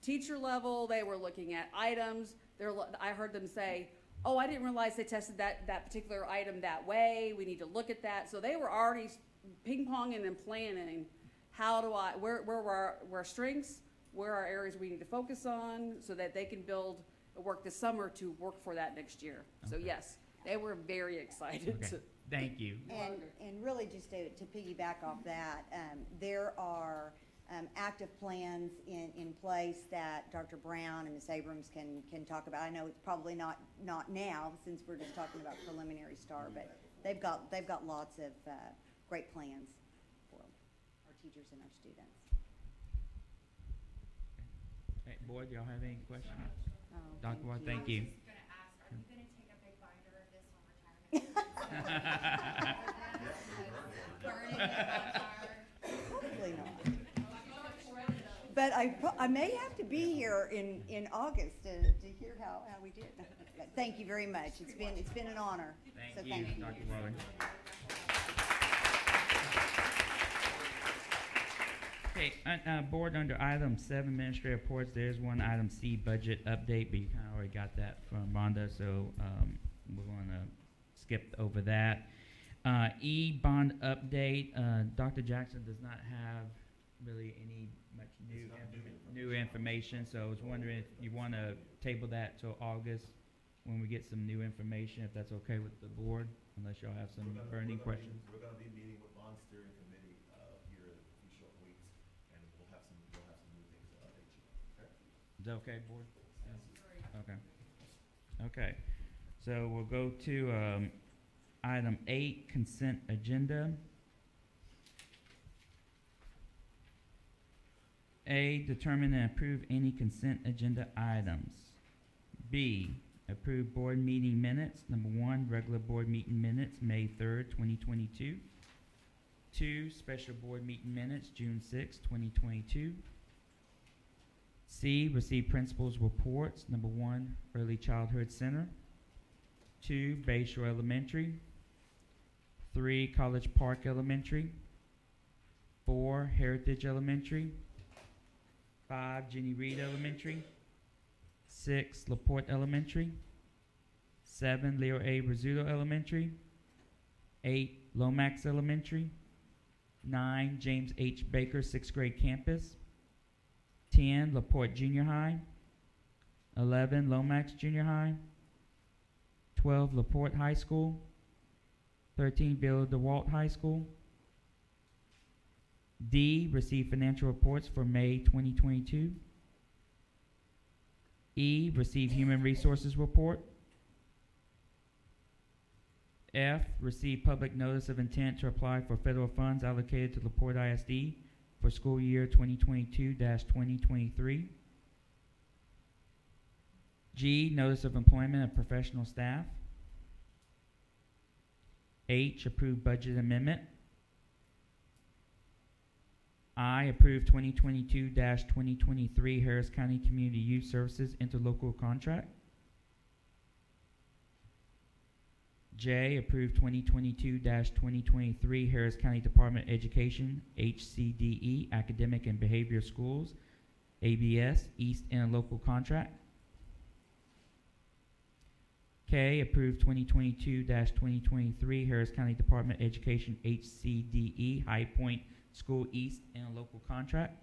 teacher level, they were looking at items. I heard them say, oh, I didn't realize they tested that particular item that way. We need to look at that. So they were already ping-ponging and planning where are our strengths, where are areas we need to focus on, so that they can build a work this summer to work for that next year. So Okay. yes, they were very excited. Okay. Thank you. And really just to piggyback off that, there are active plans in place that Dr. Brown and Ms. Abrams can talk about. I know it's probably not now, since we're just talking about preliminary start, but they've got lots of great plans for our teachers and our students. Hey, board, y'all have any questions? Oh, Dr. Ward, thank I you. was just gonna ask, are you gonna take a big binder of this on retirement? Burning it on fire? Hopefully not. But I may have to be here in August to hear how we did. But thank you very much. It's been an honor. So Thank you, Dr. Waller. Okay, board, under item 7, administrative reports, there's one item C, budget update, but you kind of already got that from Rhonda, so we're going to skip over that. E, bond update. Dr. Jackson does not have really any much new information, so I was wondering if you want to table that till August when we get some new information, if that's okay with the board, unless y'all have some burning questions. We're gonna be meeting with bond steering committee, here in a few short weeks, and we'll have some new things to update you, okay? Is that okay, board? Okay. Okay, so we'll go to item 8, consent agenda. A, determine and approve any consent agenda items. B, approve board meeting minutes. Number 1, regular board meeting minutes, May 3rd, 2022. 2, special board meeting minutes, June 6th, 2022. C, receive principals' reports. Number 1, Early Childhood Center. 2, Bayshore Elementary. 3, College Park Elementary. 4, Heritage Elementary. 5, Jenny Reed Elementary. 6, LaPorte Elementary. 7, Leo A. Rizzuto Elementary. 8, Lomax Elementary. 9, James H. Baker 6th grade campus. 10, LaPorte Junior High. 11, Lomax Junior High. 12, LaPorte High School. 13, Villa DeWalt High School. D, receive financial reports for May 2022. E, receive human resources report. F, receive public notice of intent to apply for federal funds allocated to LaPorte ISD for school year 2022-2023. G, notice of employment of professional staff. H, approve budget amendment. I, approve 2022-2023 Harris County Community Youth Services interlocal contract. J, approve 2022-2023 Harris County Department of Education HCDE Academic and Behavior Schools ABS East interlocal contract. K, approve 2022-2023 Harris County Department of Education HCDE High Point School East interlocal contract.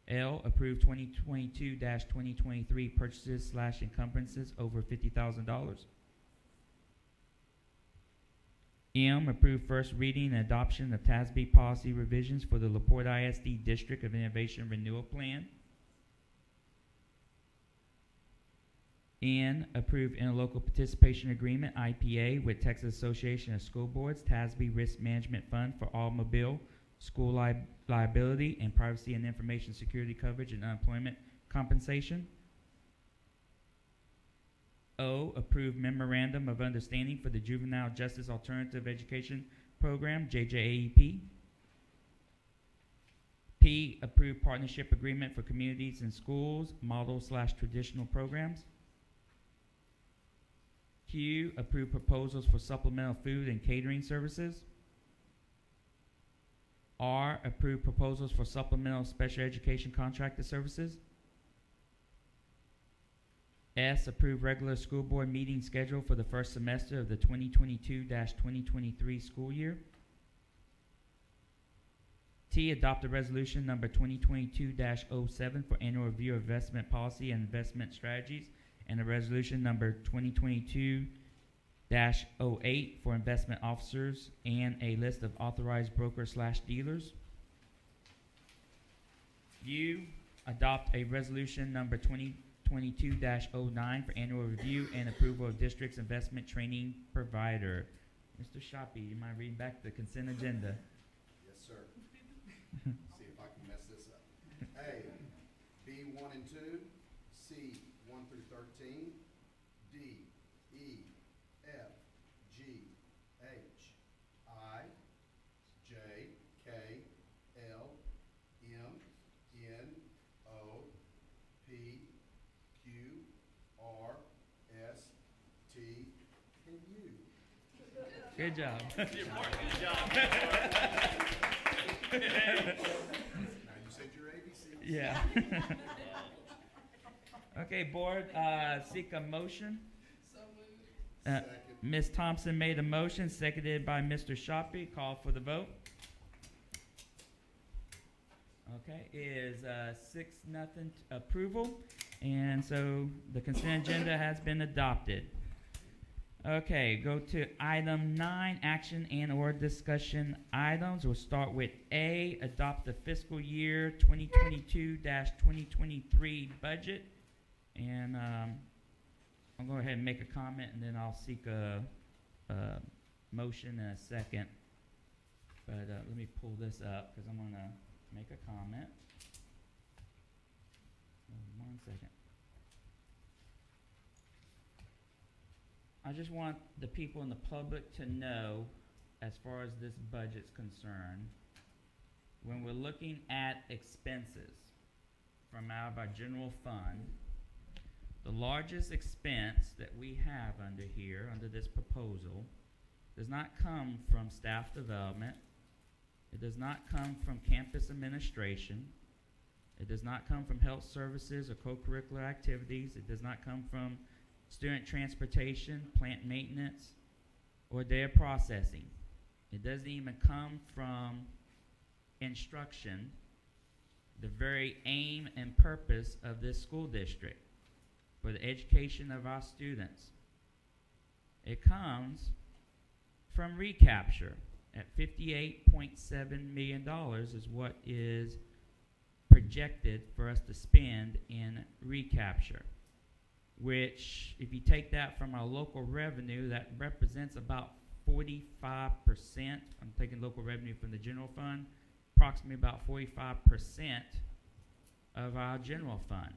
L, approve 2022-2023 purchases / encumbrances over $50,000. M, approve first reading and adoption of TASB policy revisions for the LaPorte ISD District of Innovation Renewal Plan. N, approve interlocal participation agreement, IPA, with Texas Association of School Boards, TASB Risk Management Fund for automobile, school liability, and privacy and information security coverage and unemployment compensation. O, approve memorandum of understanding for the Juvenile Justice Alternative Education Program, JJAEP. P, approve partnership agreement for communities and schools, model / traditional programs. Q, approve proposals for supplemental food and catering services. R, approve proposals for supplemental special education contracted services. S, approve regular school board meeting schedule for the first semester of the 2022-2023 school year. T, adopt a resolution number 2022-07 for annual review of investment policy and investment strategies, and a resolution number 2022-08 for investment officers and a list of authorized brokers/dealers. U, adopt a resolution number 2022-09 for annual review and approval of district's investment training provider. Mr. Shoppy, you mind reading back the consent agenda? Yes, sir. See if I can mess this up. A, B 1 and 2, C 1 through 13, D, E, F, G, H, I, J, K, L, M, N, O, P, Q, R, S, T, and U. Good job. Good job. Now you said your ABCs. Yeah. Okay, board, seek a motion. So moved. Second. Ms. Thompson made a motion, seconded by Mr. Shoppy. Call for the vote. Okay, it is 6-0 approval, and so the consent agenda has been adopted. Okay, go to item 9, action and or discussion items. We'll start with A, adopt the fiscal year 2022-2023 budget. And I'll go ahead and make a comment, and then I'll seek a motion and a second. But let me pull this up because I'm going to make a comment. 1 second. I just want the people in the public to know, as far as this budget's concerned, when we're looking at expenses from out of our general fund, the largest expense that we have under here, under this proposal, does not come from staff development. It does not come from campus administration. It does not come from health services or co-curricular activities. It does not come from student transportation, plant maintenance, or data processing. It doesn't even come from instruction, the very aim and purpose of this school district, for the education of our students. It comes from recapture at $58.7 million is what is projected for us to spend in recapture, which, if you take that from our local revenue, that represents about 45%. I'm taking local revenue from the general fund, approximately about 45% of our general fund.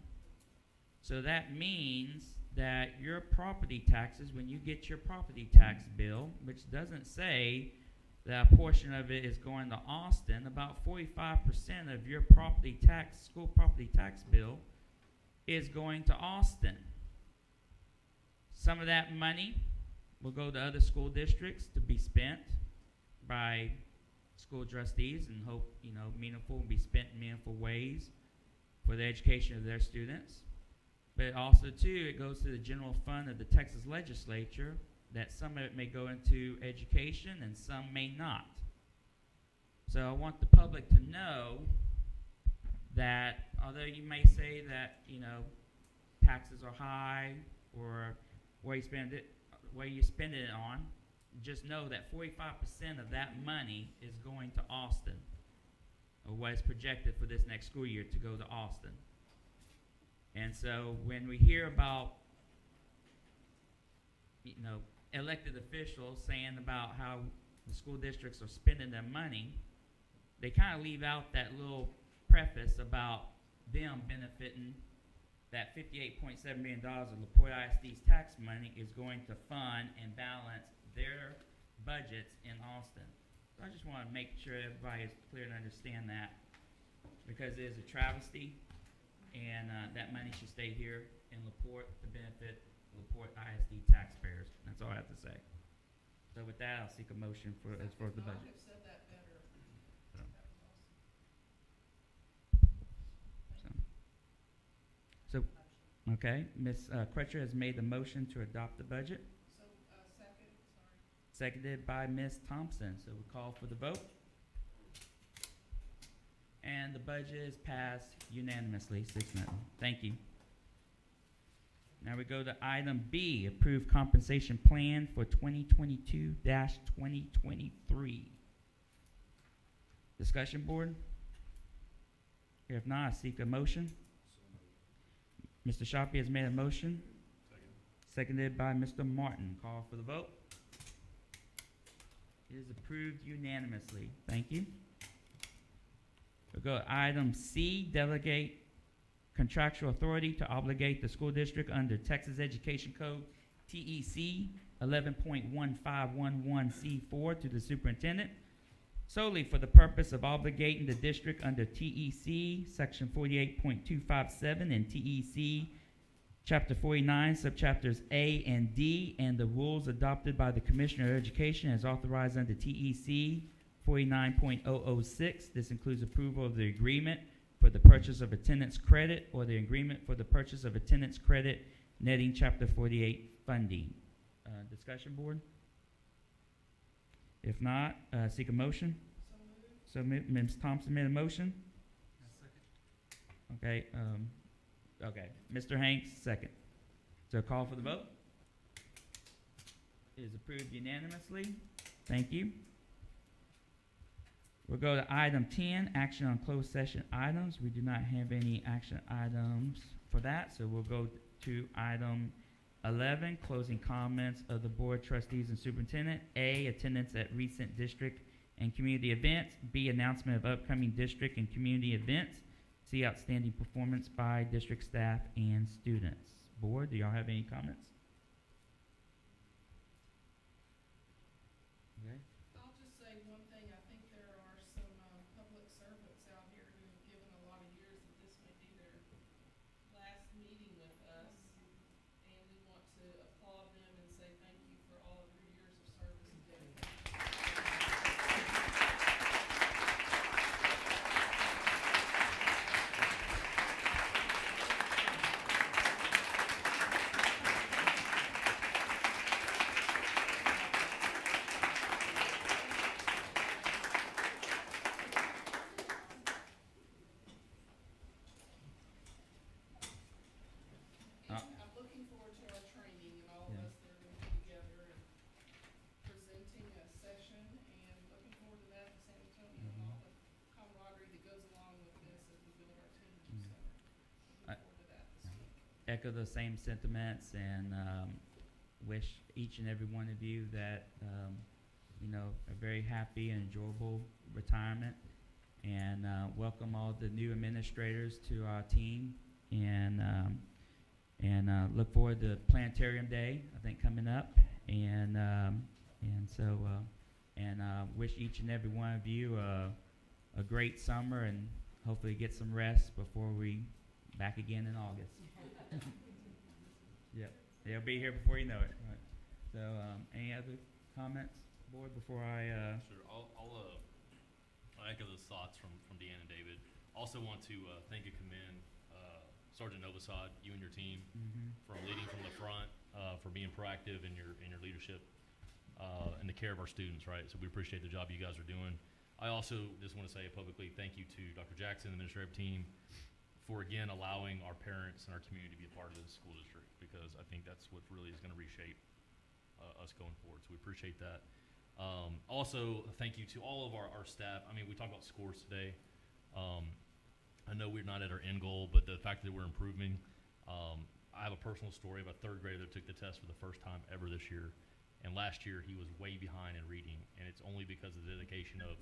So that means that your property taxes, when you get your property tax bill, which doesn't say that a portion of it is going to Austin, about 45% of your property tax, school property tax bill, is going to Austin. Some of that money will go to other school districts to be spent by school trustees, and hope, meaningful, will be spent in meaningful ways for the education of their students. But also, too, it goes to the general fund of the Texas legislature, that some of it may go into education and some may not. So I want the public to know that although you may say that, taxes are high, or where you spend it on, just know that 45% of that money is going to Austin, or what is projected for this next school year to go to Austin. And so when we hear about, elected officials saying about how the school districts are spending their money, they kind of leave out that little preface about them benefiting. That $58.7 million of Porte ISD's tax money is going to fund and balance their budgets in Austin. So I just want to make sure everybody is clear to understand that, because it is a travesty, and that money should stay here in LaPorte to benefit LaPorte ISD taxpayers. That's all I have to say. So with that, I'll seek a motion as far as the budget. I've said that better. So. That was awesome. So, okay, Ms. Crutcher has made the motion to adopt the budget. So, second, sorry. Seconded by Ms. Thompson. So we call for the vote. And the budget is passed unanimously, 6-0. Thank you. Now we go to item B, approve compensation plan for 2022-2023. Discussion board? If not, I seek a motion. Mr. Shoppy has made a motion. Seconded by Mr. Martin. Call for the vote. It is approved unanimously. Thank you. We'll go to item C, delegate contractual authority to obligate the school district under Texas Education Code TEC 11.1511C4 to the superintendent solely for the purpose of obligating the district under TEC Section 48.257 and TEC Chapter 49, subchapters A and D, and the rules adopted by the Commissioner of Education as authorized under TEC 49.006. This includes approval of the agreement for the purchase of attendance credit or the agreement for the purchase of attendance credit netting Chapter 48 funding. Discussion board? If not, seek a motion. So Ms. Thompson made a motion? Okay, okay. Mr. Hanks, second. So call for the vote. It is approved unanimously. Thank you. We'll go to item 10, action on closed session items. We do not have any action items for that, so we'll go to item 11, closing comments of the board, trustees, and superintendent. A, attendance at recent district and community events. B, announcement of upcoming district and community events. C, outstanding performance by district staff and students. Board, do y'all have any comments? Okay. I'll just say one thing, I think there are some public servants out here who have given a lot of years that this may be their last meeting with us, and we want to applaud them and say thank you for all of your years of service and dedication. I'm looking forward to our training and all of us that are going to be together and presenting a session, and looking forward to that in San Antonio and all the camaraderie that goes along with this as we build our team. So looking forward to that this week. Echo the same sentiments and wish each and every one of you that, you know, a very happy and enjoyable retirement, and welcome all the new administrators to our team, and look forward to Planetarium Day, I think, coming up, and so wish each and every one of you a great summer, and hopefully get some rest before we back again in August. Yep, they'll be here before you know it. Right. So, any other comments, board, before I? Sure, I'll echo those thoughts from Deanna and David. Also want to thank and commend Sergeant Novosad, you and your team, for leading from the front, for being proactive in your leadership and the care of our students, right? So we appreciate the job you guys are doing. I also just want to say publicly thank you to Dr. Jackson, the administrative team, for again allowing our parents and our community to be a part of this school district, because I think that's what really is going to reshape us going forward. So we appreciate that. Also, thank you to all of our staff. I mean, we talked about scores today. I know we're not at our end goal, but the fact that we're improving, I have a personal story of a third grader that took the test for the first time ever this year. And last year he was way behind in reading, and it's only because of the dedication of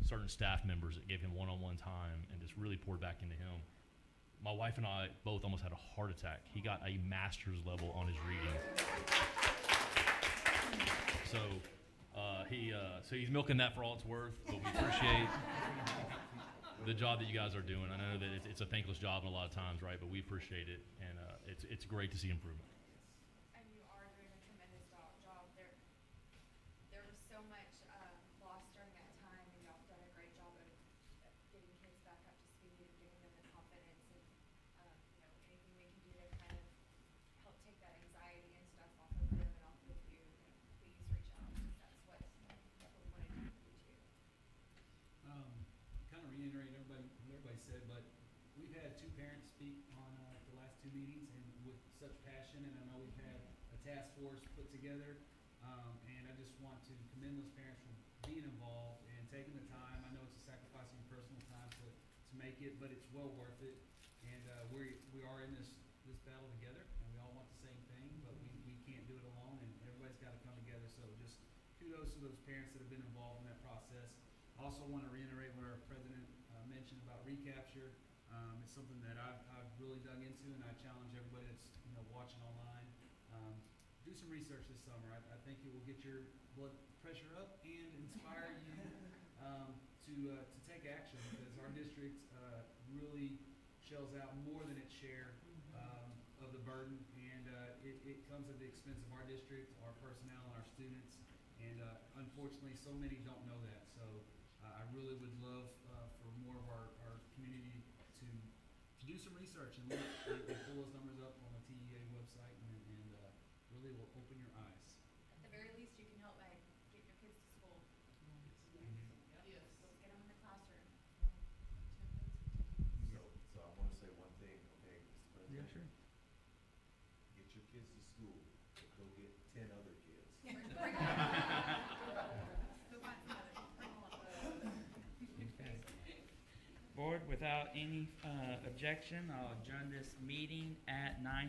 certain staff members that gave him one-on-one time and just really poured back into him. My wife and I both almost had a heart attack. He got a master's level on his reading. So he's milking that for all it's worth, but we appreciate the job that you guys are doing. I know that it's a thankless job a lot of times, right? But we appreciate it, and it's great to see improvement. And you are doing a tremendous job. There was so much lost during that time, and y'all have done a great job of getting kids back up to speed and giving them the confidence, and you know, anything we can do to kind of help take that anxiety and stuff off of them and off of you, please reach out, because that's what we want to do for you too. Kind of reiterate everybody we've had 2 parents speak on the last 2 meetings and with such passion, and I know we've had a task force put together. And I just want to commend those parents for being involved and taking the time. I know it's a sacrifice of your personal time to make it, but it's well worth it. And we are in this battle together, and we all want the same thing, but we can't do it alone, and everybody's got to come together. So just kudos to those parents that have been involved in that process. I also want to reiterate what our president mentioned about recapture. It's something that I've really dug into, and I challenge everybody that's watching online. Do some research this summer. I think it will get your blood pressure up and inspire you to take action, because our district really shells out more than its share of the burden, and it comes at the expense of our district, our personnel, and our students. And unfortunately, so many don't know that. So I really would love for more of our community to do some research and look and pull those numbers up on the TEA website, and really will open your eyes. At the very least, you can help by getting your kids to school. Yes. Let's get them in the classroom. So I want to say one thing, okay, Mr. President? Yeah, sure. Get your kids to school, but go get 10 other kids. Okay. Board, without any objection, I'll adjourn this meeting at 9:00.